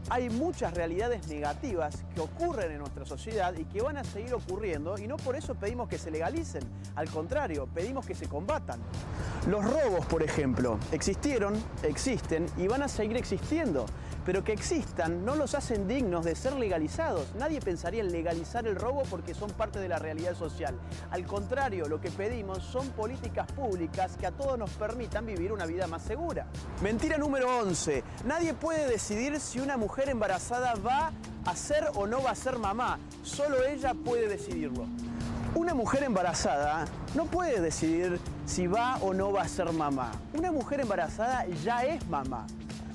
Hay muchas realidades negativas que ocurren en nuestra sociedad y que van a seguir ocurriendo y no por eso pedimos que se legalicen. Al contrario, pedimos que se combatan. Los robos, por ejemplo, existieron, existen y van a seguir existiendo. Pero que existan no los hacen dignos de ser legalizados. Nadie pensaría en legalizar el robo porque son parte de la realidad social. Al contrario, lo que pedimos son políticas públicas que a todos nos permitan vivir una vida más segura. Mentira número 11. Nadie puede decidir si una mujer embarazada va a ser o no va a ser mamá. Solo ella puede decidirlo. Una mujer embarazada no puede decidir si va o no va a ser mamá. Una mujer embarazada ya es mamá.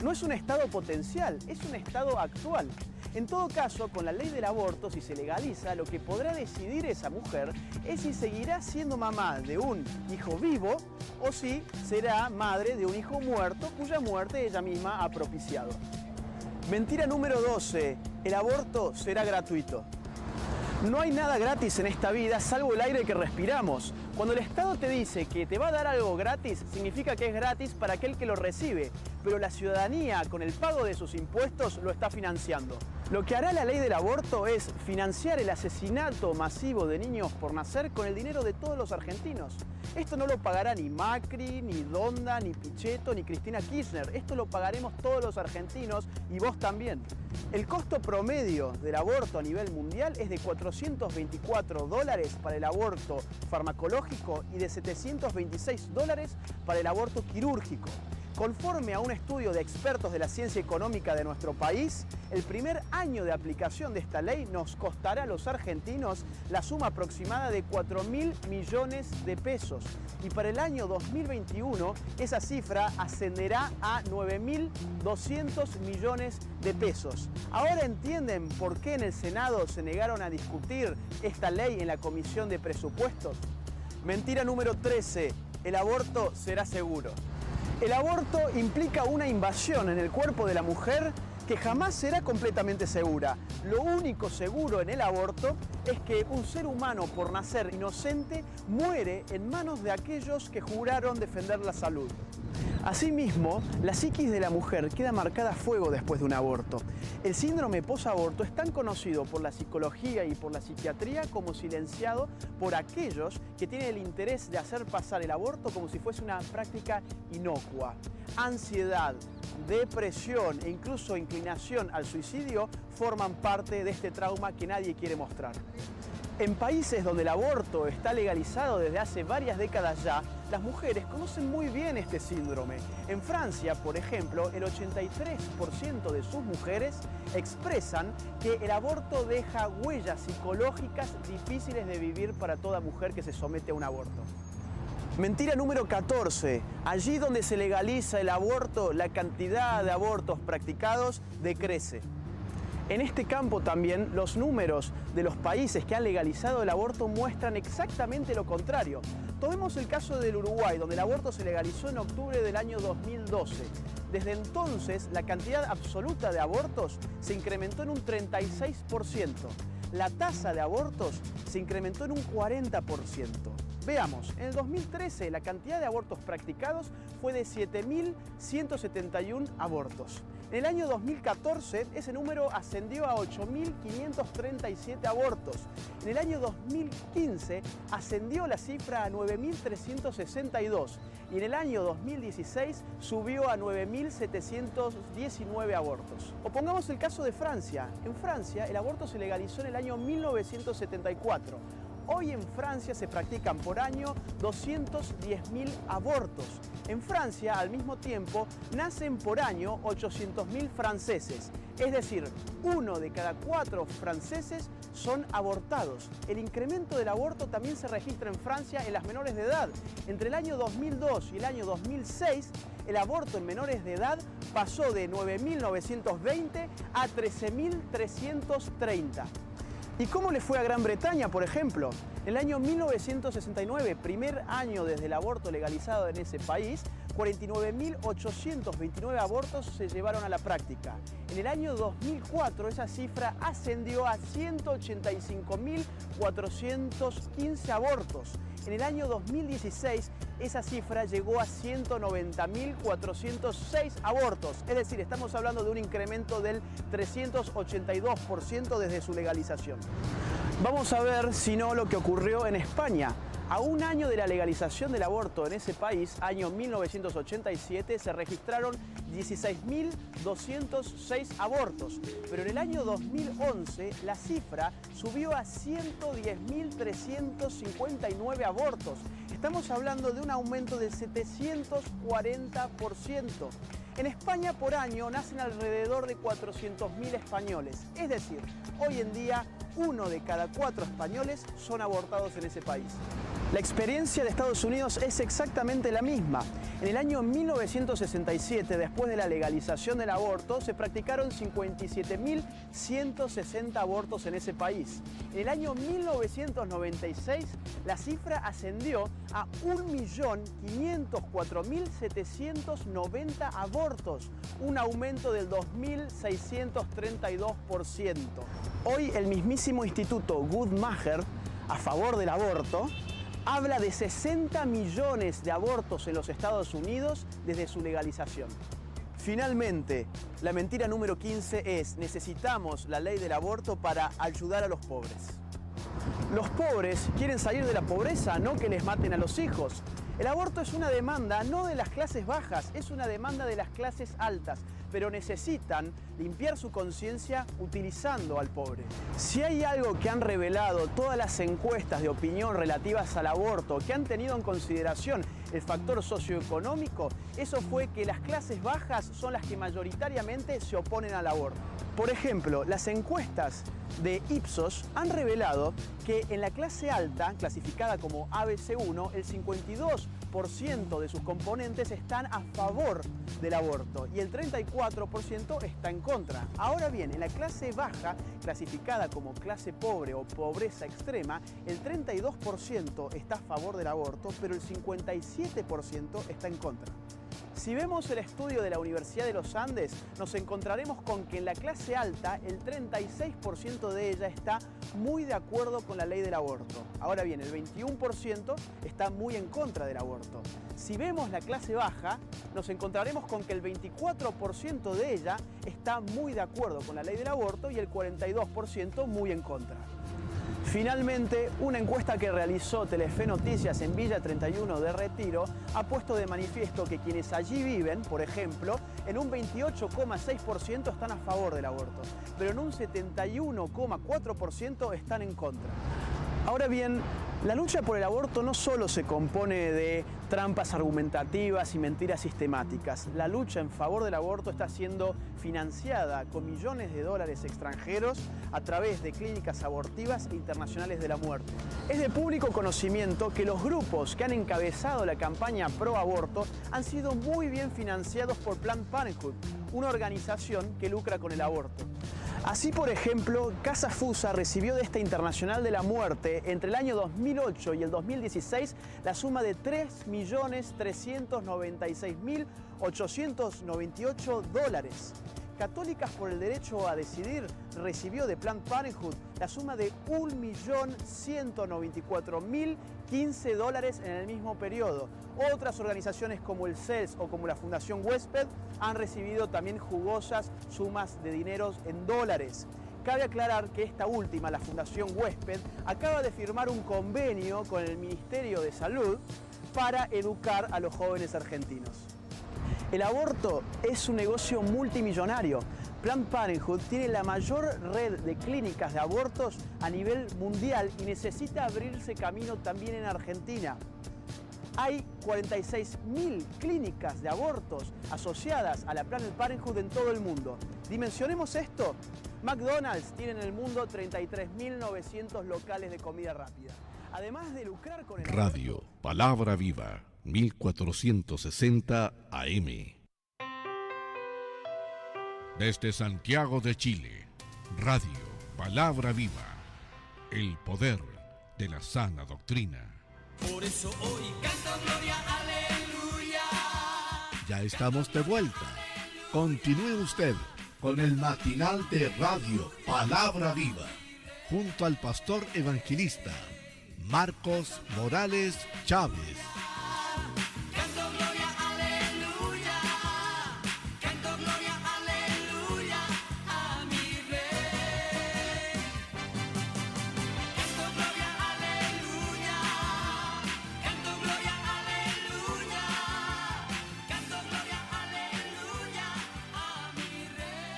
No es un estado potencial, es un estado actual. En todo caso, con la ley del aborto, si se legaliza, lo que podrá decidir esa mujer es si seguirá siendo mamá de un hijo vivo o si será madre de un hijo muerto cuya muerte ella misma ha propiciado. Mentira número 12. El aborto será gratuito. No hay nada gratis en esta vida salvo el aire que respiramos. Cuando el Estado te dice que te va a dar algo gratis, significa que es gratis para aquel que lo recibe, pero la ciudadanía con el pago de sus impuestos lo está financiando. Lo que hará la ley del aborto es financiar el asesinato masivo de niños por nacer con el dinero de todos los argentinos. Esto no lo pagará ni Macri, ni Donda, ni Pichetto, ni Cristina Kirchner. Esto lo pagaremos todos los argentinos y vos también. El costo promedio del aborto a nivel mundial es de $424 para el aborto farmacológico y de $726 para el aborto quirúrgico. Conforme a un estudio de expertos de la ciencia económica de nuestro país, el primer año de aplicación de esta ley nos costará a los argentinos la suma aproximada de 4.000 millones de pesos. Y para el año 2021 esa cifra ascenderá a 9.200 millones de pesos. Ahora entienden por qué en el Senado se negaron a discutir esta ley en la Comisión de Presupuestos. Mentira número 13. El aborto será seguro. El aborto implica una invasión en el cuerpo de la mujer que jamás será completamente segura. Lo único seguro en el aborto es que un ser humano por nacer inocente muere en manos de aquellos que juraron defender la salud. Asimismo, la psiquis de la mujer queda marcada a fuego después de un aborto. El síndrome posaborto es tan conocido por la psicología y por la psiquiatría como silenciado por aquellos que tienen el interés de hacer pasar el aborto como si fuese una práctica inocua. Ansiedad, depresión e incluso inclinación al suicidio forman parte de este trauma que nadie quiere mostrar. En países donde el aborto está legalizado desde hace varias décadas ya, las mujeres conocen muy bien este síndrome. En Francia, por ejemplo, el 83% de sus mujeres expresan que el aborto deja huellas psicológicas difíciles de vivir para toda mujer que se somete a un aborto. Mentira número 14. Allí donde se legaliza el aborto, la cantidad de abortos practicados decrece. En este campo también los números de los países que han legalizado el aborto muestran exactamente lo contrario. Tomemos el caso del Uruguay, donde el aborto se legalizó en octubre del año 2012. Desde entonces, la cantidad absoluta de abortos se incrementó en un 36%. La tasa de abortos se incrementó en un 40%. Veamos, en el 2013 la cantidad de abortos practicados fue de 7.171 abortos. En el año 2014 ese número ascendió a 8.537 abortos. En el año 2015 ascendió la cifra a 9.362 y en el año 2016 subió a 9.719 abortos. O pongamos el caso de Francia. En Francia el aborto se legalizó en el año 1974. Hoy en Francia se practican por año 210.000 abortos. En Francia, al mismo tiempo, nacen por año 800.000 franceses. Es decir, 1 de cada 4 franceses son abortados. El incremento del aborto también se registra en Francia en las menores de edad. Entre el año 2002 y el año 2006, el aborto en menores de edad pasó de 9.920 a 13.330. ¿Y cómo le fue a Gran Bretaña, por ejemplo? En el año 1969, primer año desde el aborto legalizado en ese país, 49.829 abortos se llevaron a la práctica. En el año 2004 esa cifra ascendió a 185.415 abortos. En el año 2016 esa cifra llegó a 190.406 abortos. Es decir, estamos hablando de un incremento del 382% desde su legalización. Vamos a ver, si no, lo que ocurrió en España. A un año de la legalización del aborto en ese país, año 1987, se registraron 16.206 abortos. Pero en el año 2011 la cifra subió a 110.359 abortos. Estamos hablando de un aumento del 740%. En España por año nacen alrededor de 400.000 españoles. Es decir, hoy en día 1 de cada 4 españoles son abortados en ese país. La experiencia de Estados Unidos es exactamente la misma. En el año 1967, después de la legalización del aborto, se practicaron 57.160 abortos en ese país. En el año 1996, la cifra ascendió a 1.504.790 abortos, un aumento del 2.632%. Hoy el mismísimo Instituto Guttmacher, a favor del aborto, habla de 60 millones de abortos en los Estados Unidos desde su legalización. Finalmente, la mentira número 15 es: necesitamos la ley del aborto para ayudar a los pobres. Los pobres quieren salir de la pobreza, no que les maten a los hijos. El aborto es una demanda no de las clases bajas, es una demanda de las clases altas, pero necesitan limpiar su conciencia utilizando al pobre. Si hay algo que han revelado todas las encuestas de opinión relativas al aborto, que han tenido en consideración el factor socioeconómico, eso fue que las clases bajas son las que mayoritariamente se oponen al aborto. Por ejemplo, las encuestas de Ipsos han revelado que en la clase alta, clasificada como ABC1, el 52% de sus componentes están a favor del aborto y el 34% está en contra. Ahora bien, en la clase baja, clasificada como clase pobre o pobreza extrema, el 32% está a favor del aborto, pero el 57% está en contra. Si vemos el estudio de la Universidad de los Andes, nos encontraremos con que en la clase alta el 36% de ella está muy de acuerdo con la ley del aborto. Ahora bien, el 21% está muy en contra del aborto. Si vemos la clase baja, nos encontraremos con que el 24% de ella está muy de acuerdo con la ley del aborto y el 42% muy en contra. Finalmente, una encuesta que realizó Telefe Noticias en Villa 31 de Retiro ha puesto de manifiesto que quienes allí viven, por ejemplo, en un 28,6% están a favor del aborto, pero en un 71,4% están en contra. Ahora bien, la lucha por el aborto no solo se compone de trampas argumentativas y mentiras sistemáticas. La lucha en favor del aborto está siendo financiada con millones de dólares extranjeros a través de clínicas abortivas e internacionales de la muerte. Es de público conocimiento que los grupos que han encabezado la campaña pro aborto han sido muy bien financiados por Planned Parenthood, una organización que lucra con el aborto. Así, por ejemplo, Casa Fusa recibió de esta Internacional de la Muerte entre el año 2008 y el 2016 la suma de $3.396.898. Católicas por el Derecho a Decidir recibió de Planned Parenthood la suma de $1.194.015 en el mismo periodo. Otras organizaciones como el CELS o como la Fundación Huésped han recibido también jugosas sumas de dineros en dólares. Cabe aclarar que esta última, la Fundación Huésped, acaba de firmar un convenio con el Ministerio de Salud para educar a los jóvenes argentinos. El aborto es un negocio multimillonario. Planned Parenthood tiene la mayor red de clínicas de abortos a nivel mundial y necesita abrirse camino también en Argentina. Hay 46.000 clínicas de abortos asociadas a la Planned Parenthood en todo el mundo. Dimensionemos esto. McDonald's tiene en el mundo 33.900 locales de comida rápida. Además de lucrar con el Radio aborto, Palabra Viva, 1460 AM. Desde Santiago de Chile, Radio Palabra Viva, el poder de la sana doctrina. Por eso hoy canto gloria, aleluya. Ya estamos de vuelta. Continúe usted con el matinal de Radio Palabra Viva, junto al pastor evangelista Marcos Morales Chávez. Canto gloria, aleluya. Canto gloria, aleluya a mi rey. Canto gloria, aleluya. Canto gloria, aleluya. Canto gloria, aleluya a mi rey.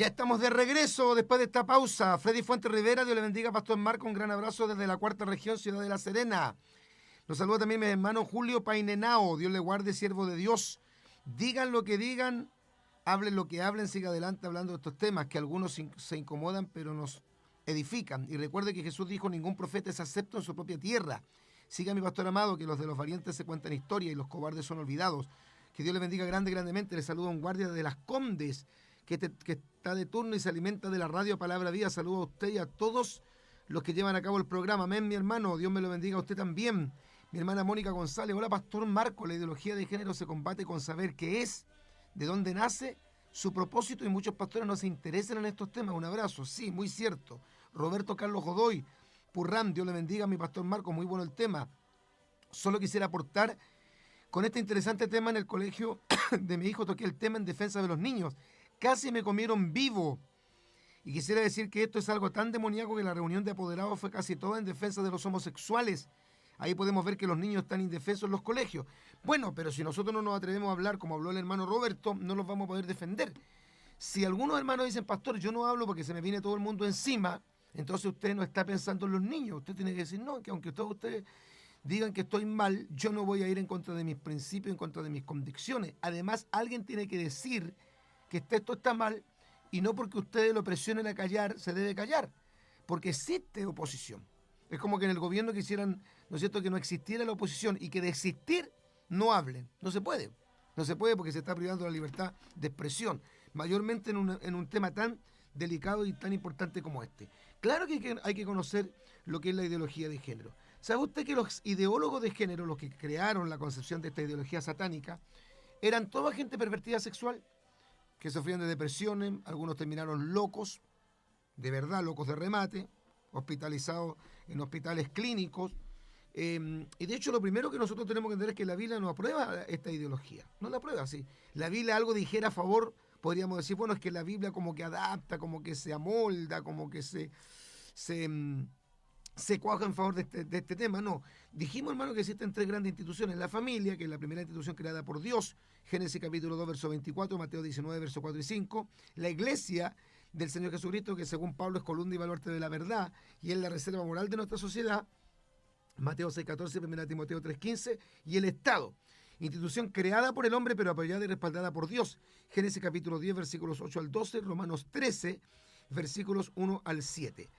Ya estamos de regreso después de esta pausa. Freddy Fuentes Rivera, Dios le bendiga, Pastor Marco, un gran abrazo desde la cuarta región, Ciudad de La Serena. Nos saluda también mi hermano Julio Painenao, Dios le guarde, siervo de Dios. Digan lo que digan, hablen lo que hablen, siga adelante hablando de estos temas, que algunos se incomodan, pero nos edifican. Y recuerde que Jesús dijo, ningún profeta es acepto en su propia tierra. Siga mi pastor amado, que los de los valientes se cuentan historia y los cobardes son olvidados. Que Dios le bendiga grandemente. Le saluda un guardia de Las Condes, que está de turno y se alimenta de la radio Palabra Día. Saludo a usted y a todos los que llevan a cabo el programa. Amén, mi hermano. Dios me lo bendiga a usted también. Mi hermana Mónica González. Hola, Pastor Marco. La ideología de género se combate con saber qué es, de dónde nace, su propósito, y muchos pastores no se interesan en estos temas. Un abrazo. Sí, muy cierto. Roberto Carlos Godoy. Purram, Dios le bendiga a mi Pastor Marco. Muy bueno el tema. Solo quisiera aportar con este interesante tema. En el colegio de mi hijo toqué el tema en defensa de los niños. Casi me comieron vivo. Y quisiera decir que esto es algo tan demoníaco que la reunión de apoderados fue casi toda en defensa de los homosexuales. Ahí podemos ver que los niños están indefensos en los colegios. Bueno, pero si nosotros no nos atrevemos a hablar como habló el hermano Roberto, no los vamos a poder defender. Si algunos hermanos dicen, pastor, yo no hablo porque se me viene todo el mundo encima, entonces usted no está pensando en los niños. Usted tiene que decir, no, que aunque todos ustedes digan que estoy mal, yo no voy a ir en contra de mis principios, en contra de mis convicciones. Además, alguien tiene que decir que esto está mal, y no porque ustedes lo presionen a callar, se debe callar, porque existe oposición. Es como que en el gobierno quisieran, ¿no es cierto?, que no existiera la oposición y que de existir no hablen. No se puede. No se puede porque se está privando la libertad de expresión, mayormente en un tema tan delicado y tan importante como este. Claro que hay que conocer lo que es la ideología de género. ¿Sabe usted que los ideólogos de género, los que crearon la concepción de esta ideología satánica, eran toda gente pervertida sexual, que sufrían de depresiones, algunos terminaron locos, de verdad, locos de remate, hospitalizados en hospitales clínicos? Y de hecho lo primero que nosotros tenemos que entender es que la Biblia no aprueba esta ideología, no la aprueba, sí. La Biblia algo dijera a favor, podríamos decir, bueno, es que la Biblia como que adapta, como que se amolda, como que se cuaja en favor de este tema. No, dijimos, hermano, que existen tres grandes instituciones: la familia, que es la primera institución creada por Dios, Génesis capítulo 2, verso 24, Mateo 19, verso 4 y 5, la iglesia del Señor Jesucristo, que según Pablo es columna y baluarte de la verdad, y es la reserva moral de nuestra sociedad, Mateo 6, 14, 1 Timoteo 3, 15, y el Estado, institución creada por el hombre, pero apoyada y respaldada por Dios, Génesis capítulo 10, versículos 8 al 12, Romanos 13, versículos 1 al 7.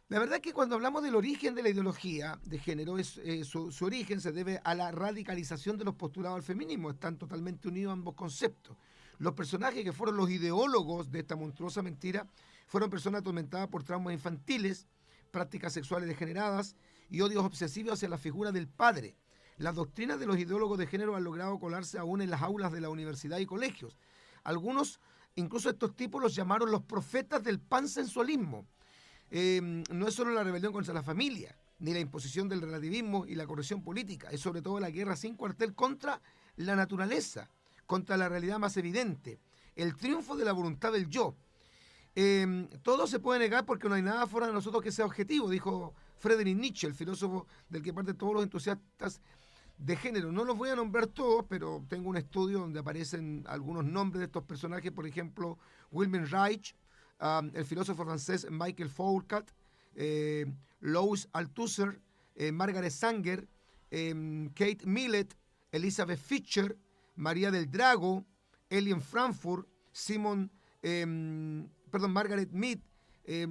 La verdad es que cuando hablamos del origen de la ideología de género, su origen se debe a la radicalización de los postulados al feminismo. Están totalmente unidos ambos conceptos. Los personajes que fueron los ideólogos de esta monstruosa mentira fueron personas atormentadas por traumas infantiles, prácticas sexuales degeneradas y odios obsesivos hacia la figura del padre. Las doctrinas de los ideólogos de género han logrado colarse aún en las aulas de la universidad y colegios. Algunos, incluso estos tipos, los llamaron los profetas del pansensualismo. No es solo la rebelión contra la familia, ni la imposición del relativismo y la corrección política, es sobre todo la guerra sin cuartel contra la naturaleza, contra la realidad más evidente, el triunfo de la voluntad del yo. Todo se puede negar porque no hay nada fuera de nosotros que sea objetivo, dijo Friedrich Nietzsche, el filósofo del que parten todos los entusiastas de género. No los voy a nombrar todos, pero tengo un estudio donde aparecen algunos nombres de estos personajes, por ejemplo, Wilhelm Reich, el filósofo francés Michael Foucault, Louis Althusser, Margaret Sanger, Kate Millett, Elizabeth Fischer, María del Drago, Elian Frankfurt, Margaret Mead,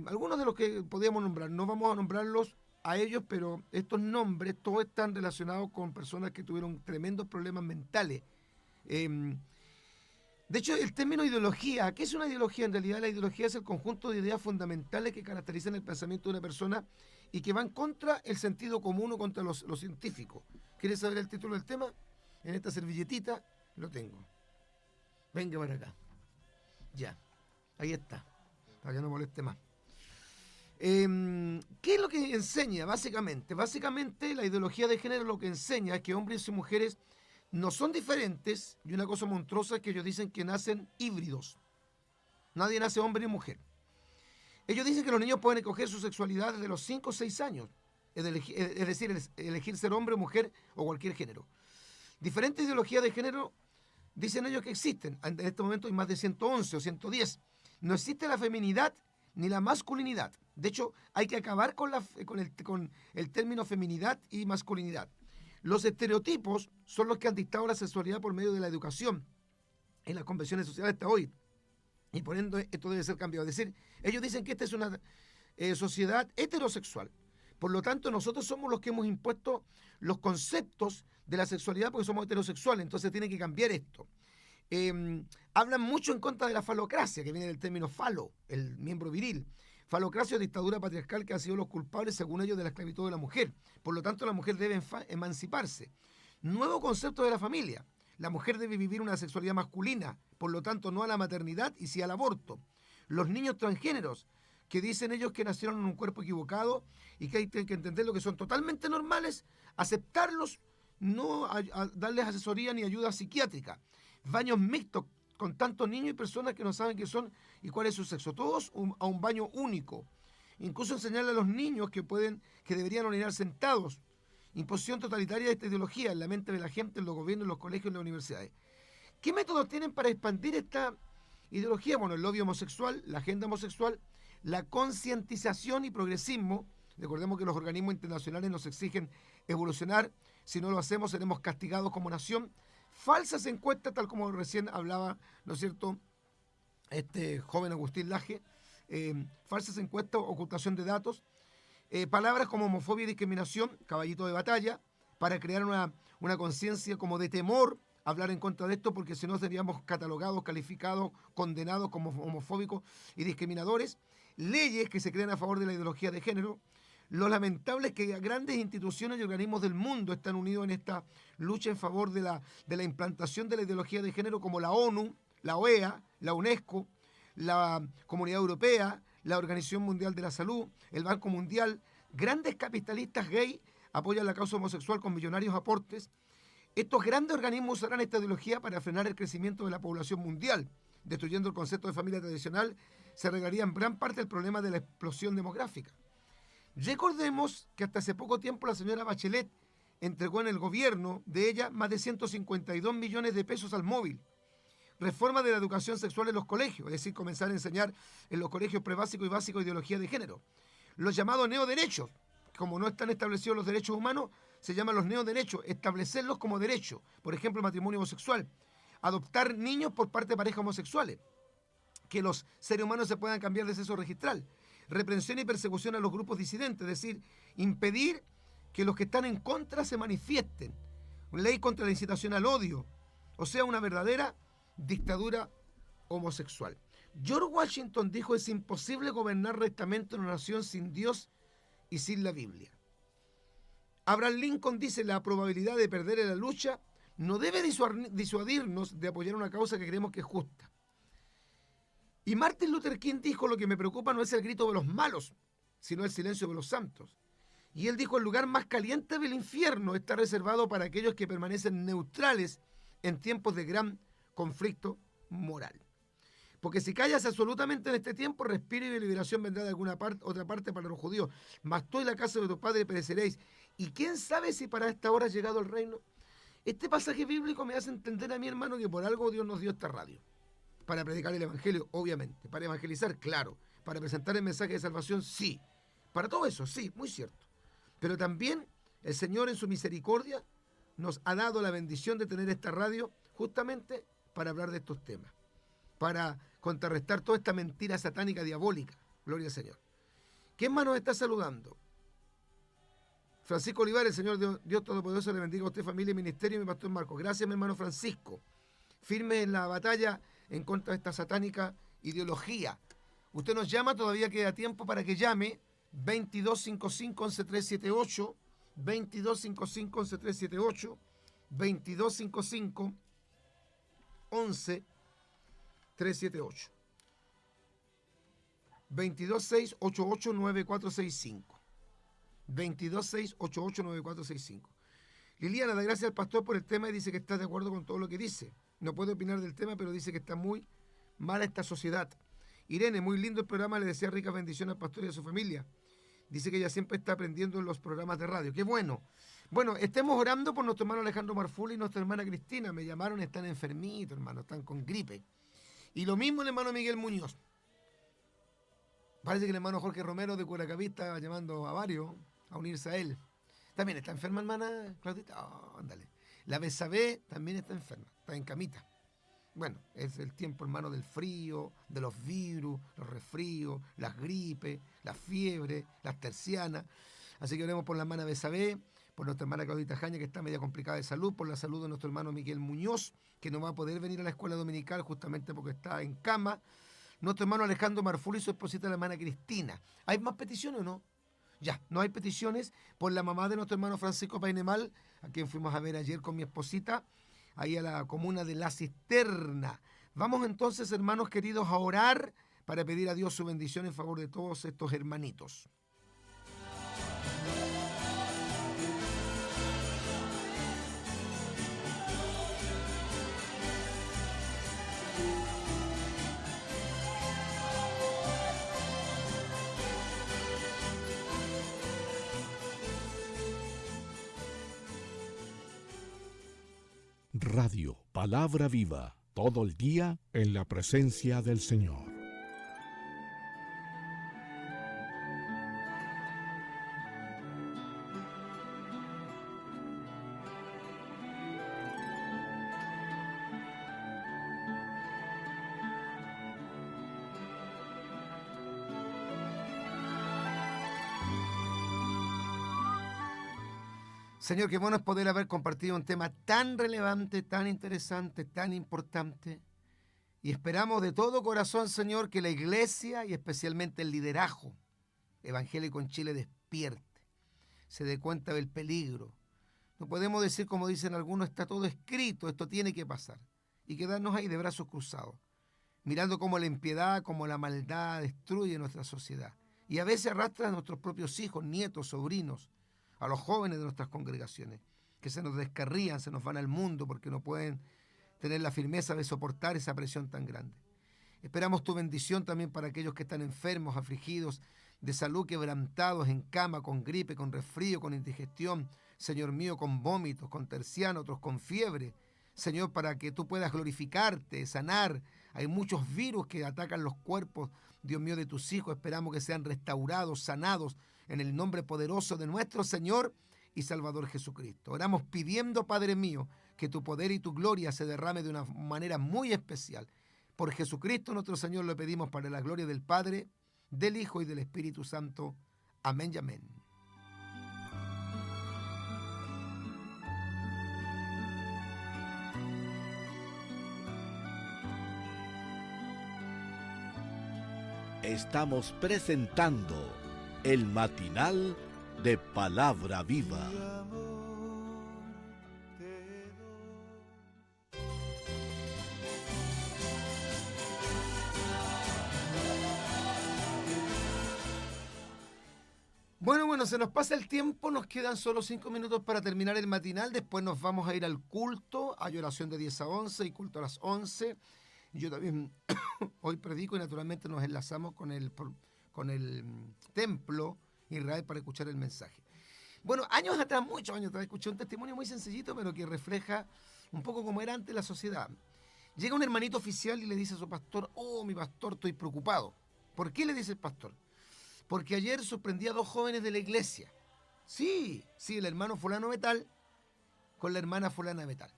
algunos de los que podíamos nombrar. No vamos a nombrarlos a ellos, pero estos nombres todos están relacionados con personas que tuvieron tremendos problemas mentales. De hecho, el término ideología, ¿qué es una ideología? En realidad la ideología es el conjunto de ideas fundamentales que caracterizan el pensamiento de una persona y que van contra el sentido común o contra los científicos. ¿Quieres saber el título del tema? En esta servilletita lo tengo. Venga para acá. Ya, ahí está, para que no moleste más. ¿Qué es lo que enseña básicamente? Básicamente la ideología de género lo que enseña es que hombres y mujeres no son diferentes, y una cosa monstruosa es que ellos dicen que nacen híbridos. Nadie nace hombre ni mujer. Ellos dicen que los niños pueden escoger su sexualidad desde los 5 o 6 años, es decir, elegir ser hombre, mujer o cualquier género. Diferentes ideologías de género dicen ellos que existen. En este momento hay más de 111 o 110. No existe la feminidad ni la masculinidad. De hecho, hay que acabar con el término feminidad y masculinidad. Los estereotipos son los que han dictado la sexualidad por medio de la educación en las convenciones sociales hasta hoy. Y por ende, esto debe ser cambiado. Es decir, ellos dicen que esta es una sociedad heterosexual. Por lo tanto, nosotros somos los que hemos impuesto los conceptos de la sexualidad porque somos heterosexuales. Entonces tiene que cambiar esto. Hablan mucho en contra de la falocracia, que viene del término falo, el miembro viril. Falocracia o dictadura patriarcal que han sido los culpables, según ellos, de la esclavitud de la mujer. Por lo tanto, la mujer debe emanciparse. Nuevo concepto de la familia. La mujer debe vivir una sexualidad masculina, por lo tanto, no a la maternidad y sí al aborto. Los niños transgéneros, que dicen ellos que nacieron en un cuerpo equivocado y que hay que entender lo que son totalmente normales, aceptarlos, no darles asesoría ni ayuda psiquiátrica. Baños mixtos con tantos niños y personas que no saben qué son y cuál es su sexo. Todos a un baño único. Incluso enseñarle a los niños que deberían orinar sentados. Imposición totalitaria de esta ideología en la mente de la gente, en los gobiernos, en los colegios, en las universidades. ¿Qué métodos tienen para expandir esta ideología? Bueno, el lobby homosexual, la agenda homosexual, la concientización y progresismo. Recordemos que los organismos internacionales nos exigen evolucionar. Si no lo hacemos, seremos castigados como nación. Falsas encuestas, tal como recién hablaba, ¿no es cierto?, este joven Agustín Laje. Falsas encuestas, ocultación de datos. Palabras como homofobia y discriminación, caballito de batalla, para crear una conciencia como de temor, hablar en contra de esto, porque si no seríamos catalogados, calificados, condenados como homofóbicos y discriminadores. Leyes que se crean a favor de la ideología de género. Lo lamentable es que grandes instituciones y organismos del mundo están unidos en esta lucha en favor de la implantación de la ideología de género, como la ONU, la OEA, la UNESCO, la Comunidad Europea, la Organización Mundial de la Salud, el Banco Mundial. Grandes capitalistas gay apoyan la causa homosexual con millonarios aportes. Estos grandes organismos usarán esta ideología para frenar el crecimiento de la población mundial, destruyendo el concepto de familia tradicional. Se arreglaría en gran parte el problema de la explosión demográfica. Recordemos que hasta hace poco tiempo la señora Bachelet entregó en el gobierno de ella más de 152 millones de pesos al móvil. Reforma de la educación sexual en los colegios, es decir, comenzar a enseñar en los colegios prebásicos y básicos ideología de género. Los llamados neoderechos, como no están establecidos los derechos humanos, se llaman los neoderechos, establecerlos como derechos. Por ejemplo, el matrimonio homosexual, adoptar niños por parte de parejas homosexuales, que los seres humanos se puedan cambiar de sexo registral. Reprensión y persecución a los grupos disidentes, es decir, impedir que los que están en contra se manifiesten. Ley contra la incitación al odio, o sea, una verdadera dictadura homosexual. George Washington dijo: es imposible gobernar rectamente una nación sin Dios y sin la Biblia. Abraham Lincoln dice: la probabilidad de perder en la lucha no debe disuadirnos de apoyar una causa que creemos que es justa. Y Martin Luther King dijo: lo que me preocupa no es el grito de los malos, sino el silencio de los santos. Y él dijo: el lugar más caliente del infierno está reservado para aquellos que permanecen neutrales en tiempos de gran conflicto moral. Porque si callas absolutamente en este tiempo, respiro y liberación vendrá de alguna otra parte para los judíos. Mas tú y la casa de tu padre pereceréis. Y quién sabe si para esta hora ha llegado el reino. Este pasaje bíblico me hace entender a mi hermano que por algo Dios nos dio esta radio. Para predicar el evangelio, obviamente. Para evangelizar, claro. Para presentar el mensaje de salvación, sí. Para todo eso, sí, muy cierto. Pero también el Señor en su misericordia nos ha dado la bendición de tener esta radio justamente para hablar de estos temas, para contrarrestar toda esta mentira satánica diabólica. Gloria al Señor. ¿Quién más nos está saludando? Francisco Olivares. El Señor Dios Todopoderoso le bendiga a usted, familia y ministerio, y mi pastor Marcos. Gracias, mi hermano Francisco. Firme en la batalla en contra de esta satánica ideología. Usted nos llama, todavía queda tiempo para que llame. 2255-11378, 2255-11378, 2255-11378, 226889465, 226889465. Liliana da gracias al pastor por el tema y dice que está de acuerdo con todo lo que dice. No puede opinar del tema, pero dice que está muy mala esta sociedad. Irene, muy lindo el programa, le desea ricas bendiciones al pastor y a su familia. Dice que ella siempre está aprendiendo en los programas de radio. ¡Qué bueno! Bueno, estemos orando por nuestro hermano Alejandro Marfuli y nuestra hermana Cristina. Me llamaron, están enfermitos, hermano, están con gripe. Y lo mismo el hermano Miguel Muñoz. Parece que el hermano Jorge Romero de Curacaví está llamando a varios a unirse a él. También está enferma, hermana Claudita. Oh, ándale. La Besabé también está enferma, está en camita. Bueno, es el tiempo, hermano, del frío, de los virus, los resfríos, las gripes, las fiebres, las tercianas. Así que oremos por la hermana Besabé, por nuestra hermana Claudita Jaña, que está media complicada de salud, por la salud de nuestro hermano Miguel Muñoz, que no va a poder venir a la escuela dominical justamente porque está en cama. Nuestro hermano Alejandro Marful y su esposita, la hermana Cristina. ¿Hay más peticiones o no? Ya, no hay peticiones. Por la mamá de nuestro hermano Francisco Painemal, a quien fuimos a ver ayer con mi esposita, ahí a la comuna de La Cisterna. Vamos entonces, hermanos queridos, a orar para pedir a Dios su bendición en favor de todos estos hermanitos. Radio Palabra Viva, todo el día en la presencia del Señor. Señor, qué bueno es poder haber compartido un tema tan relevante, tan interesante, tan importante. Y esperamos de todo corazón, Señor, que la iglesia y especialmente el liderazgo evangélico en Chile despierte, se dé cuenta del peligro. No podemos decir, como dicen algunos, está todo escrito, esto tiene que pasar. Y quedarnos ahí de brazos cruzados, mirando cómo la impiedad, cómo la maldad destruye nuestra sociedad. Y a veces arrastra a nuestros propios hijos, nietos, sobrinos, a los jóvenes de nuestras congregaciones, que se nos descarrían, se nos van al mundo porque no pueden tener la firmeza de soportar esa presión tan grande. Esperamos tu bendición también para aquellos que están enfermos, afligidos, de salud, quebrantados, en cama, con gripe, con resfrío, con indigestión, Señor mío, con vómitos, con terciano, otros con fiebre. Señor, para que tú puedas glorificarte, sanar. Hay muchos virus que atacan los cuerpos, Dios mío, de tus hijos. Esperamos que sean restaurados, sanados, en el nombre poderoso de nuestro Señor y Salvador Jesucristo. Oramos pidiendo, Padre mío, que tu poder y tu gloria se derrame de una manera muy especial. Por Jesucristo nuestro Señor lo pedimos para la gloria del Padre, del Hijo y del Espíritu Santo. Amén y amén. Estamos presentando el matinal de Palabra Viva. Bueno, se nos pasa el tiempo, nos quedan solo 5 minutos para terminar el matinal, después nos vamos a ir al culto, hay oración de 10 a 11 y culto a las 11. Yo también hoy predico y naturalmente nos enlazamos con el templo Israel para escuchar el mensaje. Bueno, años atrás, muchos años atrás, escuché un testimonio muy sencillito, pero que refleja un poco cómo era antes la sociedad. Llega un hermanito oficial y le dice a su pastor: oh, mi pastor, estoy preocupado. ¿Por qué? Le dice el pastor. Porque ayer sorprendí a 2 jóvenes de la iglesia. Sí, el hermano fulano de tal con la hermana fulana de tal.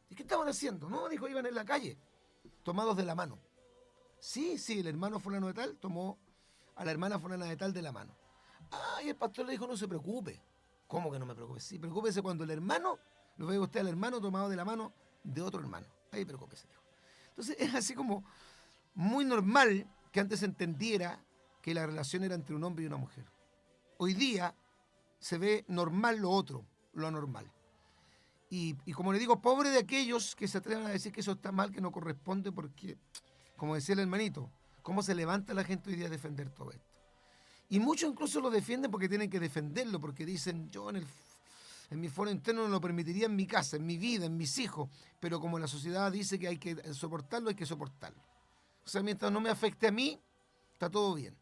¿Y qué estaban haciendo? No, dijo, iban en la calle, tomados de la mano. Sí, el hermano fulano de tal tomó a la hermana fulana de tal de la mano. Y el pastor le dijo: no se preocupe. ¿Cómo que no me preocupe? Sí, preocúpese cuando el hermano, lo ve usted al hermano tomado de la mano de otro hermano. Ahí preocúpese, dijo. Entonces es así como muy normal que antes se entendiera que la relación era entre un hombre y una mujer. Hoy día se ve normal lo otro, lo anormal. Y como le digo, pobre de aquellos que se atrevan a decir que eso está mal, que no corresponde, porque, como decía el hermanito, ¿cómo se levanta la gente hoy día a defender todo esto? Y muchos incluso lo defienden porque tienen que defenderlo, porque dicen: yo en mi foro interno no lo permitiría en mi casa, en mi vida, en mis hijos, pero como la sociedad dice que hay que soportarlo, hay que soportarlo. O sea, mientras no me afecte a mí, está todo bien.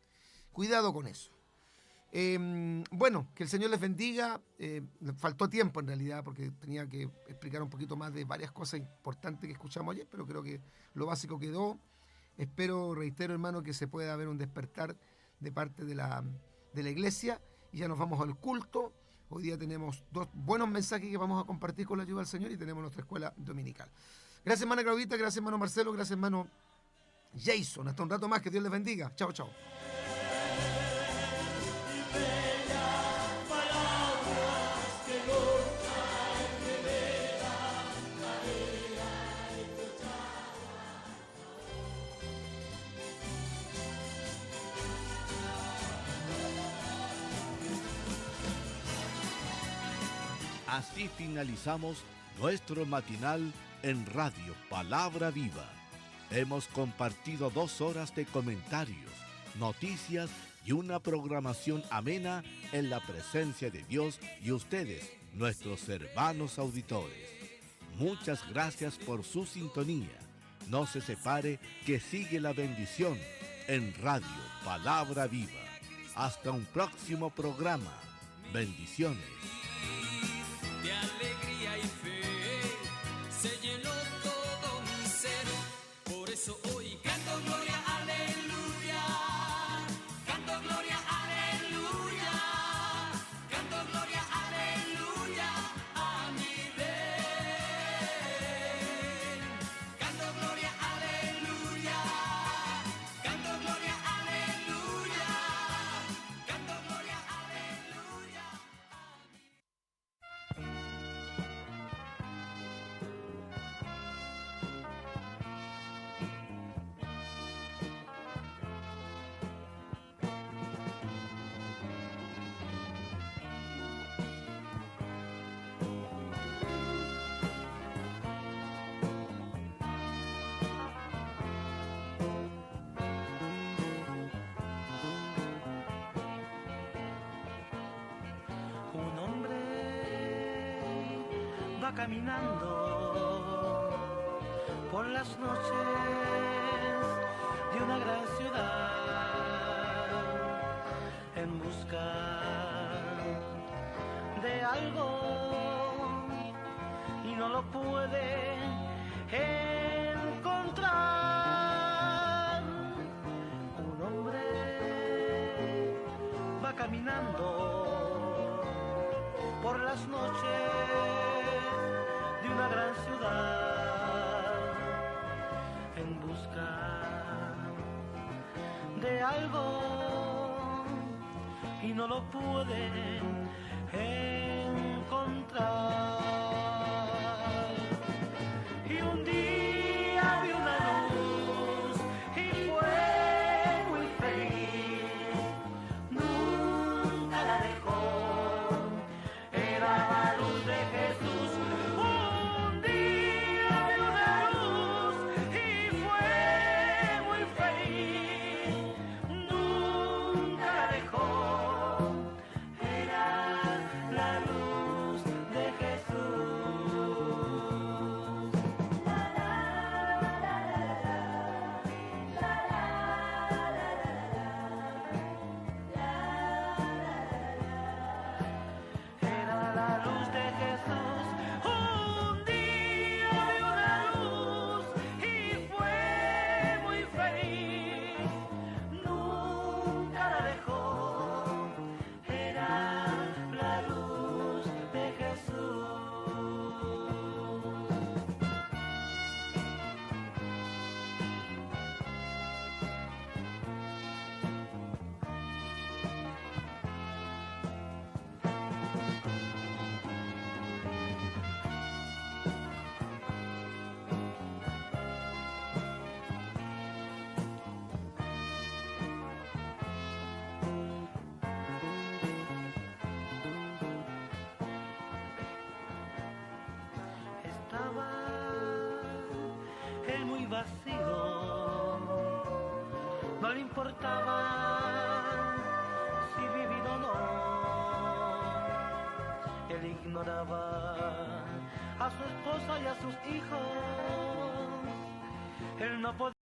Cuidado con eso. Bueno, que el Señor les bendiga. Faltó tiempo en realidad porque tenía que explicar un poquito más de varias cosas importantes que escuchamos ayer, pero creo que lo básico quedó. Espero, reitero, hermano, que se pueda ver un despertar de parte de la iglesia y ya nos vamos al culto. Hoy día tenemos 2 buenos mensajes que vamos a compartir con la ayuda del Señor y tenemos nuestra escuela dominical. Gracias, hermana Claudita, gracias, hermano Marcelo, gracias, hermano Jason. Hasta un rato más, que Dios les bendiga. Chao, chao. Así finalizamos nuestro matinal en Radio Palabra Viva. Hemos compartido 2 horas de comentarios, noticias y una programación amena en la presencia de Dios y ustedes, nuestros hermanos auditores. Muchas gracias por su sintonía. No se separe, que sigue la bendición en Radio Palabra Viva. Hasta un próximo programa. Bendiciones. De alegría y fe se llenó todo mi ser. Por eso hoy canto gloria, aleluya. Canto gloria, aleluya. Canto gloria, aleluya a mi rey. Canto gloria, aleluya. Canto gloria, aleluya. Canto gloria, aleluya. Un hombre va caminando por las noches de una gran ciudad en busca de algo y no lo puede encontrar. Un hombre va caminando por las noches de una gran ciudad en busca de algo y no lo puede encontrar. Y un día vi una luz y fue muy feliz, nunca la dejó. Era la luz de Jesús. Un día vi una luz y fue muy feliz, nunca la dejó. Era la luz de Jesús. Era la luz de Jesús. Un día vi una luz y fue muy feliz, nunca la dejó. Era la luz de Jesús. Estaba él muy vacío, no le importaba si vivido o no. Él ignoraba a su esposa y a sus hijos. Él no podía